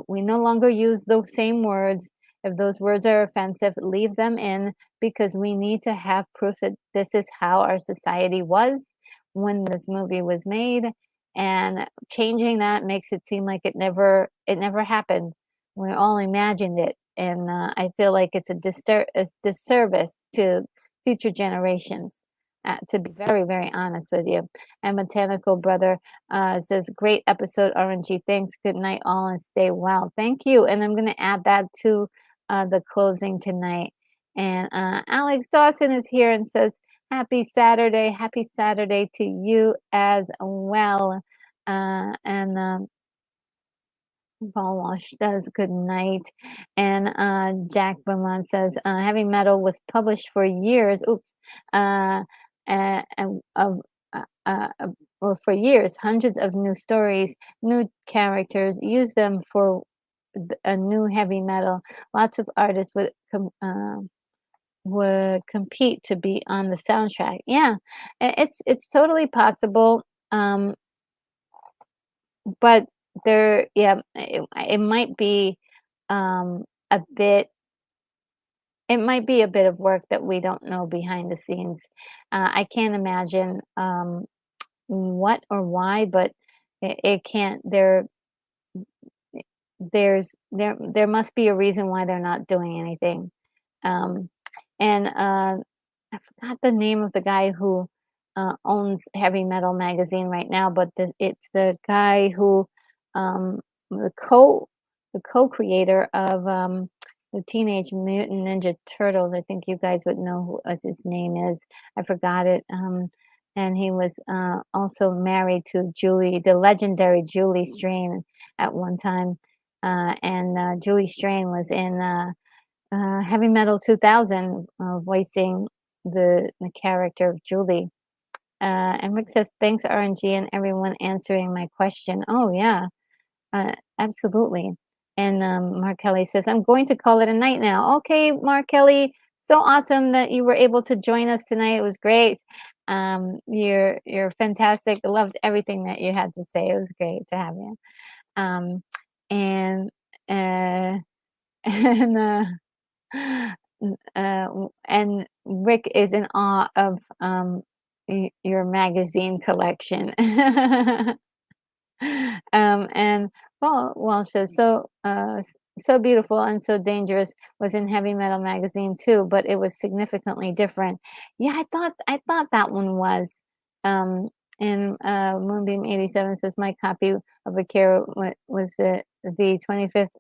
we no longer use those same words. If those words are offensive, leave them in because we need to have proof that this is how our society was when this movie was made, and changing that makes it seem like it never happened. We all imagined it, and I feel like it's a disservice to future generations. To be very, very honest with you. And Botanical Brother says, "Great episode, RNG. Thanks. Good night, all, and stay well." Thank you. And I'm going to add that to the closing tonight. And Alex Dawson is here and says, "Happy Saturday. Happy Saturday to you as well." And Paul Walsh says good night. And Jack Beaumont says heavy metal was published for years. Oops. And well, for years, hundreds of new stories, new characters. Use them for a new heavy metal. Lots of artists would compete to be on the soundtrack. Yeah, it's totally possible. But yeah, it might be, um, a bit it might be a bit of work that we don't know behind the scenes. I can't imagine, what or why, but it can't there must be a reason why they're not doing anything. Um, and I forgot the name of the guy who owns Heavy Metal Magazine right now, but it's the guy who um, the co the co-creator of the Teenage Mutant Ninja Turtles. I think you guys would know what his name is. I forgot it. And he was also married to Julie, the legendary Julie Strain, at one time. And Julie Strain was in Heavy Metal 2000, voicing the character of Julie. And Rick says, "Thanks, RNG, and everyone answering my question." Oh, yeah, absolutely. And Mark Kelly says, "I'm going to call it a night now." Okay, Mark Kelly, so awesome that you were able to join us tonight. It was great. You're fantastic. I loved everything that you had to say. It was great to have you. Um, and uh, and and Rick is in awe of your magazine collection. And Paul Walsh says, so beautiful and so dangerous was in Heavy Metal magazine too, but it was significantly different. Yeah, I thought that one was. Um, and Moonbeam 87 says my copy of Akira was the 25th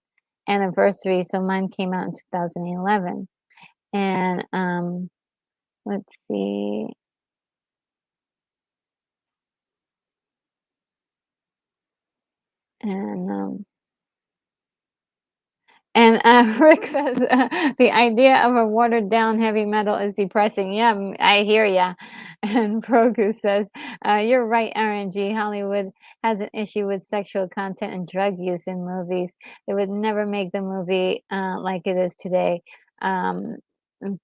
anniversary, so mine came out in 2011. And let's see. And Rick says, "The idea of a watered down heavy metal is depressing." Yeah, I hear ya. And Progu says, "You're right, RNG. Hollywood has an issue with sexual content and drug use in movies. They would never make the movie like it is today. Um,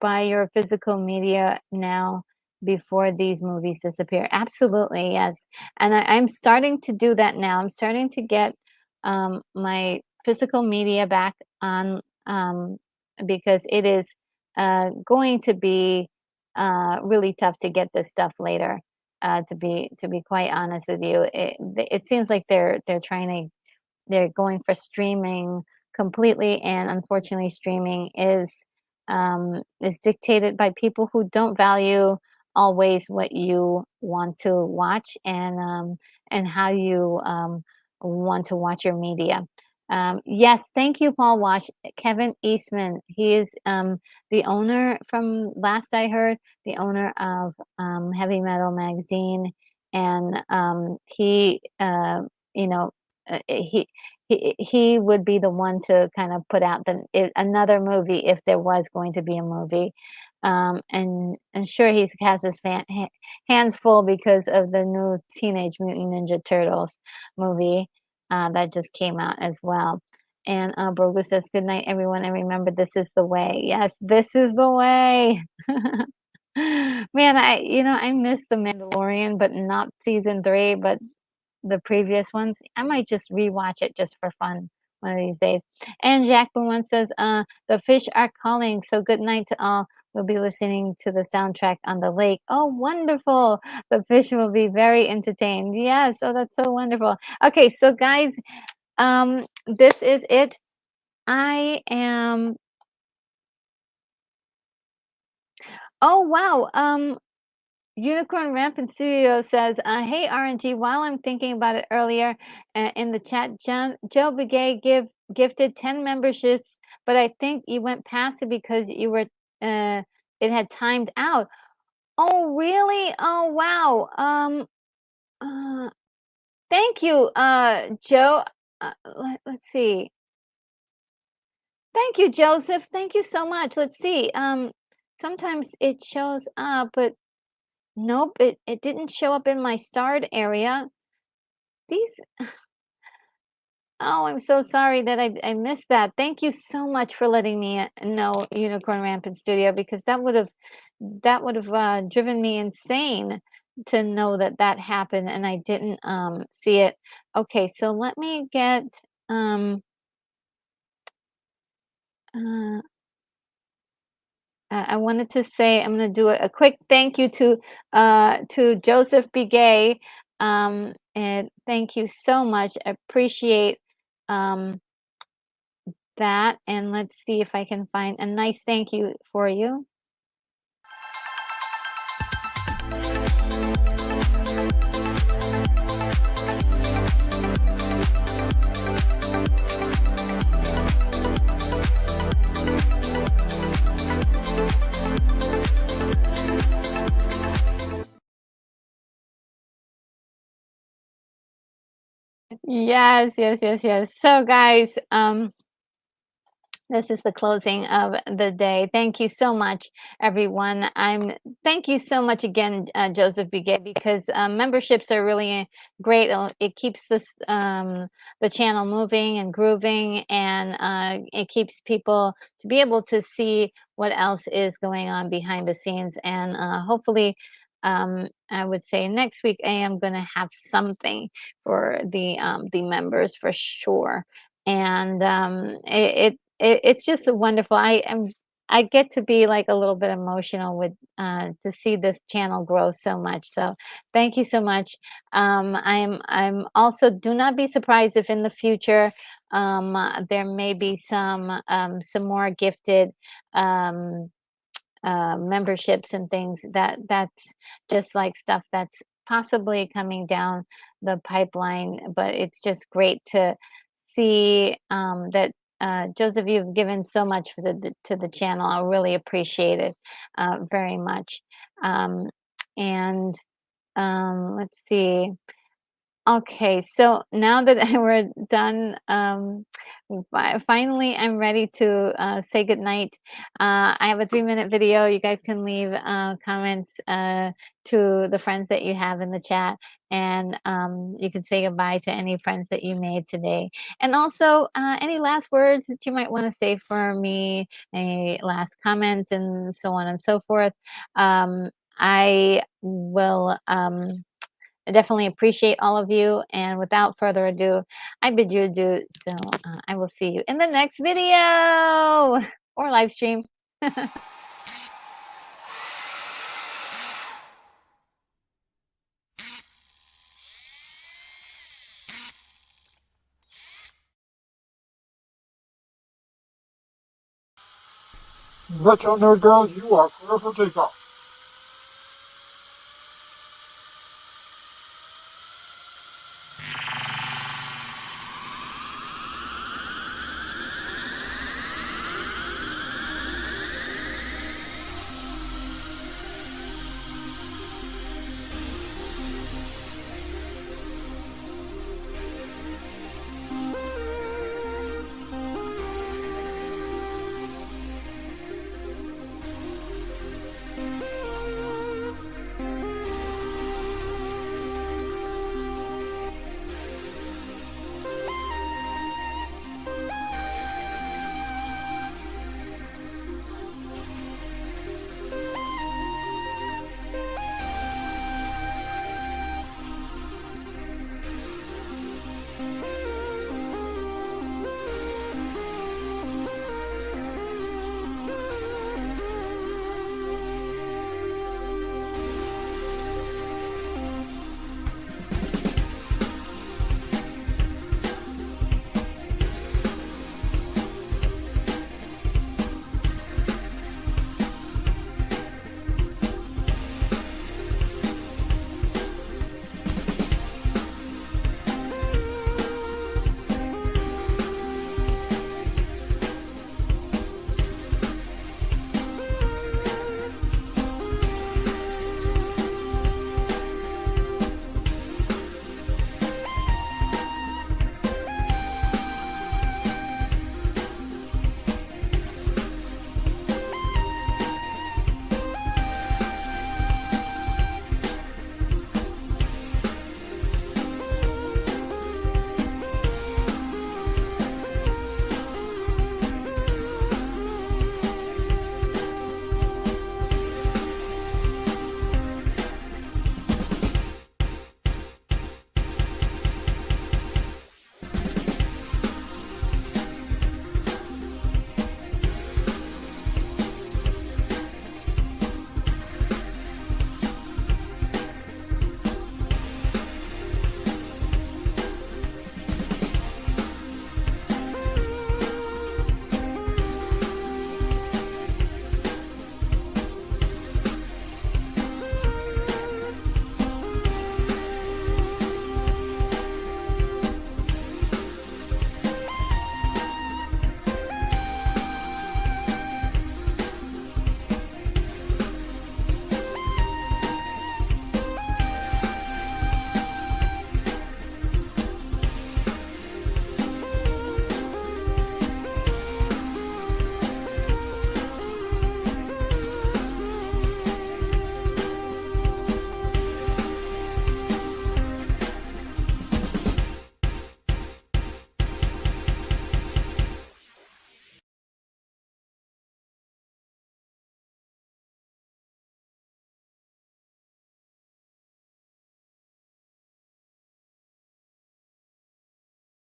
buy your physical media now before these movies disappear." Absolutely, yes. And I'm starting to do that now. I'm starting to get my physical media back on, because it is going to be really tough to get this stuff later. To be quite honest with you, it seems like they're going for streaming completely, and unfortunately, streaming is dictated by people who don't value always what you want to watch and how you want to watch your media. Yes, thank you, Paul Wash. Kevin Eastman, he is the owner, from last I heard, the owner of Heavy Metal Magazine, and you know, he would be the one to kind of put out another movie if there was going to be a movie. And sure, he has his hands full because of the new Teenage Mutant Ninja Turtles movie that just came out as well. And Brogu says, "Good night, everyone, and remember, this is the way." Yes, this is the way. Man, I miss The Mandalorian, but not season 3, but the previous ones. I might just rewatch it just for fun one of these days. And Jack Boone says, "The fish are calling, so good night to all. We'll be listening to the soundtrack on the lake." Oh, wonderful. The fish will be very entertained. Yes, oh, that's so wonderful. Okay, so guys, this is it. I am Oh, wow. Unicorn Rampant Studio says, "Hey RNG, while I'm thinking about it earlier in the chat, Joe Begay gifted 10 memberships, but I think you went past it because it had timed out." Oh, really? Oh, wow. Uh, Thank you, Joe. Let's see. Thank you, Joseph. Thank you so much. Let's see. Sometimes it shows up, but nope, it didn't show up in my starred area. These Oh, I'm so sorry that I missed that. Thank you so much for letting me know, Unicorn Rampant Studio, because that would have driven me insane to know that that happened and I didn't see it. Okay, so let me get um uh I wanted to say I'm going to do a quick thank you to Joseph Begay. And thank you so much. I appreciate um, that. And let's see if I can find a nice thank you for you. Yes, yes, yes, yes. So, guys, this is the closing of the day. Thank you so much, everyone. Thank you so much again, Joseph Buget, because memberships are really great. It keeps the channel moving and grooving, and it keeps people to be able to see what else is going on behind the scenes. And hopefully, I would say next week I am going to have something for the members for sure. And it's just wonderful. I get to be like a little bit emotional with to see this channel grow so much. So thank you so much. I'm also, do not be surprised if in the future there may be some more gifted um, memberships and things that's just like stuff that's possibly coming down the pipeline. But it's just great to see that Joseph, you've given so much for to the channel. I really appreciate it very much. Um, and let's see. Okay, so now that we're done, finally, I'm ready to say goodnight. I have a 3-minute video. You guys can leave comments to the friends that you have in the chat, and you can say goodbye to any friends that you made today. And also, any last words that you might want to say for me, any last comments, and so on and so forth. I will. I definitely appreciate all of you. And without further ado, I bid you adieu. So I will see you in the next video or live stream. Retro Nerd Girl, you are clear for takeoff.